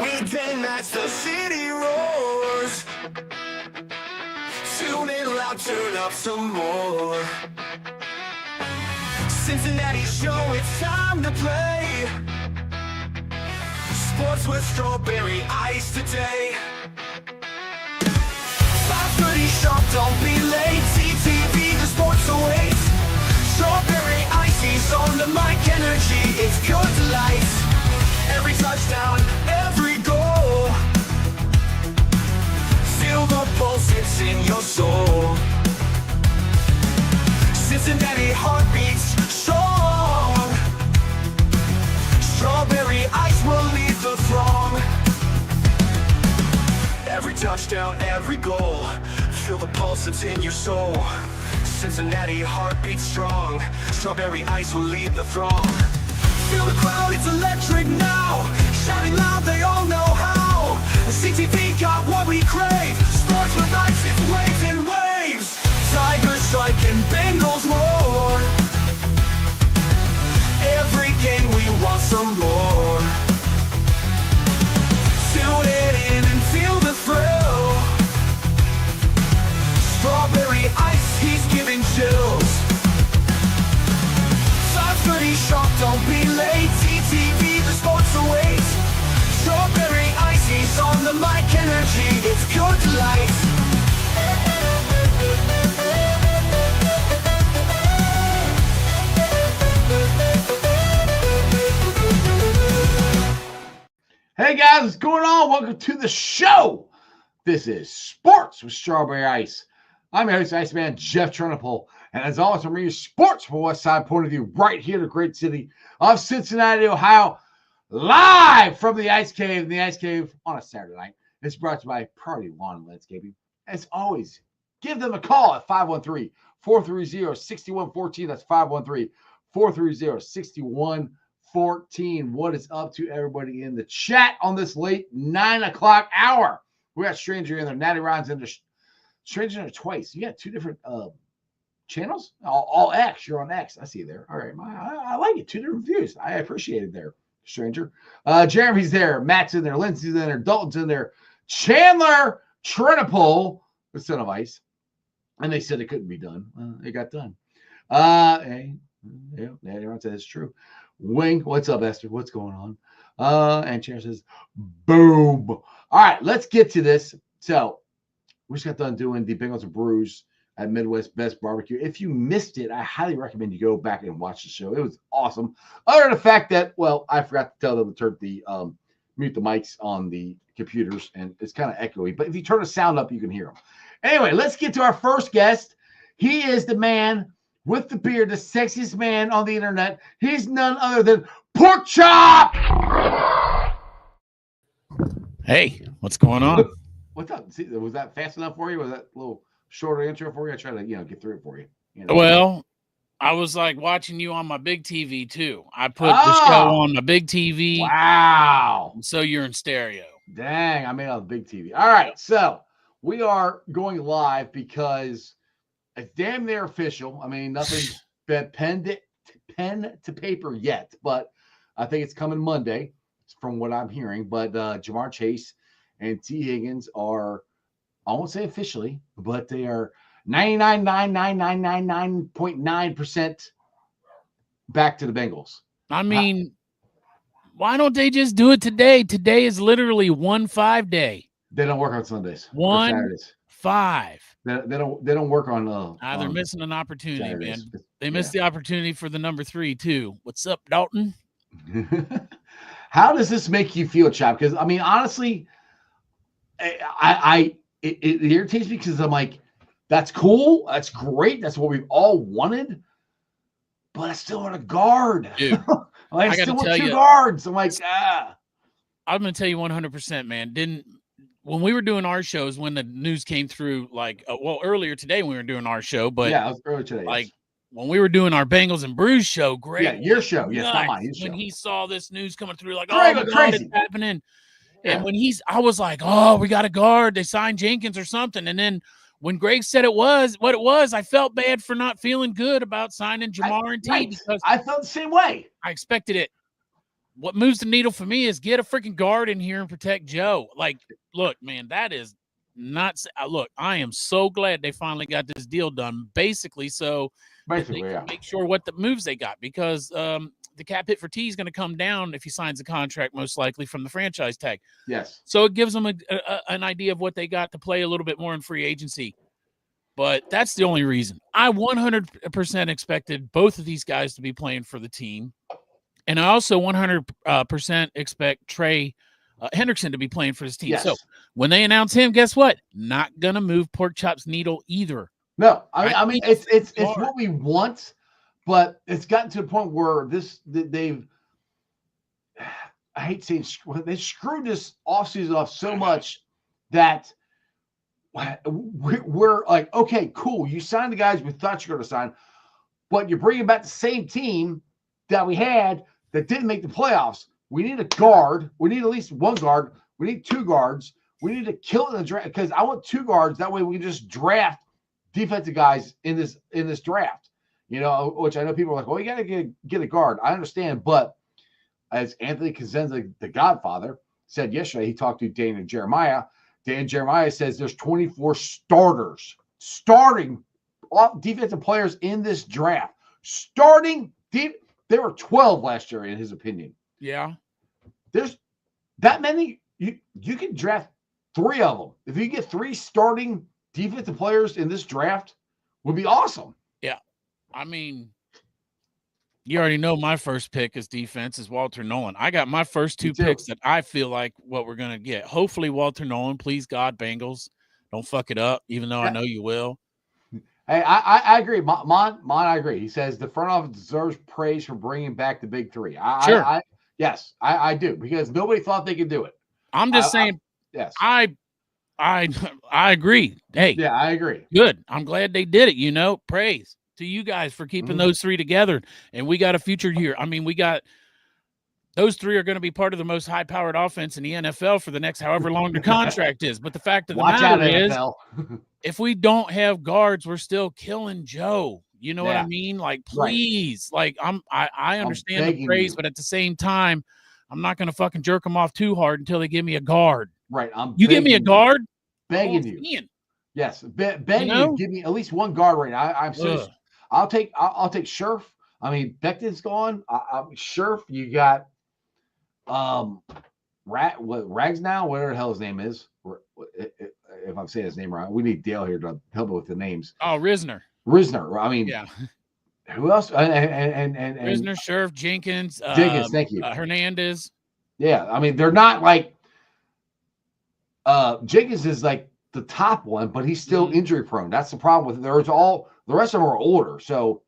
Weekday nights, the city roars. Tune in loud, turn up some more. Cincinnati show, it's time to play. Sports with strawberry ice today. 5:30 sharp, don't be late. CTV, the sports awaits. Strawberry icy's on the mic, energy, it's pure delight. Every touchdown, every goal. Feel the pulse, it's in your soul. Cincinnati heartbeats strong. Strawberry ice will lead the throng. Every touchdown, every goal. Feel the pulse, it's in your soul. Cincinnati heartbeats strong. Strawberry ice will lead the throng. Feel the crowd, it's electric now. Shouting loud, they all know how. The CTV got what we crave. Sports with ice, it's waves and waves. Tigers strike and Bengals roar. Every game we want some more. Tune in and feel the thrill. Strawberry ice, he's giving chills. 5:30 sharp, don't be late. CTV, the sports awaits. Strawberry ice, he's on the mic, energy, it's pure delight. Hey guys, what's going on? Welcome to the show. This is Sports with Strawberry Ice. I'm your host, Iceman Jeff Turnipole, and as always, I'm bringing you sports from a West Side point of view, right here in the great city of Cincinnati, Ohio, live from the Ice Cave. In the Ice Cave on a Saturday night. It's brought to you by Priority Lawn and Landscaping. As always, give them a call at 513-430-6114. That's 513-430-6114. What is up to everybody in the chat on this late 9 o'clock hour? We got Stranger in there. Natty Ryan's in there. Stranger in there twice. You got two different channels? All X. You're on X. I see you there. All right. I like it. Two different views. I appreciate it there, Stranger. Jeremy's there. Matt's in there. Lindsay's in there. Dalton's in there. Chandler Trinipole, the son of Ice. And they said it couldn't be done. It got done. Hey, yeah, Natty Ryan said it's true. Wing, what's up, Esther? What's going on? And Chair says, boom. All right, let's get to this. So we just got done doing the Bengals and Brews at Midwest Best Barbecue. If you missed it, I highly recommend you go back and watch the show. It was awesome. Other than the fact that, well, I forgot to tell them to turn the mute the mics on the computers, and it's kind of echoey. But if you turn the sound up, you can hear them. Anyway, let's get to our first guest. He is the man with the beard, the sexiest man on the internet. He's none other than Pork Chop. Hey, what's going on? What's up? See, was that fast enough for you? Was that a little shorter intro for you? I try to, get through it for you. Well, I was like watching you on my big TV too. I put the show on my big TV. Wow. So you're in stereo. Dang, I made it on the big TV. All right, so we are going live because it's damn near official. I mean, nothing's been pen to paper yet, but I think it's coming Monday from what I'm hearing. But Jamar Chase and T. Higgins are, I won't say officially, but they are 99.99999.9% back to the Bengals. I mean, why don't they just do it today? Today is literally 1-5 day. They don't work on Sundays. 1-5. They don't work on they're missing an opportunity, Saturdays. man. They missed the opportunity for the number 3 too. What's up, Dalton? How does this make you feel, Chop? Because I mean, honestly, it irritates me because I'm like, that's cool, that's great, that's what we've all wanted, but I still want a guard. Dude, I still want 2 guards. I'm like, I'm gonna tell you 100%, man. When we were doing our shows, when the news came through, like, earlier today when we were doing our show, but yeah, it was earlier today. Like when we were doing our Bengals and Brews show, Greg, yeah, your show, yes, not mine. When he saw this news coming through, like, Greg, oh my crazy. God, it's happening. Yeah. And when I was like, oh, we got a guard. They signed Jenkins or something. And then when Greg said it was what it was, I felt bad for not feeling good about signing Jamar and T. Right. Because I felt the same way. I expected it. what moves the needle for me is get a freaking guard in here and protect Joe. Like, look, man, that is not. Look, I am so glad they finally got this deal done. Basically, so that they can make sure what the moves they got, because the cap hit for T is going to come down if he signs a contract, most likely from the franchise tag. Yes. So it gives them an idea of what they got to play a little bit more in free agency. But that's the only reason. I 100% expected both of these guys to be playing for the team. And I also 100% expect Trey Hendrickson to be playing for this team. Yes. So when they announce him, guess what? Not going to move Pork Chop's needle either. No, I mean, it's what we want, but it's gotten to the point where they've, I hate saying, they screwed this offseason off so much that we're like, okay, cool. You signed the guys we thought you were going to sign, but you're bringing back the same team that we had that didn't make the playoffs. We need a guard. We need at least one guard. We need two guards. We need to kill it in the draft, because I want two guards. That way we can just draft defensive guys in this draft. You know, which I know people are like, well, you got to get a guard. I understand, but as Anthony Cosenza, the Godfather, said yesterday, he talked to Dan and Jeremiah. Dan and Jeremiah says there's 24 starting defensive players in this draft. Starting deep. There were 12 last year, in his opinion. Yeah. There's that many. You can draft 3 of them. If you get 3 starting defensive players in this draft, would be awesome. Yeah. I mean, you already know my first pick is defense is Walter Nolan. I got my first 2 picks that I feel like what we're going to get. Hopefully Walter Nolan, please God, Bengals, don't fuck it up, even though I know you will. Hey, I agree. Mon, I agree. He says the front office deserves praise for bringing back the big 3. Yes, I do, because nobody thought they could do it. I'm just saying. Yes, I agree. Hey, yeah, I agree. Good. I'm glad they did it. You know, praise to you guys for keeping those 3 together. And we got a future here. I mean, we got those 3 are going to be part of the most high-powered offense in the NFL for the next however long the contract is. But the fact of the matter is, if we don't have guards, we're still killing Joe. You know what I mean? Like, please. Like, I understand the praise, but at the same time, I'm not going to fucking jerk them off too hard until they give me a guard. Right. You give me a guard? Begging you. Yes. Begging you, give me at least one guard right now. I'm serious. I'll take Scherf. I mean, Becton's gone. Scherf, you got Rags now, whatever the hell his name is. If I'm saying his name right, we need Dale here to help me with the names. Oh, Risner. I mean, yeah. Who else? And Risner, Scherf, Jenkins. Thank you. Hernandez. Yeah, I mean, they're not like Jenkins is like the top one, but he's still injury prone. That's the problem with it. The rest of them are older, so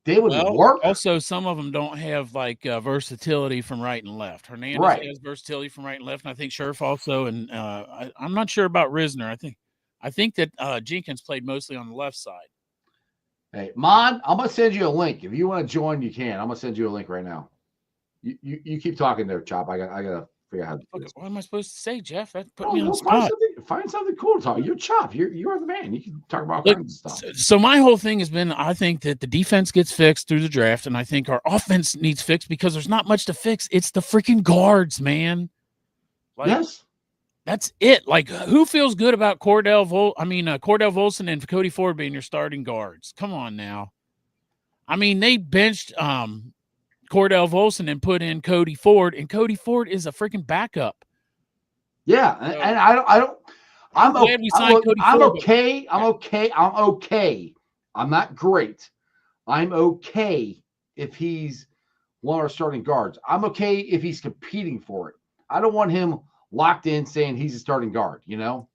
they would work. Also, some of them don't have like versatility from right and left. Hernandez has versatility from right and left, and I think Scherf also. And I'm not sure about Risner. I think that Jenkins played mostly on the left side. Hey, Mon, I'm gonna send you a link. If you want to join, you can. I'm gonna send you a link right now. You keep talking there, Chop. I gotta figure out how to do this. What am I supposed to say, Jeff? That put me on the spot. Find something cool to talk. You're Chop. You are the man. You can talk about all kinds of stuff. So my whole thing has been, I think that the defense gets fixed through the draft, and I think our offense needs fixed because there's not much to fix. It's the freaking guards, man. Like, yes. That's it. Like, who feels good about Cordell Volson and Cody Ford being your starting guards? Come on now. I mean, they benched Cordell Volson and put in Cody Ford, and Cody Ford is a freaking backup. Yeah, so, and I'm okay. I'm okay. I'm not great. I'm okay if he's one of our starting guards. I'm okay if he's competing for it. I don't want him locked in saying he's a starting guard, you know?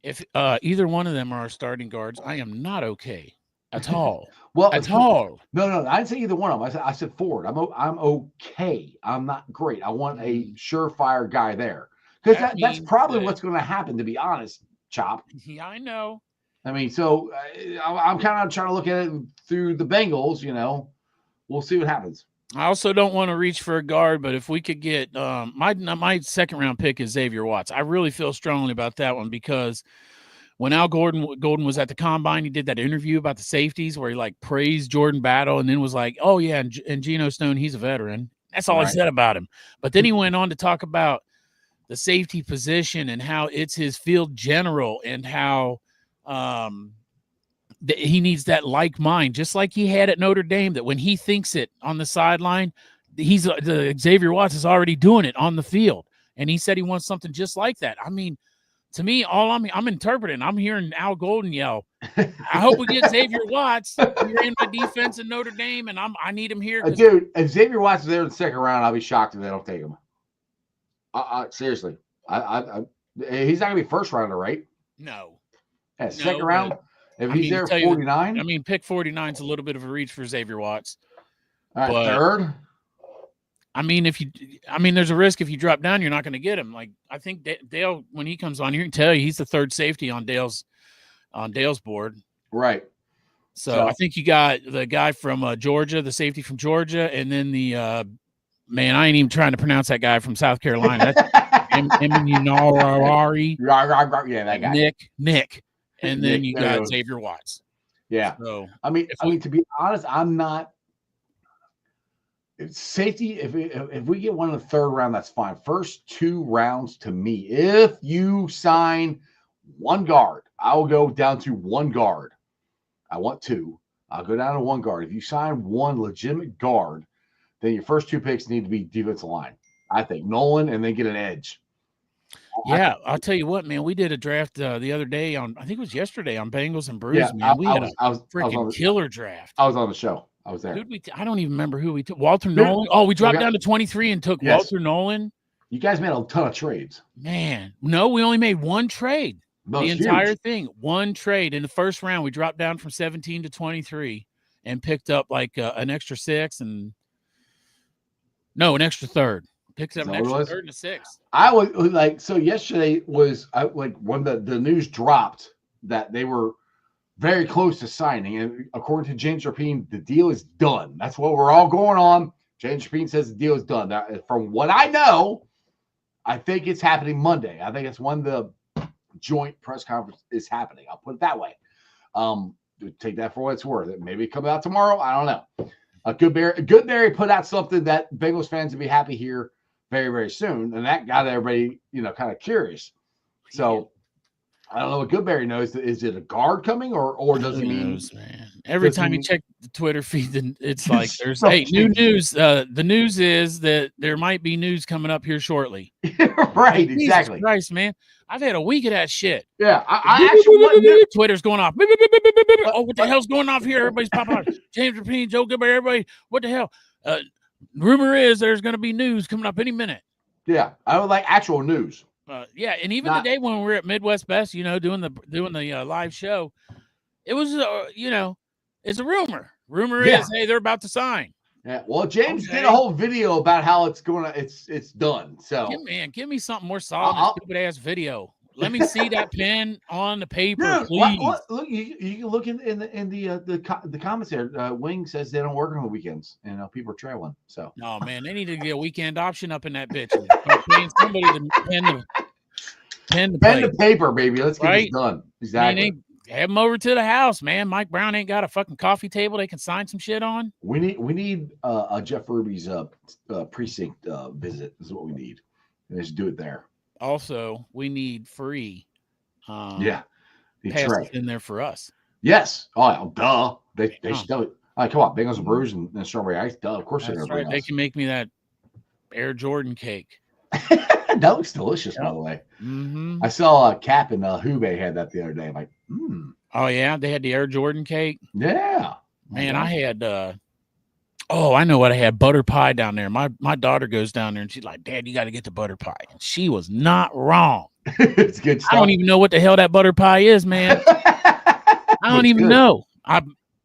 If either one of them are our starting guards, I am not okay at all. No, I didn't say either one of them. I said Ford. I'm okay. I'm not great. I want a surefire guy there. Because that's probably what's going to happen, to be honest, Chop. Yeah, I know. I mean, so I'm kind of trying to look at it through the Bengals, you know. We'll see what happens. I also don't want to reach for a guard, but if we could get my second round pick is Xavier Watts. I really feel strongly about that one because when Al Golden was at the combine, he did that interview about the safeties where he like praised Jordan Battle and then was like, "Oh yeah, and Geno Stone, he's a veteran." That's all he said about him. But then he went on to talk about the safety position and how it's his field general and how he needs that like mind, just like he had at Notre Dame, that when he thinks it on the sideline, Xavier Watts is already doing it on the field. And he said he wants something just like that. I mean, to me, all I'm interpreting, I'm hearing Al Golden yell, I hope we get Xavier Watts. You're in my defense in Notre Dame, and I need him here. Dude, if Xavier Watts is there in the second round, I'll be shocked if they don't take him. Seriously. He's not going to be first rounder, right? No. Yeah, second round? If he's there 49? I mean, pick 49 is a little bit of a reach for Xavier Watts. All right, third? I mean, there's a risk if you drop down, you're not going to get him. Like, I think Dale, when he comes on, you can tell you he's the third safety on Dale's board. Right. So I think you got the guy from Georgia, the safety from Georgia, and then the man, I ain't even trying to pronounce that guy from South Carolina. That's Eminari. Yeah, that guy. Nick. And then you got Xavier Watts. Yeah. So I mean, to be honest, I'm not. Safety, if we get one in the third round, that's fine. First 2 rounds, to me, if you sign one guard, I will go down to one guard. I want 2. I'll go down to one guard. If you sign one legitimate guard, then your first 2 picks need to be defensive line. I think Nolan, and then get an edge. Yeah, I'll tell you what, man. We did a draft the other day I think it was yesterday on Bengals and Brews, man. We had a freaking killer draft. I was on the show. I was there. I don't even remember who we took. Walter Nolan. Oh, we dropped down to 23 and took Walter Nolan. You guys made a ton of trades. Man, no, we only made one trade. The entire thing, one trade in the first round. We dropped down from 17 to 23 and picked up like an extra 6 an extra third. Picked up an extra third and a 6. I was like, so yesterday was when the news dropped that they were very close to signing, and according to James Rapine, the deal is done. That's what we're all going on. James Rapine says the deal is done. Now, from what I know, I think it's happening Monday. I think it's when the joint press conference is happening. I'll put it that way. Take that for what it's worth. Maybe it comes out tomorrow. I don't know. Goodberry put out something that Bengals fans would be happy here very, very soon, and that got everybody, kind of curious. So. I don't know what Goodberry knows. Is it a guard coming, or does he mean? Man. Every time you check the Twitter feed, then it's like there's new news. The news is that there might be news coming up here shortly. Right, exactly. Jesus Christ, man, I've had a week of that shit. Yeah, I actually Twitter's going off. Oh, what the hell's going off here? Everybody's popping off. James Rapine, Joe Goodberry, everybody. What the hell? Rumor is there's going to be news coming up any minute. Yeah, I would like actual news. Yeah, and even today when we were at Midwest Best, doing the live show, it was it's a rumor. Rumor is, hey, they're about to sign. Yeah, well, James did a whole video about how it's done. So, give me something more solid than stupid ass video. Let me see that pen on the paper, please. Look, you can look in the comments there. Wing says they don't work on the weekends, and people are traveling. So, no, man, they need to get a weekend option up in that bitch. Paying somebody to pen the paper, baby. Let's get this done. Exactly. Have them over to the house, man. Mike Brown ain't got a fucking coffee table they can sign some shit on. We need a Jeff Ruby's precinct visit. Is what we need. And just do it there. Also, we need free. Passes in there for us. Yes. Oh, duh. They should do it. All right, come on, Bengals and Brews and strawberry ice. Duh, of course they're going to bring us. They can make me that Air Jordan cake. That looks delicious, by the way. Mm-hmm. I saw Cap and Hube had that the other day. I'm like, Oh yeah, they had the Air Jordan cake. Yeah, man, I had. I know what I had. Butter pie down there. My daughter goes down there and she's like, "Dad, you got to get the butter pie." And she was not wrong. It's good stuff. I don't even know what the hell that butter pie is, man. I don't even know. I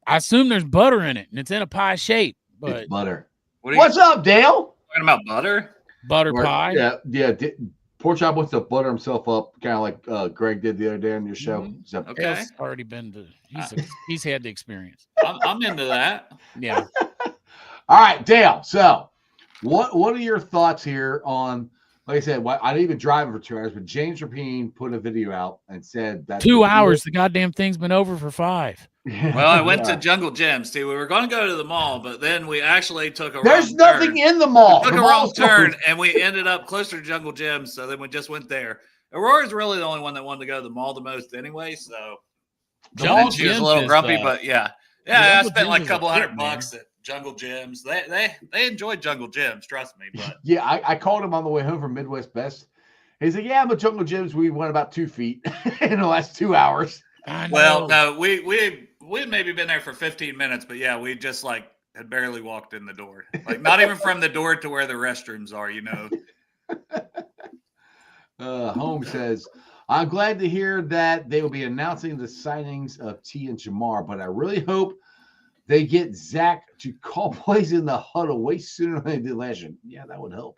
assume there's butter in it and it's in a pie shape. But it's butter. What's up, Dale? Talking about butter? Butter pie. Yeah. Pork chop wants to butter himself up, kind of like Greg did the other day on your show. Mm-hmm. Okay, Dale's already been to. He's had the experience. I'm into that. Yeah. All right, Dale. So, what are your thoughts here on like I said, I didn't even drive for 2 hours, but James Rapine put a video out and said that 2 hours. The goddamn thing's been over for 5. Well, I went to Jungle Gyms. See, we were going to go to the mall, but then we actually took a There's wrong nothing turn. in the mall. We took The a wrong mall's turn, closed. and we ended up closer to Jungle Gyms, so then we just went there. Aurora's really the only one that wanted to go to the mall the most anyway, so Jungle she was a Gyms little is, grumpy, but yeah. Yeah, I Jungle spent Gyms like a is couple a hit, $100 bucks at Jungle Gyms. They enjoyed Jungle Gyms, trust me. But Yeah, I called him on the way home from Midwest Best. He's like, yeah, but Jungle Gyms, we went about 2 feet in the last 2 hours. well, no, we maybe been there for 15 minutes, but yeah, we just like had barely walked in the door. Like not even from the door to where the restrooms are, you know. Holmes says, I'm glad to hear that they will be announcing the signings of T and Jamar, but I really hope they get Zach to call plays in the huddle way sooner than they did last year. Yeah, that would help.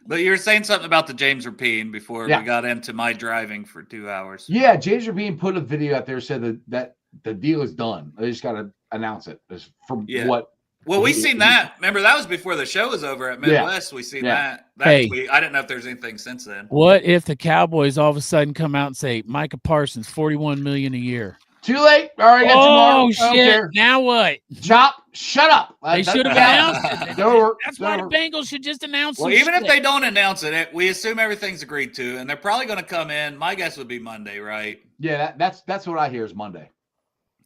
But you were saying something about the James Rapine before Yeah. we got into my driving for 2 hours. Yeah, James Rapine put a video out there, said that the deal is done. They just got to announce it. It's from what? Well, we seen that. Remember, that was before the show was over at Midwest. We seen that. Hey. Tweet. I didn't know if there's anything since then. What if the Cowboys all of a sudden come out and say Micah Parsons $41 million a year? Too late. All right, got Oh Jamar. I don't shit! care. Now what? Chop, shut up. They should have that- announced it. It's over. That's It's why the over. Bengals should just announce. Well, some even if shit. they don't announce it, we assume everything's agreed to, and they're probably going to come in. My guess would be Monday, right? Yeah, that's what I hear is Monday.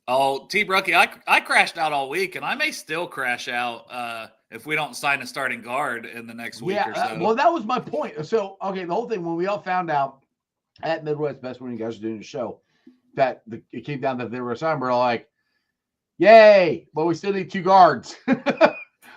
Oh, T. Brookie, I crashed out all week, and I may still crash out if we don't sign a starting guard in the next week or so. Well, that was my point. So, okay, the whole thing, when we all found out at Midwest Best when you guys were doing the show, that it came down that they were assigned, we're all like, yay, but we still need 2 guards.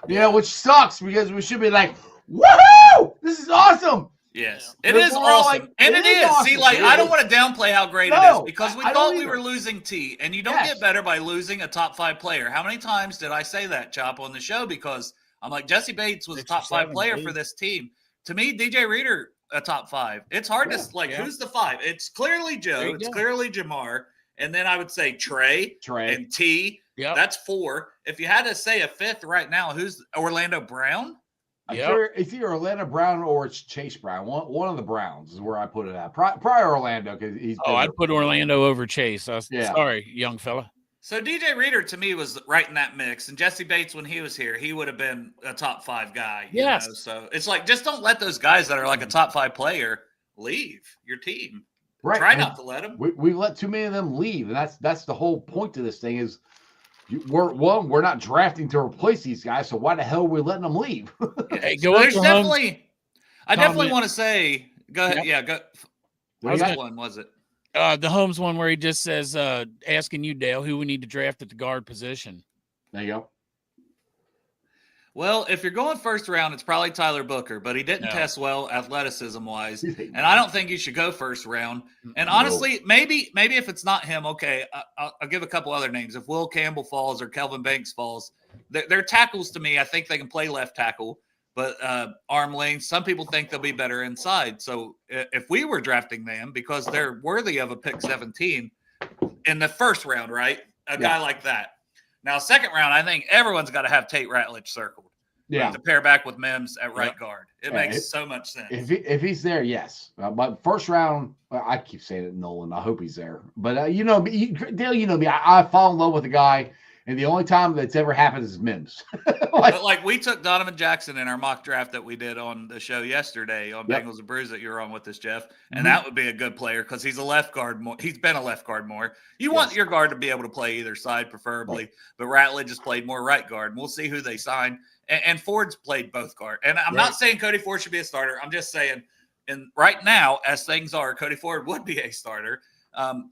Which sucks because we should be like, woohoo! This is awesome. Yes, Yeah. it is We're all awesome. like, and it it is is. awesome. See, like, It I is. don't want to downplay how great it No, is because we I thought don't we either. were losing T, and you don't Yes. get better by losing a top 5 player. How many times did I say that, Chop, on the show? Because I'm like, Jesse Bates was a 6 or top 5 7, player dude. for this team. To me, DJ Reader, a top 5. It's hard to, like, who's the 5? It's clearly There Joe. you It's go. clearly Jamar. And then I would say Trey and T. Yep. That's 4. If you had to say a 5th right now, who's Orlando Brown? Yep. It's either Orlando Brown or it's Chase Brown. One of the Browns is where I put it at. Prior Orlando because he's. Oh, I'd put Orlando over Chase. Yeah. Sorry, young fella. So DJ Reader to me was right in that mix, and Jesse Bates when he was here, he would have been a top 5 guy. You Yes. know? So it's like just don't let those guys that are like a top 5 player leave your team. Right. Try And not to let them. we let too many of them leave, and that's the whole point to this thing is. We're not drafting to replace these guys, so why the hell are we letting them leave? Hey, So go up there's to definitely, I definitely comment. want to say, go ahead, Yep. yeah, go. What Which do you got? one was it? the Holmes one where he just says, asking you, Dale, who we need to draft at the guard position. There you go. Well, if you're going first round, it's probably Tyler Booker, but he didn't No. test well athleticism wise, He's a- and I don't think you should go first round. And honestly, maybe if it's not him, okay, I'll give a couple other names. If Will Campbell falls or Kelvin Banks falls, they're tackles to me. I think they can play left tackle, but arm length. Some people think they'll be better inside. So if we were drafting them because they're worthy of a pick 17 in the first round, right? A guy like that. Now, second round, I think everyone's got to have Tate Ratledge circled. Yeah. To pair back with Mims at right Yep. guard. It Yeah, makes so much sense. If he's there, yes. But first round, I keep saying it, Nolan. I hope he's there. But you know me, Dale. You know me. I fall in love with a guy, and the only time that's ever happened is Mims. But like we took Donovan Jackson in our mock draft that we did on the show yesterday on Yep. Bengals and Brews that you were on with us, Jeff. And Mhm. that would be a good player because he's a left guard more. He's been a left guard more. You want Yes. your guard to be able to play either side, preferably. But Ratledge has played more right guard. And we'll see who they sign. And Ford's played both guard. And I'm not saying Cody Ford should be a starter. I'm just saying, and right now, as things are, Cody Ford would be a starter.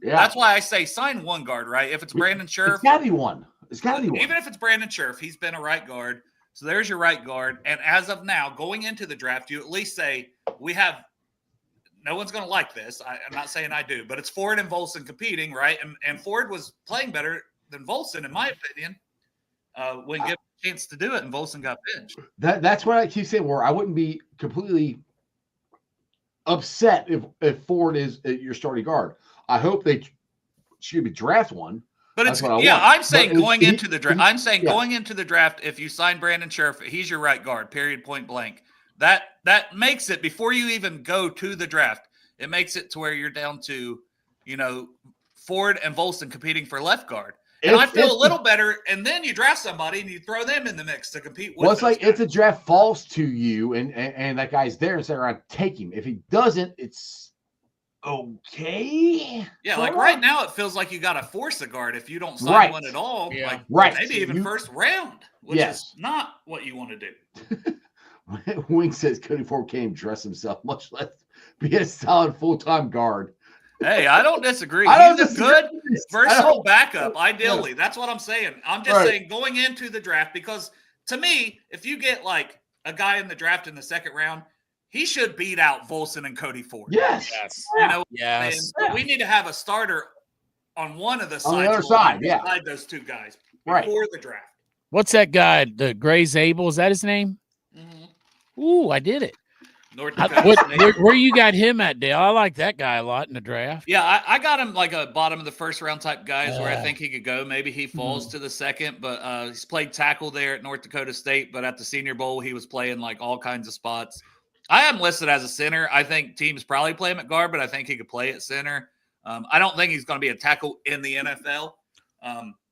That's why I say sign one guard, right? If it's Brandon Scherf, It's got to be one. It's got to be one. even if it's Brandon Scherf, he's been a right guard. So there's your right guard. And as of now, going into the draft, you at least say, we have no one's going to like this. I'm not saying I do, but it's Ford and Volson competing, right? And Ford was playing better than Volson, in my opinion, when given a chance to do it, and Volson got benched. That's what I keep saying. Where I wouldn't be completely upset if Ford is your starting guard. I hope they should be draft one. But That's it's what I yeah. want. I'm saying But going into the draft. I'm saying yeah. going into the draft. If you sign Brandon Scherf, he's your right guard. Period. Point blank. that makes it, before you even go to the draft, it makes it to where you're down to, Ford and Volson competing for left guard. And I feel a little better. And then you draft somebody and you throw them in the mix to compete with. Well, it's like if the draft falls to you and that guy's there and say, around, take him. If he doesn't, it's okay. Yeah, like right now it feels like you got to force a guard if you don't sign one at all. Yeah. Like maybe even first round, which is not what you want to do. Wing says Cody Ford can't even dress himself, much less be a solid full-time guard. Hey, I don't disagree. He's a good versatile backup, ideally. That's what I'm saying. I'm just saying going into the draft, because to me, if you get like a guy in the draft in the second round, he should beat out Volson and Cody Ford. Yes. Yes. And we need to have a starter on one of the sides. On the other side, beside those two guys before the draft. What's that guy? The Gray Zabel, is that his name? Mm-hmm. Ooh, I did it. Where you got him at, Dale? I like that guy a lot in the draft. Yeah, I got him like a bottom of the first round type guys where I think he could go. Maybe he falls to the second, but he's played tackle there at North Dakota State. But at the Senior Bowl, he was playing like all kinds of spots. I have him listed as a center. I think teams probably play him at guard, but I think he could play at center. I don't think he's going to be a tackle in the NFL.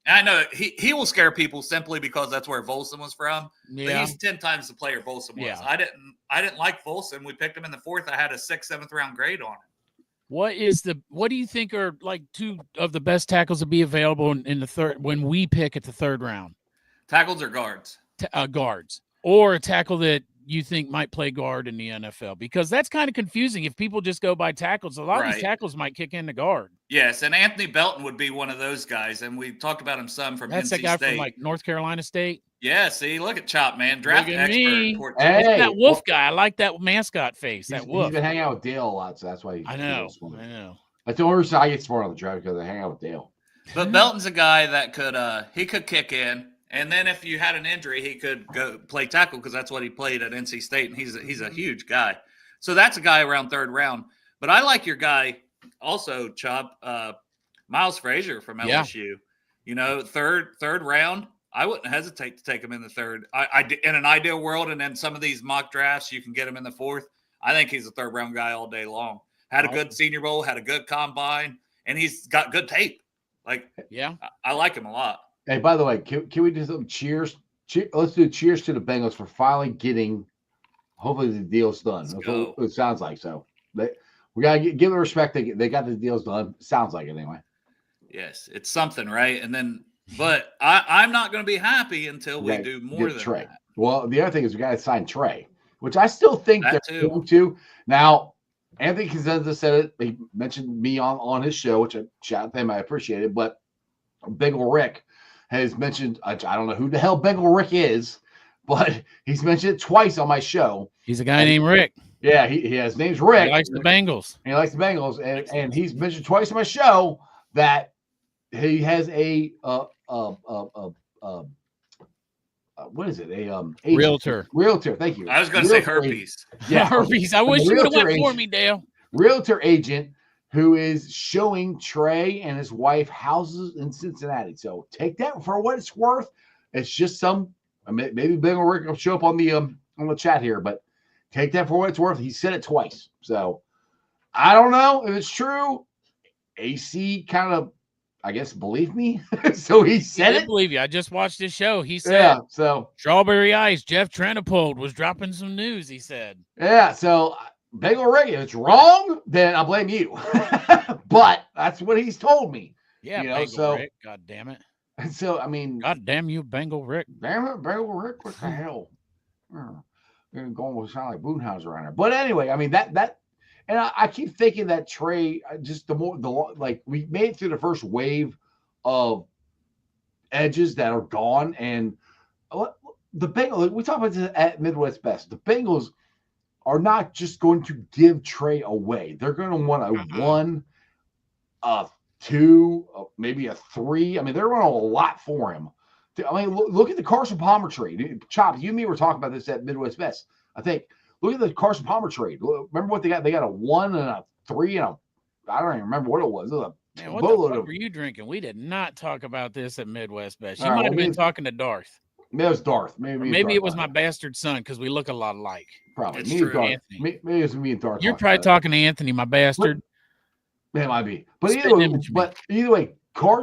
And I know he will scare people simply because that's where Volson was from. Yeah. But he's 10 times the player Volson was. Yeah. I didn't like Volson. We picked him in the 4th. I had a 6th, 7th round grade on him. What do you think are like two of the best tackles to be available in the third when we pick at the 3rd round? Tackles or guards? Guards. Or a tackle that you think might play guard in the NFL, because that's kind of confusing. If people just go by tackles, a lot of these tackles might kick into guard. Yes, and Anthony Belton would be one of those guys, and we talked about him some from That's NC that guy State. from like North Carolina State. Yeah, see, look at Chop, man, draft expert. Hey, it's that wolf guy. I like that mascot face. That wolf. He's been hanging out with Dale a lot, so that's why. I know. That's the only reason I get smart on the draft, because I hang out with Dale. But Belton's a guy that could kick in. And then if you had an injury, he could go play tackle, because that's what he played at NC State, and he's a huge guy. So that's a guy around 3rd round. But I like your guy also, Chop, Miles Frazier from LSU. Yeah. Third round, I wouldn't hesitate to take him in the 3rd. I in an ideal world, and then some of these mock drafts, you can get him in the 4th. I think he's a 3rd round guy all day long. Had a good Senior Bowl, had a good combine, and he's got good tape. Like, I like him a lot. Hey, by the way, can we do some cheers? Let's do cheers to the Bengals for finally getting, hopefully the deal's done. That's what it sounds like. So we got to give them respect. They got the deals done. Sounds like it anyway. Yes, it's something, right? And then, but I'm not going to be happy until we do more than Trey. that. Well, the other thing is we got to sign Trey, which I still think they're going to. Now, Anthony Cosenza said it. He mentioned me on his show, which I shout out him. I appreciate it. But Bengal Rick has mentioned, I don't know who the hell Bengal Rick is, but he's mentioned it twice on my show. He's a guy named Rick. Yeah, his name's Rick. He likes the Bengals. He likes the Bengals, and he's mentioned twice on my show that he has a what is it? Agent. Realtor. Thank you. I was going to say herpes. Yeah, herpes. I wish you would have went for me, Dale. Realtor agent who is showing Trey and his wife houses in Cincinnati. So take that for what it's worth. It's just maybe Bengal Rick will show up on the chat here, but take that for what it's worth. He said it twice. So I don't know if it's true. AC kind of, I guess, believed me. So he said it. Believe you. I just watched his show. He said, so Strawberry Ice, Jeff Trenipold was dropping some news, he said. Yeah, so Bengal Rick, if it's wrong, then I'll blame you. But that's what he's told me. Yeah, Bengal Rick, God damn it. And so, I mean, God damn you, Bengal Rick. Damn it, Bengal Rick, what the hell? Going to sound like Boonhauser around here. But anyway, I mean, that and I keep thinking that Trey, just we made it through the first wave of edges that are gone. And the Bengals, we talk about this at Midwest Best. The Bengals are not just going to give Trey away. They're going to want a 1, a 2, maybe a 3. I mean, they're running a lot for him. I mean, look at the Carson Palmer trade. Chop, you and me were talking about this at Midwest Best. I think. Look at the Carson Palmer trade. Remember what they got? They got a 1 and a 3 and I don't even remember what it was. It was Man, what the fuck were you drinking? We did not talk about this at Midwest Best. You might have been talking to Darth. Maybe it was Darth. Maybe it was my bastard son because we look a lot alike. Probably. It's Me true. and Darth. Anthony. Maybe it was me and Darth. You're probably talking to Anthony, my bastard. It might be. But Spitting either way,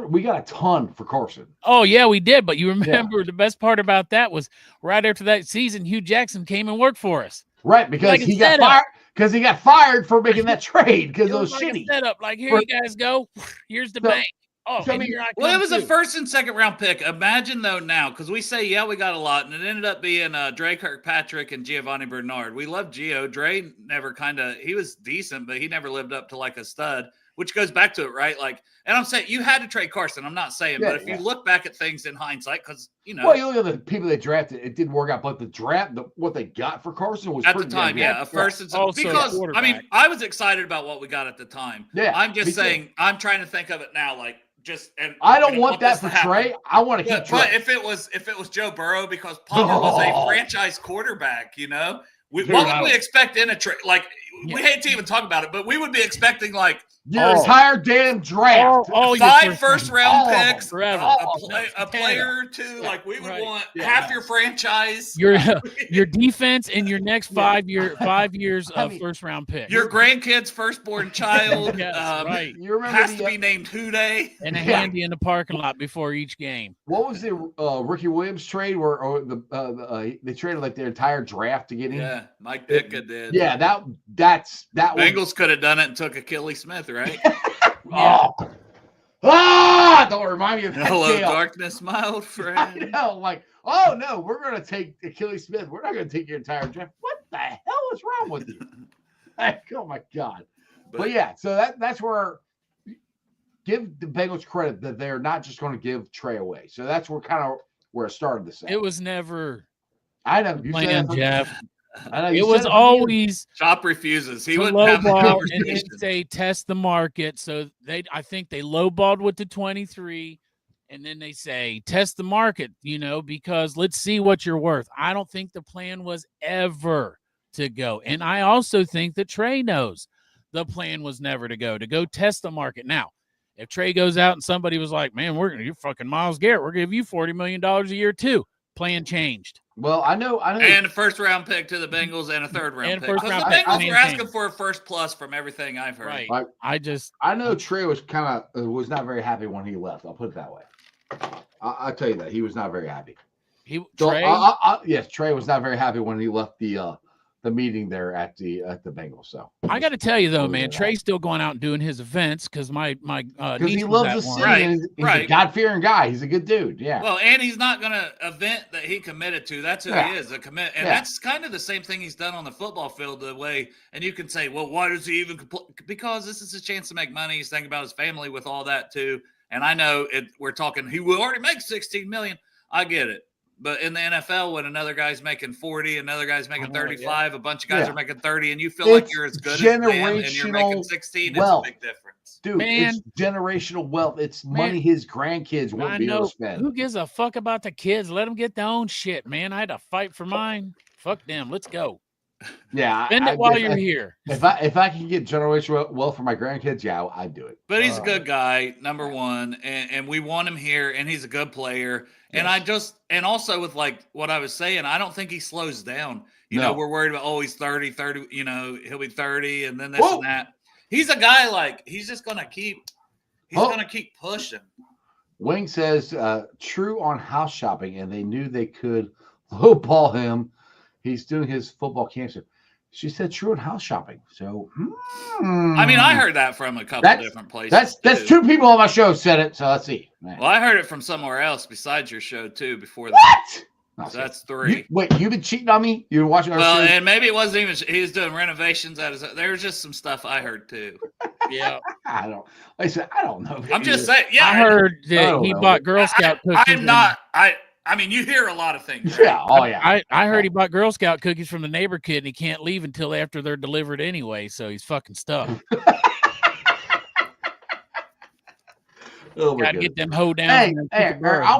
we got a ton for Carson. Oh, yeah, we did. But you remember the best part about that was right after that season, Hugh Jackson came and worked for us. Right, because Like he got fired. Because he got fired for making that trade because it was like shitty. a setup. Like, here you guys go. Here's the bank. Oh, so, and here I Well, come it was too. a first and second round pick. Imagine though now, because we say we got a lot, and it ended up being Dre Kirkpatrick and Giovanni Bernard. We love Gio. Dre never he was decent, but he never lived up to like a stud. Which goes back to it, right? Like, and I'm saying you had to trade Carson. I'm not saying, but if you look back at things in hindsight, because you look at the people they drafted, it didn't work out. But the draft, what they got for Carson was at the time, a first and second. Because I mean, I was excited about what we got at the time. Yeah, I'm just saying, I'm trying to think of it now, like just. And I don't want that for Trey. I want to keep Trey. But if it was Joe Burrow, because Palmer was a franchise quarterback, what would we expect in a trade? Like, we hate to even talk about it, but we would be expecting like your entire damn draft, all 5 first-round picks, a player or two. Like, we would want half your franchise, your defense, and your next 5 years of first-round picks. Your grandkid's firstborn child, right? Has to be named Houday, and a handy in the parking lot before each game. What was the Ricky Williams trade where they traded like their entire draft to get him? Yeah, Mike Ditka did. Yeah, that was Bengals could have done it and took Achilles Smith, right? Don't remind me of that. Hello, darkness, my old friend. I know, like, oh no, we're gonna take Achilles Smith. We're not gonna take your entire draft. What the hell is wrong with you? Like, oh my god. But yeah, so that's where give the Bengals credit that they're not just going to give Trey away. So that's where it started. It was never. I know you plan, Jeff. I know it was always Chop refuses. He wouldn't lowball have the conversation. and then say test the market. So I think they lowballed with the 23, and then they say test the market. Because let's see what you're worth. I don't think the plan was ever to go, and I also think that Trey knows the plan was never to go test the market. Now, if Trey goes out and somebody was like, "Man, you're fucking Myles Garrett. We're gonna give you $40 million a year too." Plan changed. Well, I know. And a first-round pick to the Bengals and a third-round pick. Because the Bengals were asking for a first plus from everything I've heard. Right. I know Trey was was not very happy when he left. I'll put it that way. I'll tell you that he was not very happy. Yes, Trey was not very happy when he left the meeting there at the Bengals. So I got to tell you though, man, Trey's still going out and doing his events because my niece he loves the city. He's a God-fearing guy. He's a good dude. Yeah. Well, and he's not going to event that he committed to. That's who he is, a commit. And that's kind of the same thing he's done on the football field. The way, and you can say, well, why does he even? Because this is a chance to make money. He's thinking about his family with all that too. And I know we're talking. He will already make $16 million. I get it. But in the NFL, when another guy's making 40, another guy's making 35, a bunch of guys are making 30, and you feel like you're as good as them, and you're making 16, wealth. It's a big difference. Dude, it's generational wealth. It's money his grandkids won't be able to spend. Who gives a fuck about the kids? Let them get their own shit, man. I had to fight for mine. Fuck them. Let's go. Yeah, spend it while you're here. If I can get generational wealth for my grandkids, I'd do it. But he's a good guy, number one, and we want him here, and he's a good player. Yes. And also with like what I was saying, I don't think he slows down. You know, we're worried about he's 30, he'll be 30, and then this and that. He's a guy like he's just gonna keep pushing. Wing says true on house shopping, and they knew they could lowball him. He's doing his football camp. She said true on house shopping. So I mean, I heard that from a couple different places. That's two people on my show said it. So let's see. Man. Well, I heard it from somewhere else besides your show too. Before that. What? So that's 3. You've been cheating on me? You were watching our show? And maybe it wasn't even. He was doing renovations at his. There was just some stuff I heard too. Yeah. I don't know. I'm just saying. Yeah, I heard that he bought Girl Scout cookies. I'm not. I mean, you hear a lot of things. Right? Yeah. Oh, yeah. I heard he bought Girl Scout cookies from the neighbor kid, and he can't leave until after they're delivered anyway. So he's fucking stuck. Gotta get them hoe down. Hey, I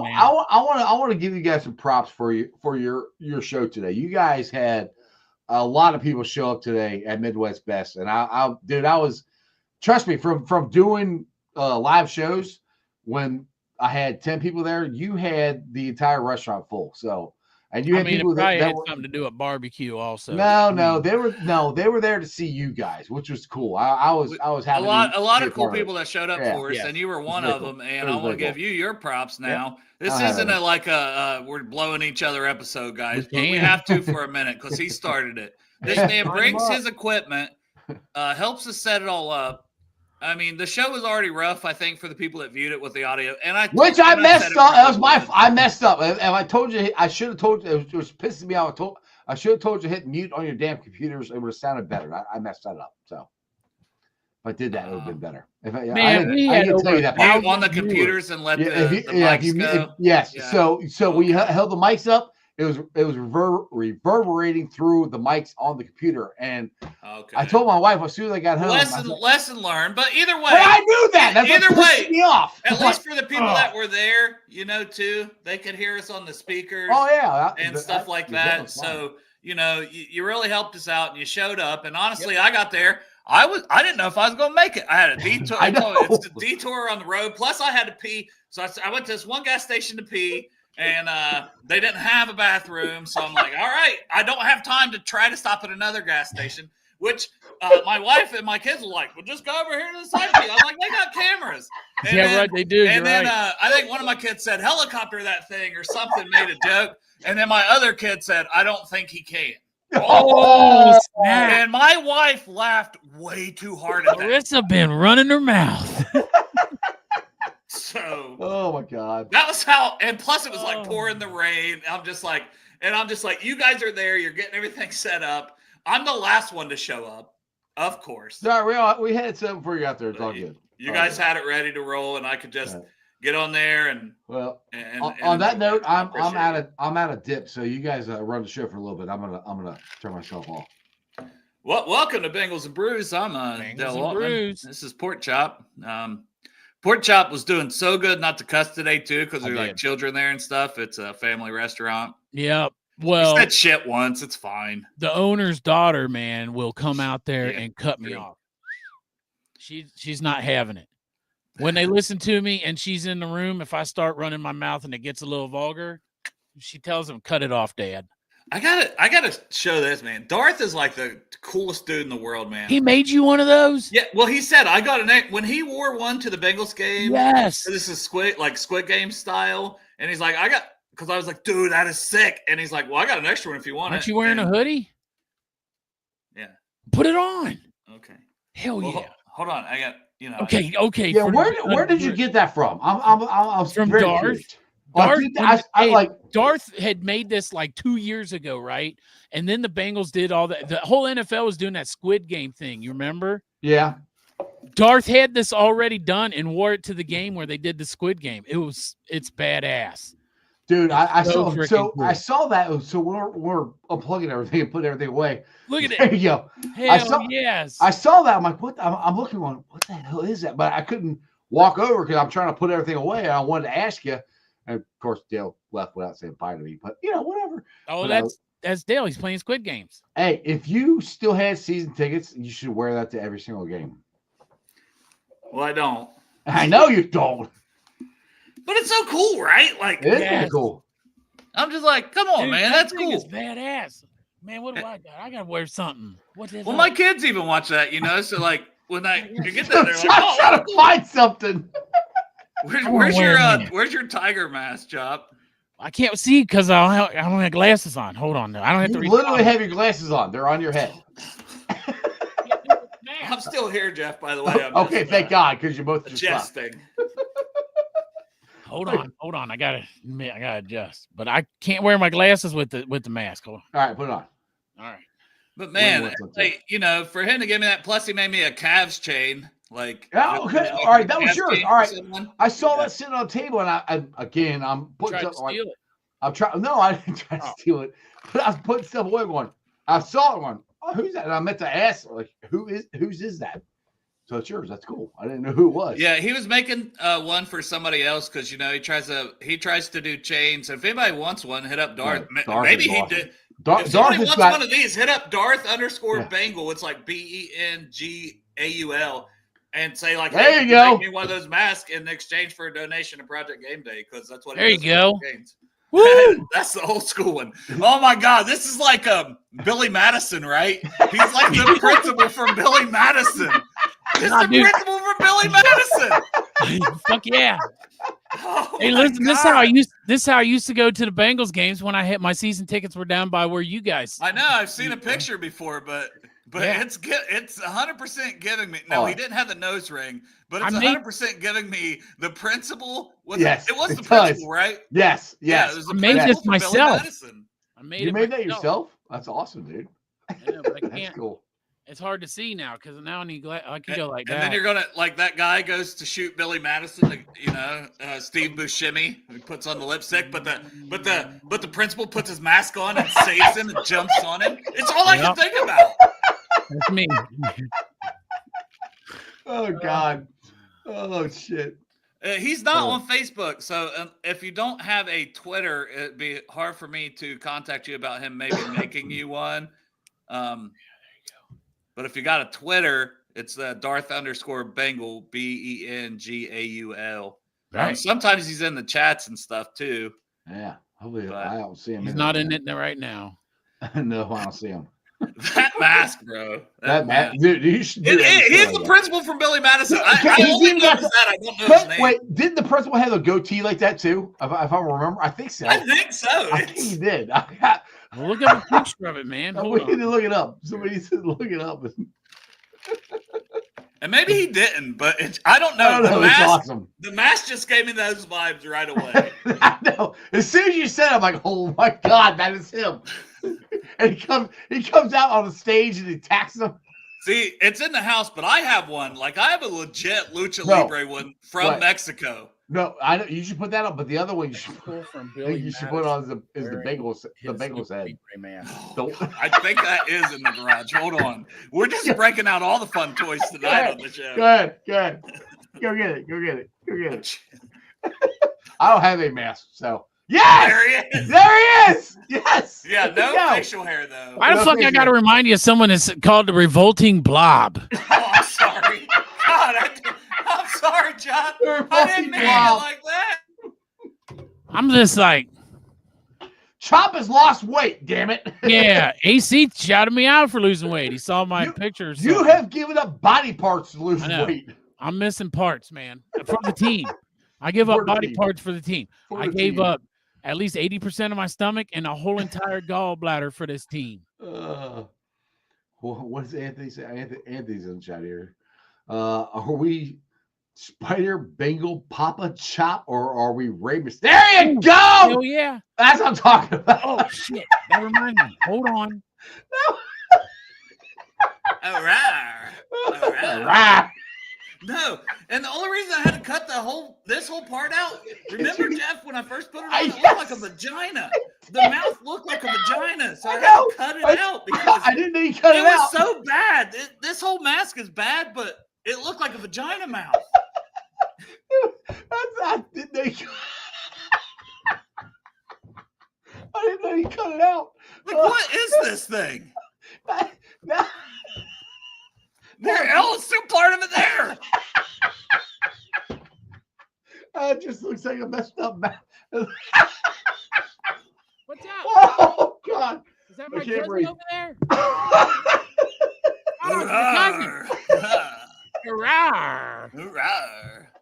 want to give you guys some props for your show today. You guys had a lot of people show up today at Midwest Best, and I was trust me from doing live shows when I had 10 people there. You had the entire restaurant full. So, and you I had mean, it people probably that had were something to do with barbecue also. no, they were there to see you guys, which was cool. I was a happy. lot to be of cool part it. people that showed up Yeah. for us, Yes. and you were one very of cool. them. And It I was want to very give you your props now. This I isn't have a we're blowing each other episode, guys, but we can. have to for a minute because he started it. This Yeah, man sign brings him up. his equipment, helps us set it all up. I mean, the show was already rough, I think, for the people that viewed it with the audio. And I Which I and messed said it up. That was probably my. I messed up. And I told you. I should have told you. It was pissing me off. I should have told you to hit mute on your damn computers. It would have sounded better. I messed that up. So if I did that, it would have been better. If I, Man, we I had didn't tell over you that. mute part. on the 1,000 computers and let Yeah, the mics if go. yes. Yeah. So we Okay. held the mics up. It was reverberating through the mics on the computer, and Okay. I told my wife as soon as I got home. Lesson learned. But either way, But I knew that. That's either what pissed way, me off. at least for the people "Ugh." that were there, too, they could hear us on the speakers Oh yeah, and stuff like that. So, you really helped us out and you showed up. And honestly, I got there. I didn't know if I was going to make it. I had a detour. I know. It's a detour on the road. Plus, I had to pee. So I went to this one gas station to pee, and they didn't have a bathroom. So I'm like, all right, I don't have time to try to stop at another gas station. Which my wife and my kids were like, well, just go over here to the side pee. I'm like, they got cameras. And Yeah, then, right. They do. And You're then right. I think one of my kids said, helicopter that thing or something, made a joke. And then my other kid said, I don't think he can. Oh, snap. And my wife laughed way too hard at that. Larissa been running her mouth. So Oh my god. that was how, and plus it was like Oh. pouring the rain. I'm just like, you guys are there. You're getting everything set up. I'm the last one to show up, of course. Sorry, we had something for you out there. It's all good. You guys had it ready to roll, and I could just get on there and. Well, And on that enjoy note, it. I I'm appreciate it. out of dip. So you guys run the show for a little bit. I'm gonna turn myself off. Well, welcome to Bengals and Brews. I'm Bengals Dale and Altman. Brews. This is Pork Chop. Pork Chop was doing so good not to cuss today too, because I there's like did. children there and stuff. It's a family restaurant. Yep. He Well, said shit once. It's fine. the owner's daughter, man, will come out there Yeah, and cut me true. off. She's not having it. When they listen to me and she's in the room, if I start running my mouth and it gets a little vulgar, she tells them, "Cut it off, Dad." I gotta show this, man. Darth is like the coolest dude in the world, man. He made you one of those? Yeah, well, he said I got when he wore one to the Bengals game. Yes. This is Squid Game style, and he's like, because I was like, dude, that is sick, and he's like, well, I got an extra one if you want Aren't it. you wearing a And- hoodie? Yeah. Put it on. Okay. Hell Well, yeah. Hold on, I got Okay. Yeah, for the- where did you get that from? I'm From very Darth? curious. Darth, I like. Darth had made this like 2 years ago, right? And then the Bengals did all that. The whole NFL was doing that Squid Game thing. You remember? Yeah. Darth had this already done and wore it to the game where they did the Squid Game. It's badass. Dude, I So saw freaking cool. I saw that. So we're unplugging everything and putting everything away. Look at There it. you go. Hell yes. I saw that. I'm like, what? I'm looking on. What the hell is that? But I couldn't walk over because I'm trying to put everything away. And I wanted to ask you. And of course, Dale left without saying bye to me. But whatever. Oh, But that's Dale. He's playing Squid Games. Hey, if you still had season tickets, you should wear that to every single game. Well, I don't. I know you don't. But it's so cool, right? Like, It is Yes. pretty cool. I'm just like, come on, Dude, man, that that's thing cool. is badass. Man, what do I got? I gotta wear something. What is Well, that? my kids even watch that, So like, when you get there, they're like, I'm trying to find something. where's wear your a minute. where's your tiger mask, Chop? I can't see because I don't have glasses on. Hold on. I don't have You to read. literally have your glasses on. They're on your head. I'm still here, Jeff. By the way. I'm Okay, just, thank God, because you both just left. adjusting. Hold on. I gotta adjust. But I can't wear my glasses with the mask. Hold on. All right, put it on. All right. But man, what's up, like, for him to give me that, plus he made me a calves chain. Like, Yeah, okay. All right, that was calves yours. chain All or right. something. I saw that sitting on the table, and I'm putting Tried to something. steal it. I'm trying. No, I didn't try to steal it. But I was putting stuff away. Going, I saw it. Going, oh, who's that? And I meant to ask, like, whose is that? So it's yours. That's cool. I didn't know who it was. Yeah, he was making one for somebody else because he tries to do chains. If anybody wants one, hit up Darth. Yeah, Darth Maybe is he awesome. did. Darth If somebody has wants got. one of these, hit up Darth _Bengal. Yeah. It's like BENGAUL. and say like, There "Hey, you can go. make me one of those masks in exchange for a donation to Project Game Day," because that's what. There he you does go. for games. Woo! That's the old school one. Oh my God, this is like Billy Madison, right? He's like the principal from Billy Madison. This is Nah, the dude. principal from Billy Madison. Fuck yeah! Oh Hey, my listen, this is how I God. used. This is how I used to go to the Bengals games when I hit my season tickets were down by where you guys. I know I've seen a picture before, but Yeah. it's 100% giving me. No, he didn't have the nose ring, but it's 100% giving me the principal. Yes, it was it the does. principal, right? Yes, Yeah, yes. it was the I made principal this from Billy myself. Madison. I made You it made that myself. yourself? That's awesome, dude. I know, but I That's can't. cool. It's hard to see now because now I need. I can go like And that. then you're gonna like that guy goes to shoot Billy Madison, Steve Buscemi, who puts on the lipstick, but the principal puts his mask on and saves him and jumps on him. It's all I can think about. That's me. Oh God. Oh shit. He's not on Facebook, so if you don't have a Twitter, it'd be hard for me to contact you about him maybe making you one. But if you got a Twitter, it's Darth_Bengal, BENGAUL. Right. Sometimes he's in the chats and stuff too. Yeah. Hopefully But I don't see him. He's not in it right now. No, I don't see him. That mask, bro. That mask, dude. You should do He's the principal from Billy Madison. I He's only even noticed got that. I don't know his name. Wait, didn't the principal have a goatee like that too? If I remember, I think so. I think so. I think he did. Well, look at the picture of it, man. We Hold need on. to look it up. Somebody said look it up. And maybe he didn't, but I don't know. I don't know. It's awesome. The mask just gave me those vibes right away. I know. As soon as you said it, I'm like, oh my God, that is him. And he comes out on the stage and he attacks them. See, it's in the house, but I have one. Like I have a legit Lucha Libre one from Mexico. No, I know you should put that up, but the other one you should From you should put on is the Bengals head. I think that is in the garage. Hold on. We're just breaking out all the fun toys tonight on the show. Go ahead. Go get it. I don't have a mask, so yes! There he is. There he is! Yes! Yeah, no facial hair though. Why the fuck I got to remind you of someone that's called the Revolting Blob? Oh, I'm sorry. God, I'm sorry, John. I didn't mean it like that. I'm just like, Chop has lost weight, damn it. yeah, AC shouted me out for losing weight. He saw my pictures. You have given up body parts to lose weight. I'm missing parts, man, for the team. I give up body parts for the team. I gave up at least 80% of my stomach and a whole entire gallbladder for this team. What does Anthony say? Anthony's in the chat here. Are we Spider Bengal Papa Chop or are we Ramus? There you go. Oh yeah, that's what I'm talking about. Oh shit, that reminds me. Hold on. No. All right. No, and the only reason I had to cut this whole part out. Remember, Jeff, when I first put it on, it looked like a vagina. The mouth looked like a vagina, so I had to cut it out because I didn't know you cut it out. It was so bad. This whole mask is bad, but it looked like a vagina mouth. I didn't know you cut it out. Like, what is this thing? There, it's still part of it there. It just looks like a messed up mouth. What's that? Oh God! Is that my cousin breathe. over there? Hurrah.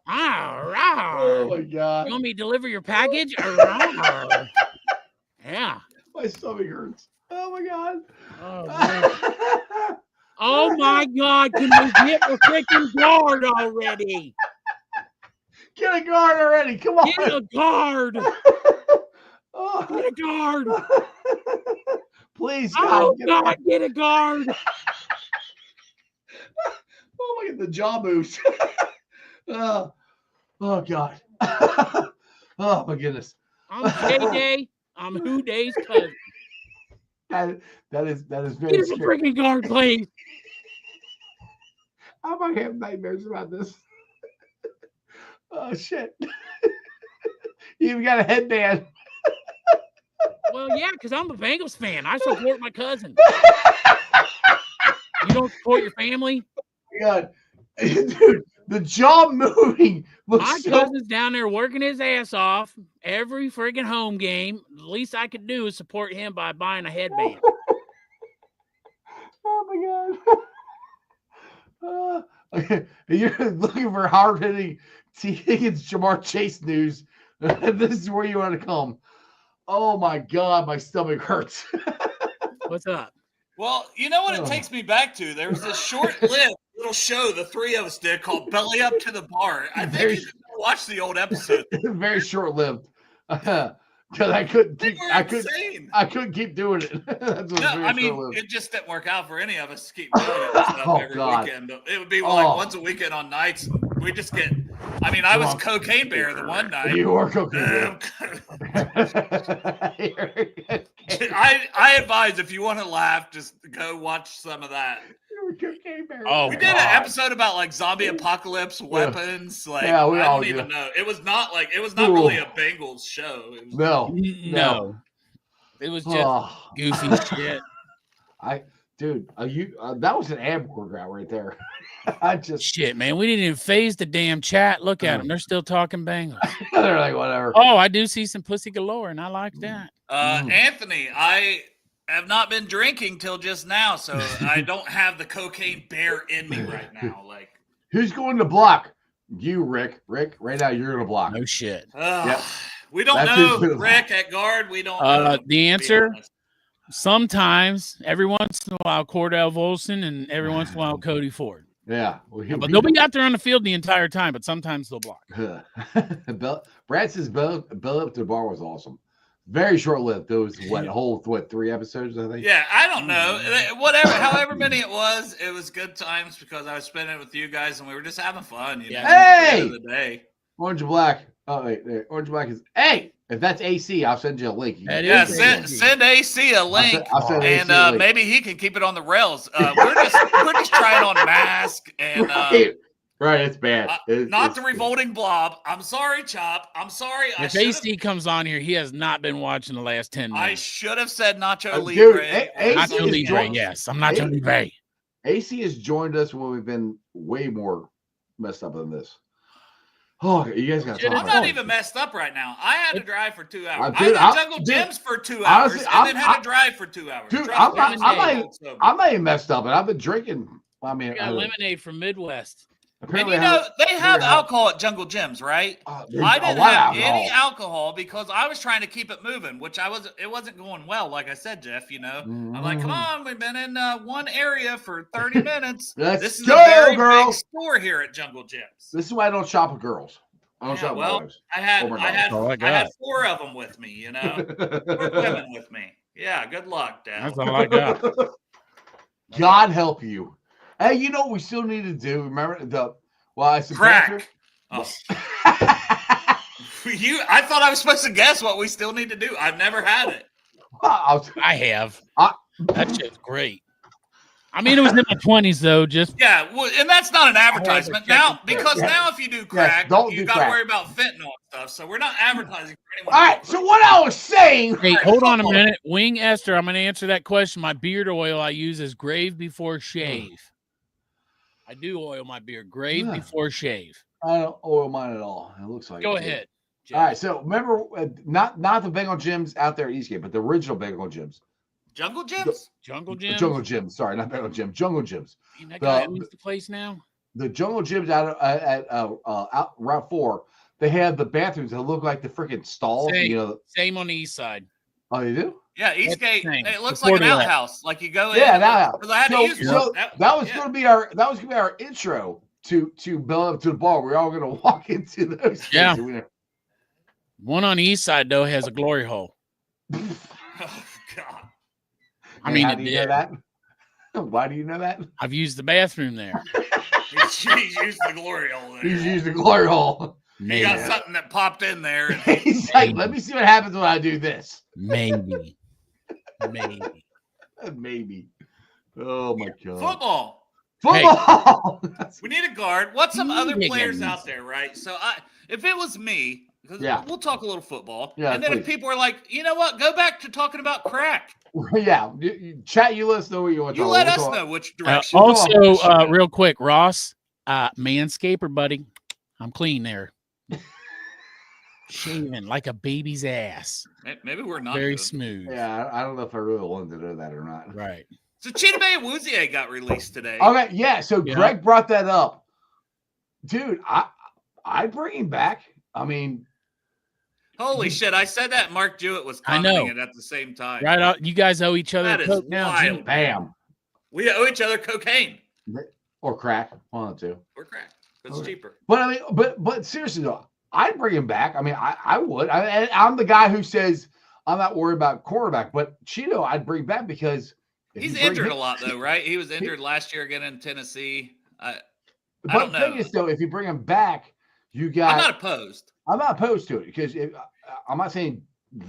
Oh my God! You want me to deliver your package? Hurrah. Yeah. My stomach hurts. Oh my God! Oh, man. Oh my God! Can we get a freaking guard already? Get a guard already! Come on! Get a guard! Oh. Get a guard! Please, God! Oh God! Get a guard! Oh my God! The jaw moves. Oh God! Oh my goodness! I'm J-Day. I'm Who Day's cousin. That is very Get a freaking guard, please. I might have nightmares about this. Oh shit! You even got a headband. Well, yeah, because I'm a Bengals fan. I support my cousin. You don't support your family? God, Dude, the jaw moving looks My so. cousin's down there working his ass off every friggin' home game. The least I could do is support him by buying a headband. Oh my god. You're looking for hard hitting T. Higgins, Jamar Chase news. This is where you want to come. Oh my god, my stomach hurts. What's up? Well, you know what it Oh. takes me back to? There was this short-lived little show the three of us did called Belly Up to the Bar. I think Very- you should watch the old episode. Very short lived. Because I couldn't They keep were insane. I couldn't keep doing it. That's No, I mean, short-lived. it just didn't work out for any of us to keep doing it and stuff Oh, every God. weekend. It would be like Oh. once a weekend on nights. We just get, I mean, I was Cocaine Bear the one night. You were cooking. I advise if you want to laugh, just go watch some of that. Oh, We did an episode about like zombie apocalypse weapons. Like Yeah, we I all don't do. even know. It was not really a Bengals show. It was, No. It was just Oh, goofy shit. that was an ab workout right there. I just Shit, man. We didn't even phase the damn chat. Look at them. They're still talking Bengals. they're like whatever. Oh, I do see some pussy galore, and I like that. Anthony, I have not been drinking till just now, so I don't have the Cocaine Bear in me right now. Like, Who's going to block? You, Rick. Rick, right now you're gonna block. No shit. Yep. we don't That's know, who's- Rick at guard. We don't know. The to be answer, honest. sometimes, every once in a while, Cordell Volson, and every once in a while, Cody Ford. Yeah. Well, But they'll be out there on the field the entire time, but sometimes they'll block. Brad says Bell Up to the Bar was awesome. Very short lived. Those three episodes, I think. Yeah, I don't know. Whatever, however many it was good times because I was spending it with you guys and we were just having fun. You know, Hey! at the end of the day. Orange and Black. Oh wait, Orange and Black is hey. If that's AC, I'll send you a link. That Yeah, is send AC a link, I'll send AC and a link. maybe he can keep it on the rails. We're just trying on mask and Right, it's bad. not It's the revolting blob. I'm sorry, Chop. I'm sorry. If AC comes on here, he has not been watching the last 10 I minutes. should have said Nacho Dude, Libre. AC Nacho is Libre, joined- yes. I'm Nacho Libre. AC has joined us when we've been way more messed up than this. Oh, you guys got to Shit, talk. I'm not even messed up right now. I had to drive for 2 hours. Dude, I Jungle Gyms for 2 hours honestly, and then had to drive for 2 hours. Dude, Trust me, I'm not even messed up, and I've been drinking. I mean, We got lemonade from Midwest. And apparently you know, they have apparently alcohol at Jungle Gyms, right? there's I a didn't lot of have any alcohol because I was trying to keep it moving, which it wasn't going well, like I said, Jeff, you know. I'm like, come on, we've been in one area for 30 minutes. Let's This is go, a very girls. big store here at Jungle Gyms. This is why I don't shop with girls. I don't Yeah, shop with well, wives. I had Oh my I had God. Oh my I had God. 4 of them with me, you know. 4 women with me. Yeah, good luck, Dad. That's all I got. God help you. Hey, you know what we still need to do? Remember I said Crack. Oh. I thought I was supposed to guess what we still need to do. I've never had it. I have. That shit's great. I mean, it was in my 20s, though. Just Yeah, well, and that's not an advertisement now because Yeah. now if you do crack, don't you do got to crack. worry about fentanyl and stuff. So we're not advertising for anyone. All right, so what I was saying. hey, hold on a minute. Wing Esther, I'm going to answer that question. My beard oil I use is grave before shave. I do oil my beard. Grave Yeah. before shave. I don't oil mine at all. It looks like Go it. ahead. Jeff. All right, so remember, not the Bengal gyms out there at Eastgate, but the original Bengal gyms. Jungle gyms? Jungle Gym. Jungle gyms. Sorry, not Bengal gym. Jungle gyms. That guy owns the place now. The jungle gyms out Route 4. They have the bathrooms that look like the freaking stalls. Same. You know. Same on the east side. Oh, you do? Yeah, Eastgate. Same. It looks Before like an that. outhouse. Like you go in. Yeah, an outhouse. Because I had to use it. So That- that was yeah. going to be our intro to Bell Up to the Bar. We're all going to walk into those. things. Yeah. We're One on the east side, though, has a glory hole. gonna- Oh, God. I mean, how it do you know did. that? Why do you know that? I've used the bathroom there. He's used the glory hole there. He's used the glory hole. He got Maybe. something that popped in there. And He's like, let me see what happens when I do this. Maybe. Maybe. Maybe. Oh my god. football. Football. We need a guard. What's some other Higgins. players out there, right? So if it was me, because Yeah. we'll talk a little football. Yeah, and then if please. people are like, you know what, go back to talking about crack. Yeah. Chat. You let us know what you want. You to let talk. us We'll know which direction. Also, real quick, Ross, Manscaper, buddy. I'm clean there. Shaving like a baby's ass. Maybe we're not Very good. smooth. Yeah, I don't know if I really wanted to know that or not. Right. So Chidobe Awuzie got released today. Okay, yeah. So Yeah. Greg brought that up, dude. I bring him back. I mean, Holy shit! I said that. Mark Jewett was I commenting know. it at the same time. Right out. You guys owe each other That a is Coke now. wild. Jim. bam, We owe each other cocaine or crack, one of the two. or crack. It's Okay. cheaper. But I mean, but seriously though, I'd bring him back. I mean, I would. I'm the guy who says I'm not worried about quarterback, but Cheeto I'd bring back because if He's you bring injured him- a lot though, right? He was injured last year again in Tennessee. I But don't the thing know. is, though, if you bring him back, you got. I'm not opposed. I'm not opposed to it because I'm not saying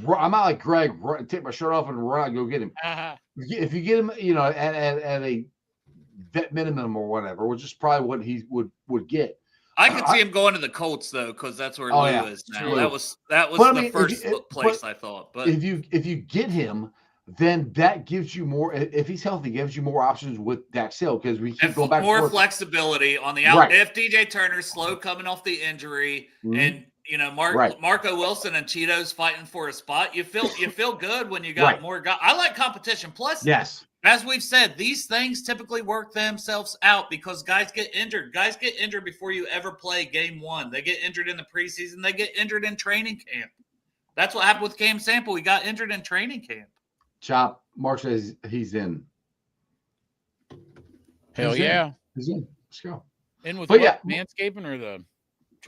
I'm not like Greg. Take my shirt off and run and go get him. Uh-huh. If you get him, at a vet minimum or whatever, which is probably what he would get. I could see him going to the Colts though, because that's where Oh, Lou yeah. is now. True. That was But, I the mean, if first you- place I thought. But If you get him, then that gives you more. If he's healthy, gives you more options with Dak Sale because we keep and going back and more forth. flexibility on the out. Right. If DJ Turner's slow coming off the injury, Mhm. and Right. Marco Wilson and Cheeto's fighting for a spot, you feel good when you got Right. more guys. I like competition. Plus, Yes. as we've said, these things typically work themselves out because guys get injured. Guys get injured before you ever play game one. They get injured in the preseason. They get injured in training camp. That's what happened with Cam Sample. He got injured in training camp. Chop. Mark says he's in. Hell He's in. yeah. He's in. Let's go. In with But what? yeah. Manscaping or the?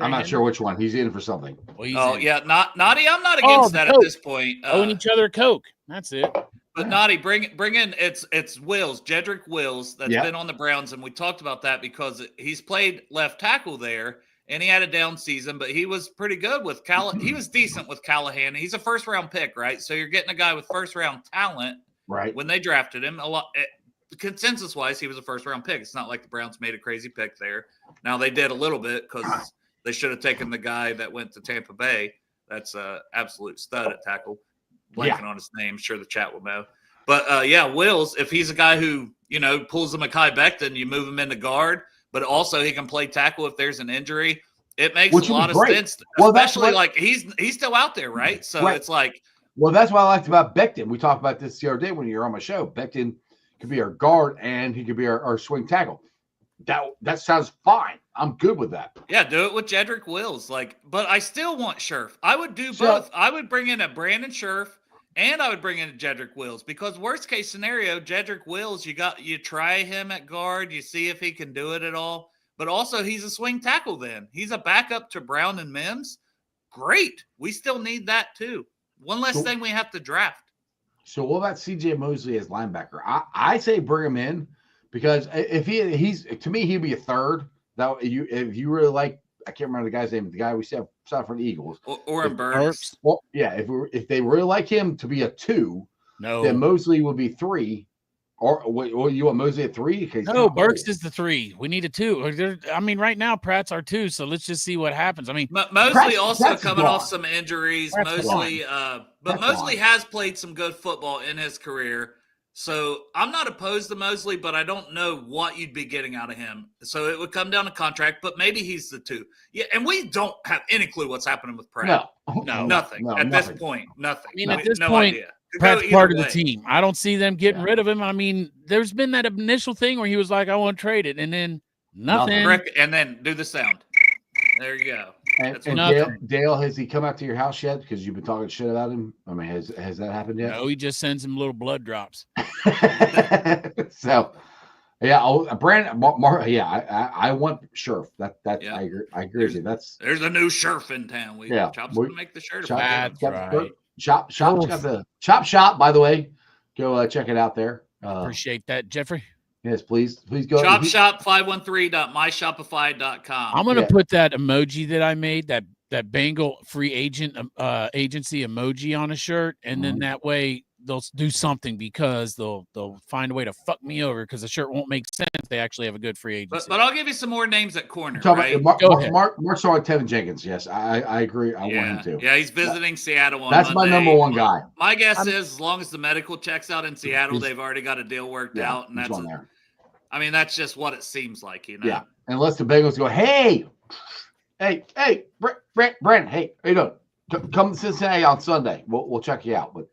I'm not sure which one. He's in for something. Well, he's Oh in. yeah, Naughty. I'm not against the that at Coke. this point. Owing each other a Coke. That's it. But Naughty, bring in it's Wills, Jedrick Wills, that's Yeah. been on the Browns, and we talked about that because he's played left tackle there, and he had a down season, but he was pretty good with he was decent with Callahan. He's a first round pick, right? So you're getting a guy with first round talent Right. when they drafted him. Consensus wise, he was a first round pick. It's not like the Browns made a crazy pick there. Now they did a little bit because they should have taken the guy that went to Tampa Bay. That's a absolute stud at tackle. Blanking on his name, sure the chat will know. But yeah, Wills, if he's a guy who pulls the Mekhi Becton, you move him into guard, but also he can play tackle if there's an injury. It makes Which a would lot be of great. sense, Well, that's especially what- like he's still out there, right? So Right. it's like Well, that's what I liked about Becton. We talked about this the other day when you were on my show. Becton could be our guard and he could be our swing tackle. That sounds fine. I'm good with that. yeah, do it with Jedrick Wills. But I still want Scherf. I would do So- both. I would bring in a Brandon Scherf and I would bring in a Jedrick Wills because worst case scenario, Jedrick Wills, you try him at guard, you see if he can do it at all. But also he's a swing tackle then. He's a backup to Brown and Mims. Great. We still need that too. One less thing we have to draft. So what about CJ Mosley as linebacker? I say bring him in because if he's to me he'd be a third. That if you really like, I can't remember the guy's name, the guy we said for the Eagles. Or in Burks. Well, yeah, if they really like him to be a 2, No. then Mosley would be 3. Or you want Mosley at 3? No, Burks is the 3. We need a 2. I mean, right now Pratt's our 2, so let's just see what happens. I mean, Mosley also Pratt's coming gone. off some injuries. Pratt's Mosley, gone. but Pratt's Mosley gone. has played some good football in his career. So I'm not opposed to Mosley, but I don't know what you'd be getting out of him. So it would come down to contract, but maybe he's the 2. Yeah, and we don't have any clue what's happening with Pratt. No. Nothing. No, At nothing. this point, nothing. I mean, at We- this no point, idea. Could go Pratt's either part of way. the team. I don't see them getting Yeah. rid of him. I mean, there's been that initial thing where he was like, I want to trade it, and then nothing. Rick, and then do the sound. There you go. And, That's and nothing. Dale, has he come out to your house yet? Because you've been talking shit about him. I mean, has that happened yet? No, he just sends him little blood drops. So, yeah, Brandon, I want Scherf. That Yeah. I agree with you. That's There's a new Scherf in town. Yeah, Chop's we- gonna make the shirt. Chop, That's got the right. Chop's got the Chop Shop. By the way, go check it out there. Appreciate that, Jeffrey. Yes, please go. Chop Shop 513.myshopify.com. I'm gonna Yeah. put that emoji that I made, that Bengal free agent agency emoji on a shirt, and then that way they'll do something because they'll find a way to fuck me over because the shirt won't make sense if they actually have a good free agency. But I'll give you some more names at corner. Talk Right? about Go ahead. Mark's on Tevin Jenkins. Yes, I agree. I want him to. Yeah, he's visiting Seattle on That's my Monday. number one guy. My guess is as long as the medical checks out in Seattle, He's- they've already got a deal worked Yeah, out, and he's that's on there. I mean, that's just what it seems like, Yeah. unless the Bengals go, hey, Brent, hey, how you doing? Come to Cincinnati on Sunday. We'll check you out. But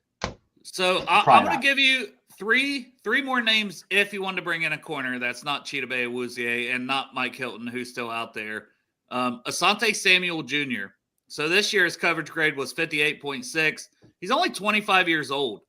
so I'm going to give you three more names if you want to bring in a corner that's not Chidobe Awuzie and not Mike Hilton, who's still out there. Asante Samuel Jr. So this year his coverage grade was 58.6. He's only 25 years old.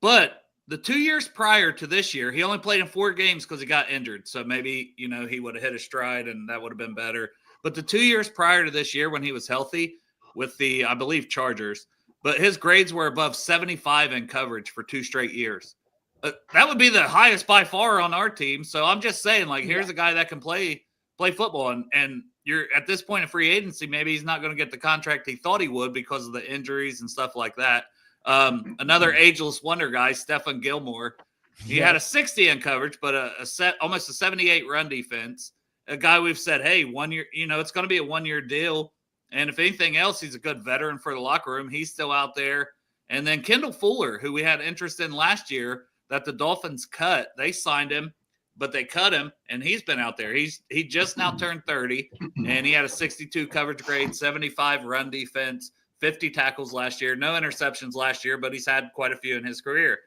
But the 2 years prior to this year, he only played in 4 games because he got injured. So maybe, he would have hit a stride and that would have been better. But the 2 years prior to this year when he was healthy with the, I believe, Chargers, but his grades were above 75 in coverage for 2 straight years. That would be the highest by far on our team. So I'm just saying, here's a guy that can play football. And you're at this point of free agency, maybe he's not going to get the contract he thought he would because of the injuries and stuff like that. Another ageless wonder guy, Stephon Gilmore. He had a 60 in coverage, but almost a 78 run defense. A guy we've said, hey, 1 year, it's going to be a 1 year deal. And if anything else, he's a good veteran for the locker room. He's still out there. And then Kendall Fuller, who we had interest in last year that the Dolphins cut. They signed him, but they cut him, and he's been out there. He just now turned 30, and he had a 62 coverage grade, 75 run defense, 50 tackles last year. No interceptions last year, but he's had quite a few in his career.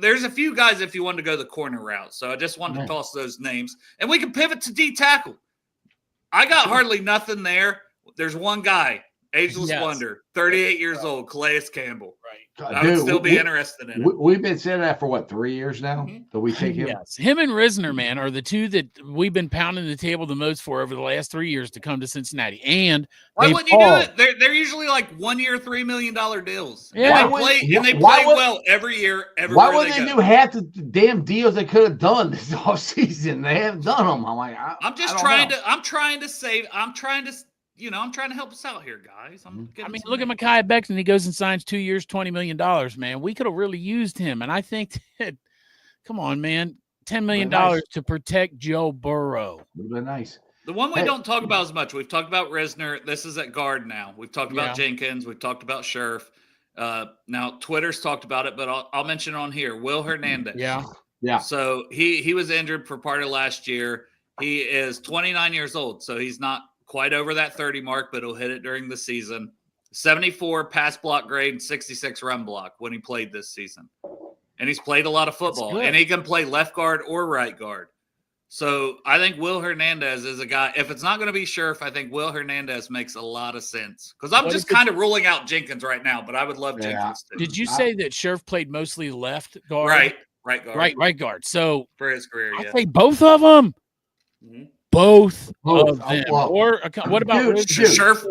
There's a few guys if you want to go the corner route. So I just wanted to toss those names. And we can pivot to D tackle. I got hardly nothing there. There's one guy, ageless wonder, 38 years old, Calais Campbell. Right. I would still be interested in it. We've been saying that for 3 years now? That we take him? Yes. Him and Risner, man, are the two that we've been pounding the table the most for over the last 3 years to come to Cincinnati. And why wouldn't you do it? They're usually like 1 year, $3 million deals. Yeah. And they play well every year. Why wouldn't they do half the damn deals they could have done this offseason? They haven't done them. I'm like, I'm trying to help us out here, guys. Look at Mekhi Becton. He goes and signs 2 years, $20 million, man. We could have really used him. And I think that, come on, man, $10 million to protect Joe Burrow. Would have been nice. The one we don't talk about as much, we've talked about Risner. This is at guard now. We've talked about Jenkins. We've talked about Scherf. Now, Twitter's talked about it, but I'll mention it on here. Will Hernandez. Yeah. So he was injured for part of last year. He is 29 years old, so he's not quite over that 30 mark, but he'll hit it during the season. 74 pass block grade and 66 run block when he played this season. And he's played a lot of football. And he can play left guard or right guard. So I think Will Hernandez is a guy. If it's not going to be Scherf, I think Will Hernandez makes a lot of sense. Because I'm just kind of ruling out Jenkins right now, but I would love Jenkins too. Did you say that Scherf played mostly left guard? Right guard. Right guard. So for his career, I think both of them. Mm-hmm. Both of them. Or what about Scherf?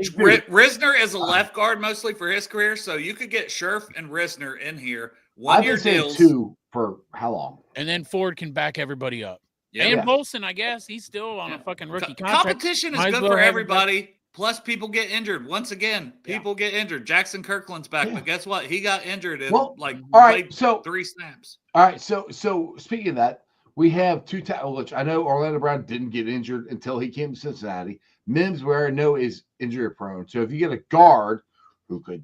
Risner is a left guard mostly for his career, so you could get Scherf and Risner in here. 1 year deals. 2 for how long? And then Ford can back everybody up. And Bolson, I guess he's still on a fucking rookie contract. Competition is good for everybody. Plus, people get injured. Once again, people get injured. Jackson Kirkland's back, but guess what? He got injured in all right, so 3 snaps. All right, so speaking of that. We have 2 tackles, which I know Orlando Brown didn't get injured until he came to Cincinnati. Mims, where I know, is injury prone. So if you get a guard who could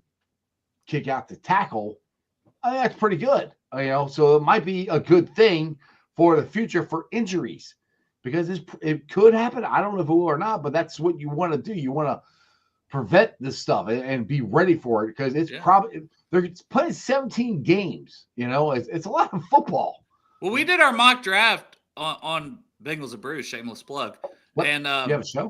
kick out the tackle, I think that's pretty good. So it might be a good thing for the future for injuries because it could happen. I don't know if it will or not, but that's what you want to do. You want to prevent this stuff and be ready for it because it's probably they're playing 17 games. It's a lot of football. Well, we did our mock draft on Bengals and Brews, shameless plug. What? And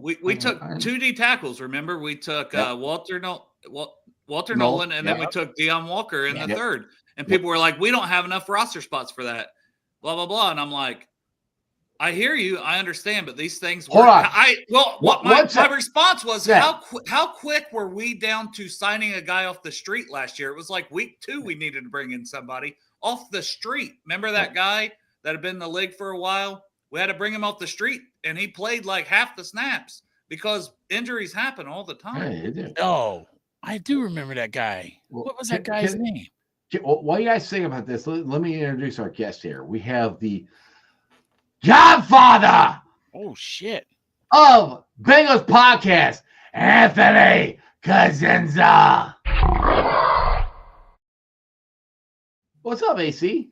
we took 2 D tackles, remember? We took Walter Nolan, and then we took Deion Walker in the third. And people were like, we don't have enough roster spots for that, blah, blah, blah. And I'm like, I hear you. I understand, but these things work. My response was, how quick were we down to signing a guy off the street last year? It was like week 2 we needed to bring in somebody off the street. Remember that guy that had been in the league for a while? We had to bring him off the street, and he played like half the snaps because injuries happen all the time. Oh, I do remember that guy. What was that guy's name? While you guys think about this, let me introduce our guest here. We have the Godfather. Oh, shit. Of Bengals podcast, Anthony Cosenza. What's up, AC?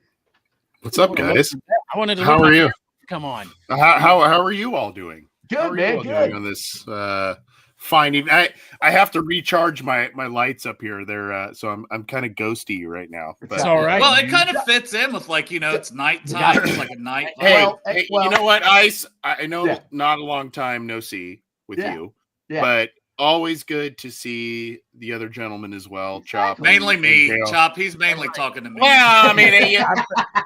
What's up, guys? I wanted to. How are you? Come on. How are you all doing? Good, are man. you all Good. doing on this fine evening? I have to recharge my lights up here. They're so I'm kind of ghosty right now. It's all right. Well, it kind of fits in with like, it's nighttime. It's like a night vibe. Hey, well, you know what, Ice? I know Yeah. not a long time no see with Yeah. you, Yeah. but always good to see the other gentlemen as well. Chop, Mainly and me, Dale. Chop. He's mainly talking to me. Well, I mean,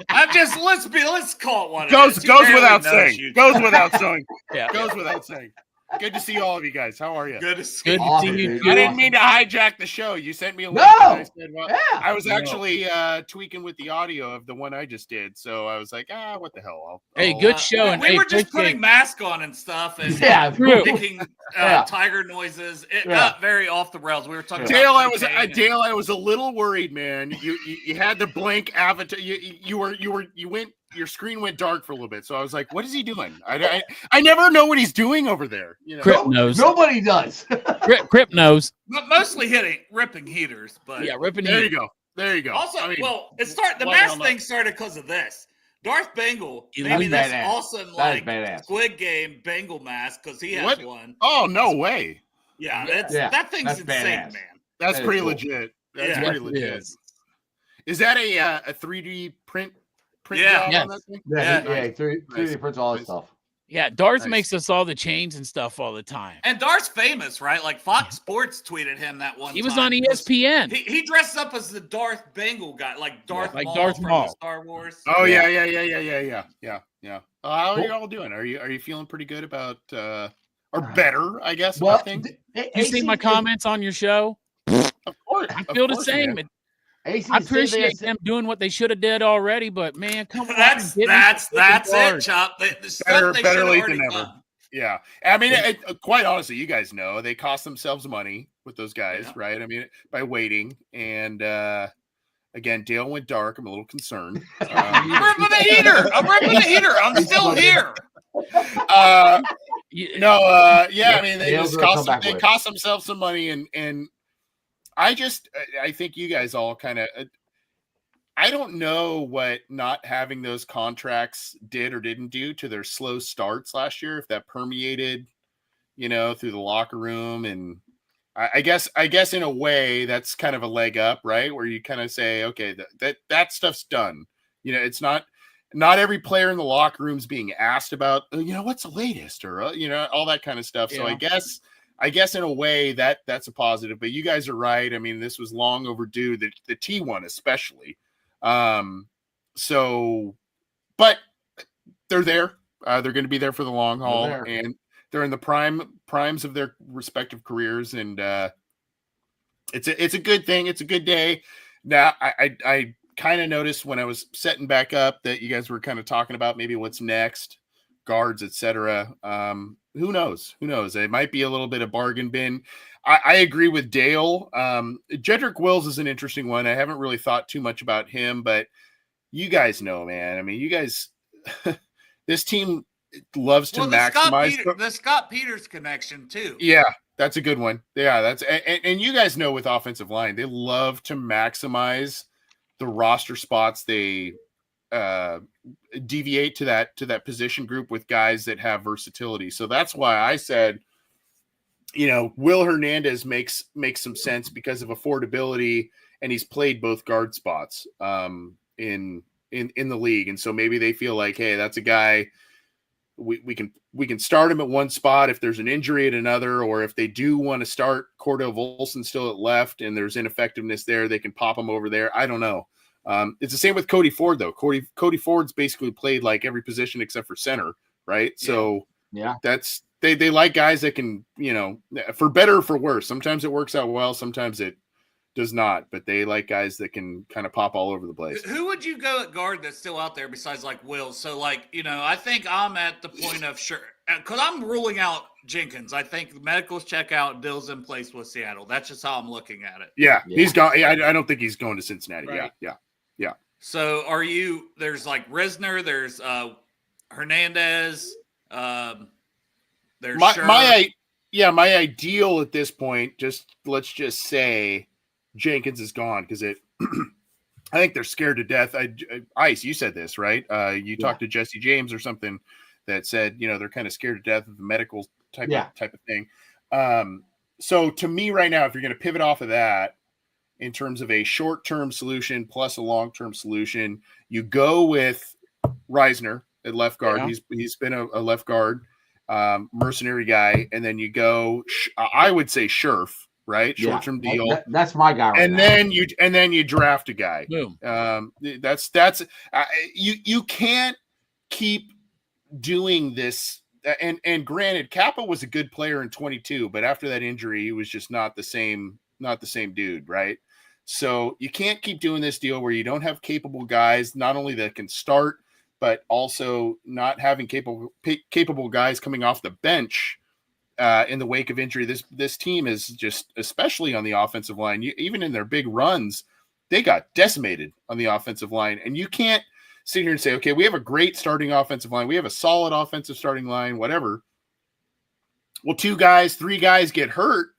I'm just let's call it what it goes is. He goes barely without knows saying. you. Goes without saying. Yeah. Goes without saying. Good to see all of you guys. How are you? Good to see Good to Awesome, see you. dude. too. I didn't mean to hijack the show. You sent me a link. No! And I said, well, Yeah. I was No. actually tweaking with the audio of the one I just did, so I was like, what the hell? Hey, I'll- good show. And We hey, were just appreciate- putting masks on and stuff and Yeah. True. making Yeah. tiger noises. It Yeah. got very off the rails. We were talking Dale, about I was cocaine and- Dale, I was a little worried, man. You had the blank avatar. You went. Your screen went dark for a little bit, so I was like, "What is he doing?" I never know what he's doing over there. You know? Crip knows. Nobody does. Crip knows. but mostly ripping heaters. But Yeah, ripping There heat. you go. There you go. also, I mean, the why the hell mask not? thing started because of this. Darth Bengal He maybe looks this badass. awesome That is like badass. Squid Game Bengal mask because he has What? one. Oh no way! Yeah, Yeah, that thing's that's insane, badass. man. That's That is pretty cool. legit. That's Yeah. pretty Yes, it legit. is. Is that a 3D print Yeah. job Yes. on that thing? Yeah. Yeah. 3D prints all that Nice. stuff. Yeah, Darth Nice. makes us all the chains and stuff all the time. And Darth's famous, right? Like Fox Sports tweeted him that one. He was time on E because ESPN. He dressed up as the Darth Bengal guy, like Darth like Maul Darth from Maul. the Star Wars. Oh Yeah. yeah. How are you all doing? Are you feeling pretty good about or better? I guess. Well, I think. You see my comments on your show? Of course. I of feel the course, same. man. I appreciate them doing what they should have did already, but man, come on. That's give me it, some freaking Chop. The stuff Better- they better should have late already than never. done. Yeah, I mean, quite honestly, you guys know they cost themselves money with those guys, Yeah. right? I mean, by waiting, and again, Dale went dark. I'm a little concerned. I'm ripping the heater. I'm still here. Yeah, I mean, Dale's gonna come back they with. cost themselves some money, and I think you guys all kind of. I don't know what not having those contracts did or didn't do to their slow starts last year. If that permeated, through the locker room, and I guess in a way that's kind of a leg up, right? Where you kind of say, okay, that stuff's done. It's not every player in the locker room's being asked about, what's the latest, or all that kind of stuff. So I guess in a way that's a positive. But you guys are right. I mean, this was long overdue. The T1 especially. But they're there. They're going to be there for the long haul, and they're in the primes of their respective careers, and it's a good thing. It's a good day. Now, I kind of noticed when I was setting back up that you guys were kind of talking about maybe what's next, guards, etc. Who knows? It might be a little bit of bargain bin. I agree with Dale. Jedrick Wills is an interesting one. I haven't really thought too much about him, but you guys know, man. I mean, you guys, this team loves to maximize the Scott Peters connection too. Yeah, that's a good one. Yeah, and you guys know with offensive line, they love to maximize the roster spots. They deviate to that position group with guys that have versatility. So that's why I said, Will Hernandez makes some sense because of affordability, and he's played both guard spots in the league, and so maybe they feel like, hey, that's a guy we can start him at one spot if there's an injury at another, or if they do want to start Cordell Volson still at left and there's ineffectiveness there, they can pop him over there. I don't know. It's the same with Cody Ford though. Cody Ford's basically played like every position except for center, right? So yeah, that's they like guys that can, for better or for worse. Sometimes it works out well, sometimes it does not, but they like guys that can kind of pop all over the place. Who would you go at guard that's still out there besides like Will? So like, I think I'm at the point of sure, because I'm ruling out Jenkins. I think medicals check out, Bill's in place with Seattle. That's just how I'm looking at it. Yeah. He's gone. I don't think he's going to Cincinnati. Right. Yeah. So there's like Risner, there's Hernandez, there's my ideal at this point, let's just say Jenkins is gone because I think they're scared to death. Ice, you said this, right? You talked to Jesse James or something that said, they're kind of scared to death of the medical type of thing. So to me right now, if you're going to pivot off of that in terms of a short-term solution plus a long-term solution, you go with Reisner at left guard. Yeah. He's been a left guard mercenary guy. And then you go, I would say Scherf, right? Short-term deal. That's my guy. And then you draft a guy. Boom. You can't keep doing this. And granted, Kappa was a good player in 22, but after that injury, he was just not the same dude, right? So you can't keep doing this deal where you don't have capable guys, not only that can start, but also not having capable guys coming off the bench in the wake of injury. This team is just, especially on the offensive line, even in their big runs, they got decimated on the offensive line. And you can't sit here and say, okay, we have a great starting offensive line. We have a solid offensive starting line, whatever. Well, 2 guys, 3 guys get hurt.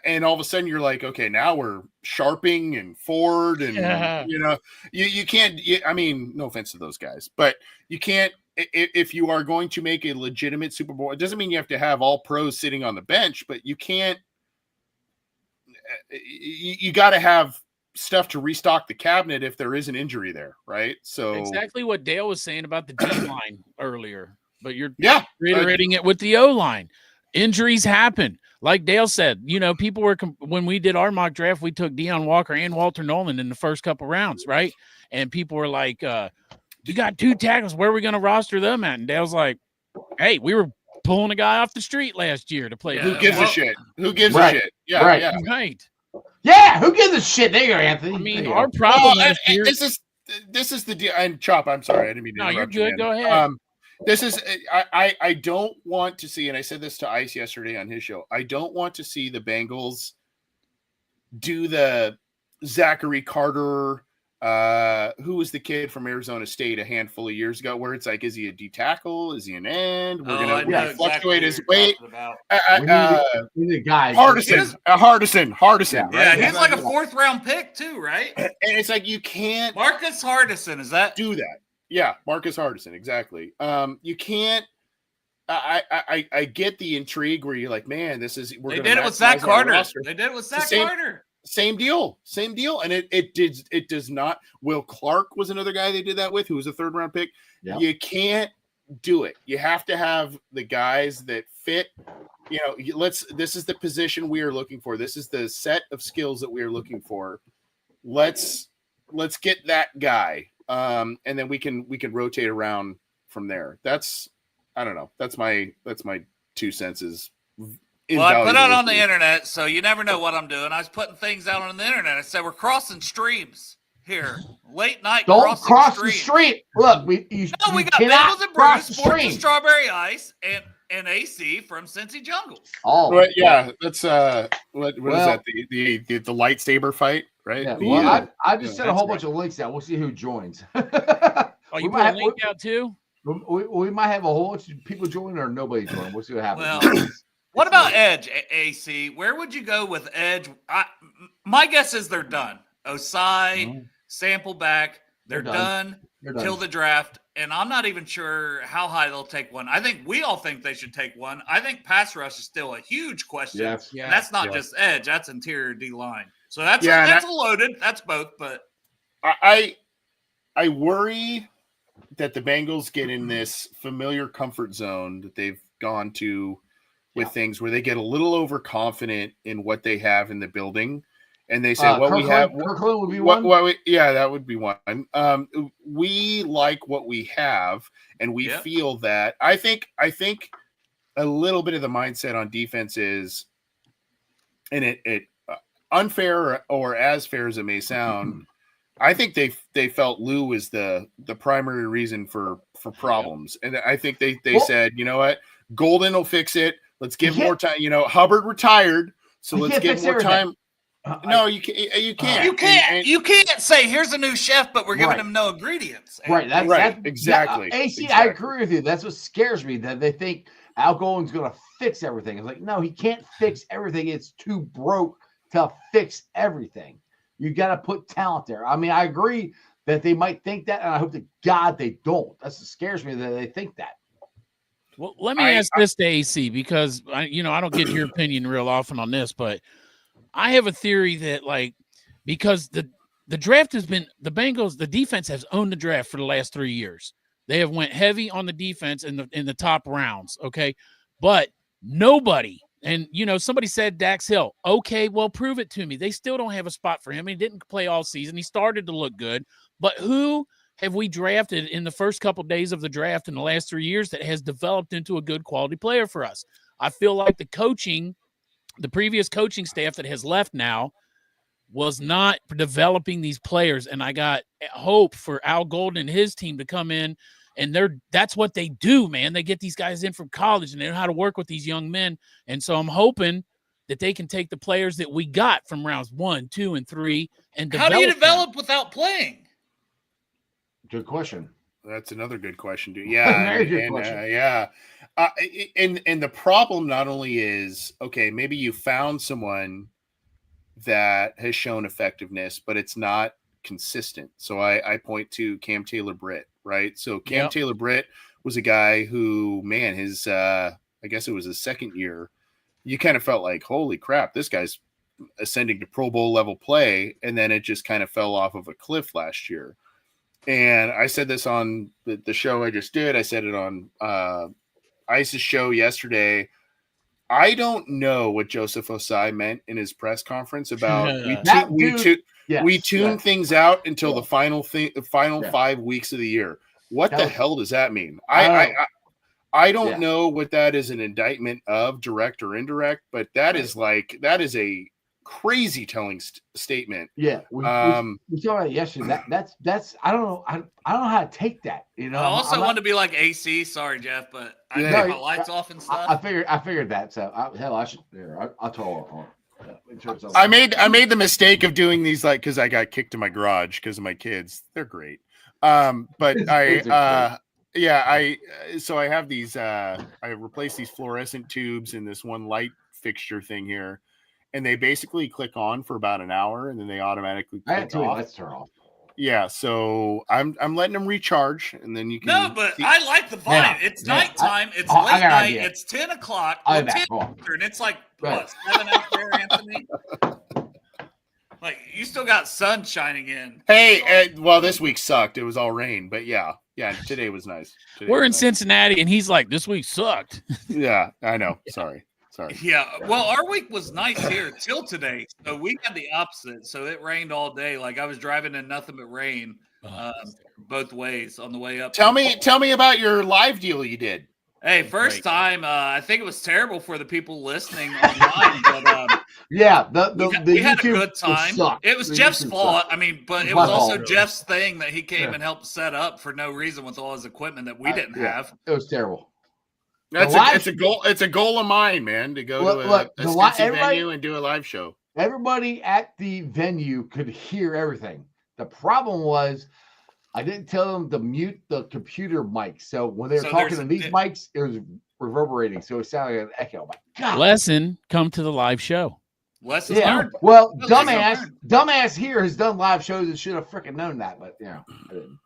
And all of a sudden you're like, okay, now we're Sharping and Ford and, you can't, I mean, no offense to those guys, but you can't, if you are going to make a legitimate Super Bowl, it doesn't mean you have to have all pros sitting on the bench, but you can't, you got to have stuff to restock the cabinet if there is an injury there. Right. So exactly what Dale was saying about the D line earlier, but you're reiterating it with the O line. Injuries happen. Like Dale said, people were, when we did our mock draft, we took Deion Walker and Walter Nolan in the first couple rounds, right? And people were like, you got 2 tackles. Where are we going to roster them at? And Dale's like, hey, we were pulling a guy off the street last year to play. Who gives a shit? Who gives a shit? Yeah, right. Yeah. Right. Yeah, who gives a shit? There you go, Anthony. I mean, our problem last year. This is the deal. And Chop, I'm sorry, I didn't mean to interrupt. No, you're good. Go ahead. This is I don't want to see, and I said this to Ice yesterday on his show, I don't want to see the Bengals do the Zachary Carter, who was the kid from Arizona State a handful of years ago, where it's like, is he a D tackle? Is he an end? We're gonna fluctuate his weight. We need a guy. Hardison. Yeah, right? he's like a 4th round pick too, right? And it's like, you can't Marcus Hardison, is that? do that. Yeah, Marcus Hardison, exactly. You can't. I get the intrigue where you're like, man, this is. They did it with Zach Carter. They did it with Zach Carter. Same deal, and it does not. Will Clark was another guy they did that with, who was a 3rd round pick. Yep. You can't do it. You have to have the guys that fit. This is the position we are looking for. This is the set of skills that we are looking for. Let's get that guy. And then we can rotate around from there. I don't know. That's my 2 cents. Well, I put it on the internet, so you never know what I'm doing. I was putting things out on the internet. I said we're crossing streams here, late night. Don't cross the street. Look, we got Bengals and Bruce, Sports and Strawberry Ice, and AC from Cincy Jungle. Oh, but yeah, that's what is that? The lightsaber fight, right? Yeah, well, I just sent a whole bunch of links out. We'll see who joins. You put a link out too? We might have a whole bunch of people join or nobody join. We'll see what happens. Well, what about Edge, AC? Where would you go with Edge? My guess is they're done. Osai, Sample back. They're done till the draft. And I'm not even sure how high they'll take one. I think we all think they should take one. I think pass rush is still a huge question. Yes. And that's not just edge. That's interior D-line. So that's loaded. That's both. But I worry that the Bengals get in this familiar comfort zone that they've gone to with things where they get a little overconfident in what they have in the building. And they say, Kirkland would be one. That would be one. We like what we have, and we feel that. I think a little bit of the mindset on defense is, and it unfair or as fair as it may sound, I think they felt Lou was the primary reason for problems, and I think they said, you know what, Golden will fix it. Let's give more time. Hubbard retired, so let's give more time. No, you can't. You can't say here's a new chef, but we're giving him no ingredients. Right. That's exactly. AC, I agree with you. That's what scares me. That they think Al Golden's going to fix everything. It's like, no, he can't fix everything. It's too broke to fix everything. You got to put talent there. I mean, I agree that they might think that, and I hope to God they don't. That's what scares me, that they think that. Well, let me ask this to AC because I don't get your opinion real often on this, but I have a theory that because the draft has been the Bengals, the defense has owned the draft for the last 3 years. They have went heavy on the defense in the top rounds. Okay. But nobody, and somebody said Dax Hill. Okay, well, prove it to me. They still don't have a spot for him. He didn't play all season. He started to look good. But who have we drafted in the first couple of days of the draft in the last 3 years that has developed into a good quality player for us? I feel like the previous coaching staff that has left now was not developing these players. And I got hope for Al Golden and his team to come in, and that's what they do, man. They get these guys in from college and they know how to work with these young men. And so I'm hoping that they can take the players that we got from rounds 1, 2, and 3 and develop. How do you develop without playing? Good question. That's another good question, dude. Yeah, yeah. And the problem not only is, okay, maybe you found someone that has shown effectiveness, but it's not consistent. So I point to Cam Taylor-Britt, right? So Cam Taylor-Britt was a guy who, man, his I guess it was his second year. You kind of felt like, holy crap, this guy's ascending to Pro Bowl level play, and then it just kind of fell off of a cliff last year. And I said this on the show I just did. I said it on Ice's show yesterday. I don't know what Joseph Osai meant in his press conference about we tune things out until the final 5 weeks of the year. What the hell does that mean? I don't know what that is an indictment of, direct or indirect, but that is a crazy telling statement. Yeah, we saw it yesterday. That's I don't know how to take that. I also want to be like AC. Sorry, Jeff, but I got my lights off and stuff. I figured that. So I should. I'll tell her. I made the mistake of doing these because I got kicked in my garage because of my kids. They're great. But I have these. I replaced these fluorescent tubes in this one light fixture thing here. And they basically click on for about an hour, and then they automatically click off. Let's turn off. Yeah, so I'm letting them recharge, and then you can. No, but I like the vibe. It's nighttime. It's late night. It's 10 o'clock. And it's like what, 7 out there, Anthony? Like you still got sun shining in. Hey, well, this week sucked. It was all rain, but yeah, today was nice. We're in Cincinnati, and he's like, "This week sucked." Yeah, I know. Sorry. Yeah, well, our week was nice here till today. So we had the opposite. So it rained all day. Like I was driving in nothing but rain, both ways on the way up. Tell me about your live deal you did. Hey, first time. I think it was terrible for the people listening online, but we had a good time. It was Jeff's fault. I mean, but it was also Jeff's thing that he came and helped set up for no reason with all his equipment that we didn't have. It was terrible. It's a goal. It's a goal of mine, man, to go to a venue and do a live show. Everybody at the venue could hear everything. The problem was I didn't tell them to mute the computer mic. So when they were talking to these mics, it was reverberating. So it sounded like an echo. My God. Lesson, come to the live show. Lesson learned. Well, dumbass here has done live shows and should have freaking known that, but I didn't.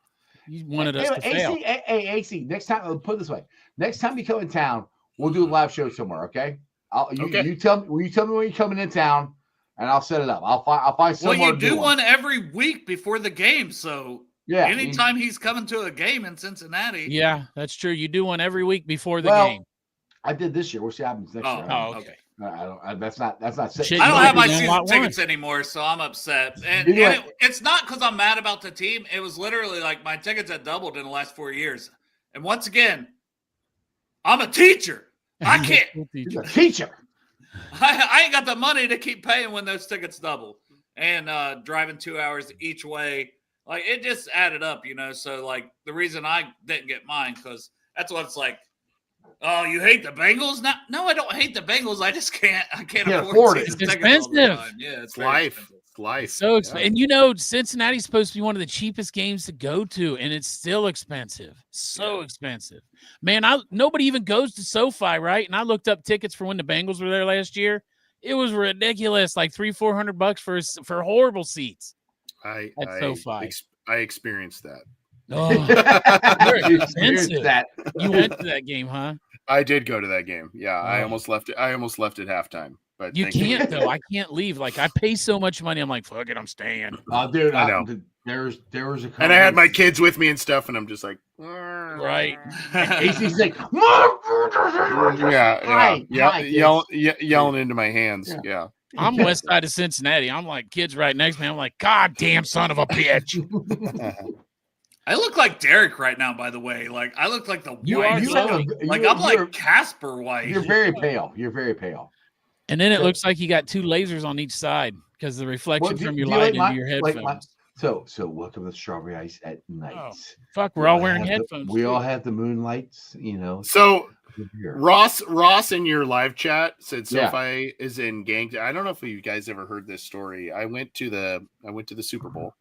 You wanted us to fail. AC, next time, I'll put it this way. Next time you come in town, we'll do a live show somewhere, okay? You tell me when you're coming in town, and I'll set it up. I'll find somewhere. Well, you do one every week before the game, so anytime he's coming to a game in Cincinnati. Yeah, that's true. You do one every week before the game. I did this year. We'll see what happens next year. Oh, okay. That's not. I don't have my season tickets anymore, so I'm upset. And it's not because I'm mad about the team. It was literally like my tickets had doubled in the last 4 years. And once again, I'm a teacher. I can't. He's a teacher. I ain't got the money to keep paying when those tickets double. And driving 2 hours each way, like it just added up, So like the reason I didn't get mine because that's what it's like. Oh, you hate the Bengals? No, I don't hate the Bengals. I just can't. I can't afford it. It's expensive. Yeah, it's life. It's life. So expensive. And Cincinnati's supposed to be one of the cheapest games to go to, and it's still expensive. So expensive, man. Nobody even goes to SoFi, right? And I looked up tickets for when the Bengals were there last year. It was ridiculous, like $300-400 for horrible seats. I experienced that. Oh, you experienced that. You went to that game, huh? I did go to that game. Yeah, I Oh. almost left it. I almost left at halftime. But You thank can't though. I can't leave. Like I pay so much money. I'm like, fuck it, I'm staying. Dude, I know. There was a And I had my conference- kids with me and stuff, and I'm just like, Right. AC's like, yelling into my hands. Yeah. I'm west side of Cincinnati. I'm like kids right next to me. I'm like, God damn son of a bitch. I look like Derek right now, by the way. Like I look like the You white. are- like you- I'm you're- like Casper White. You're very pale. You're very pale. And then it looks like you got two lasers on each side because the reflection from your do you light like into your headphones. So welcome to Strawberry Ice at night. Oh, fuck, we're all wearing headphones. We all too. have the moonlights, you know. So Here. Ross in your live chat said Yeah. SoFi is in gang. I don't know if you guys ever heard this story. I went to the Super Bowl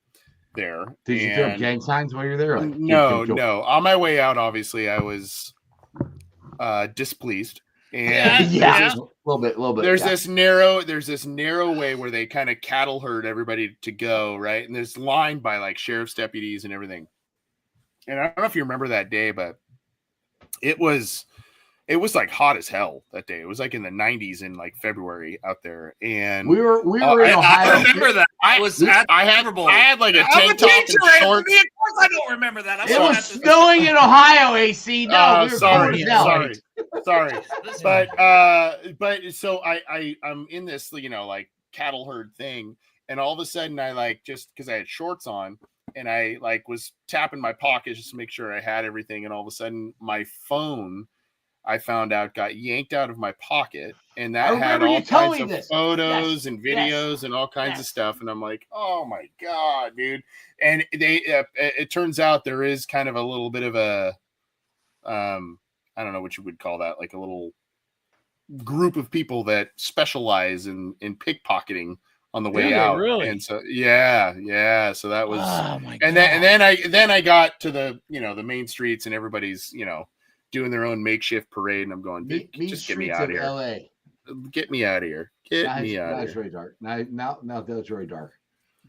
there. Did you throw up gang signs while you're there? Like, No. kill. On my way out, obviously, I was displeased. Yeah. And Yeah, a little bit. there's yeah. this narrow way where they kind of cattle herd everybody to go, right? And there's lined by like sheriff's deputies and everything. And I don't know if you remember that day, but it was like hot as hell that day. It was like in the 90s in like February out there. And We were in Ohio. I remember that. I was at the Super Bowl. I had like a I'm tank top and teacher, Anthony. shorts. Of course I don't remember that. I It wasn't was at the- snowing in Ohio, AC. No, we were sorry, cold as hell. sorry. But so I'm in this, like cattle herd thing, and all of a sudden I like, just because I had shorts on, and I like was tapping my pockets just to make sure I had everything, and all of a sudden my phone, I found out, got yanked out of my pocket, and I that had remember you all telling kinds me of this. photos Yes. and videos and all kinds of Yes. stuff, and I'm like, oh my god, dude! And it turns out there is kind of a little bit of a I don't know what you would call that, like a little group of people that specialize in pickpocketing on the way Do they out. really? And so yeah, so that was Oh my and God. then I got to the the main streets, and everybody's doing their own makeshift parade, and I'm going, Mean just get me streets out of of here. LA. Get me out of here. Get me out Now of it's here. very dark. Now that's very dark.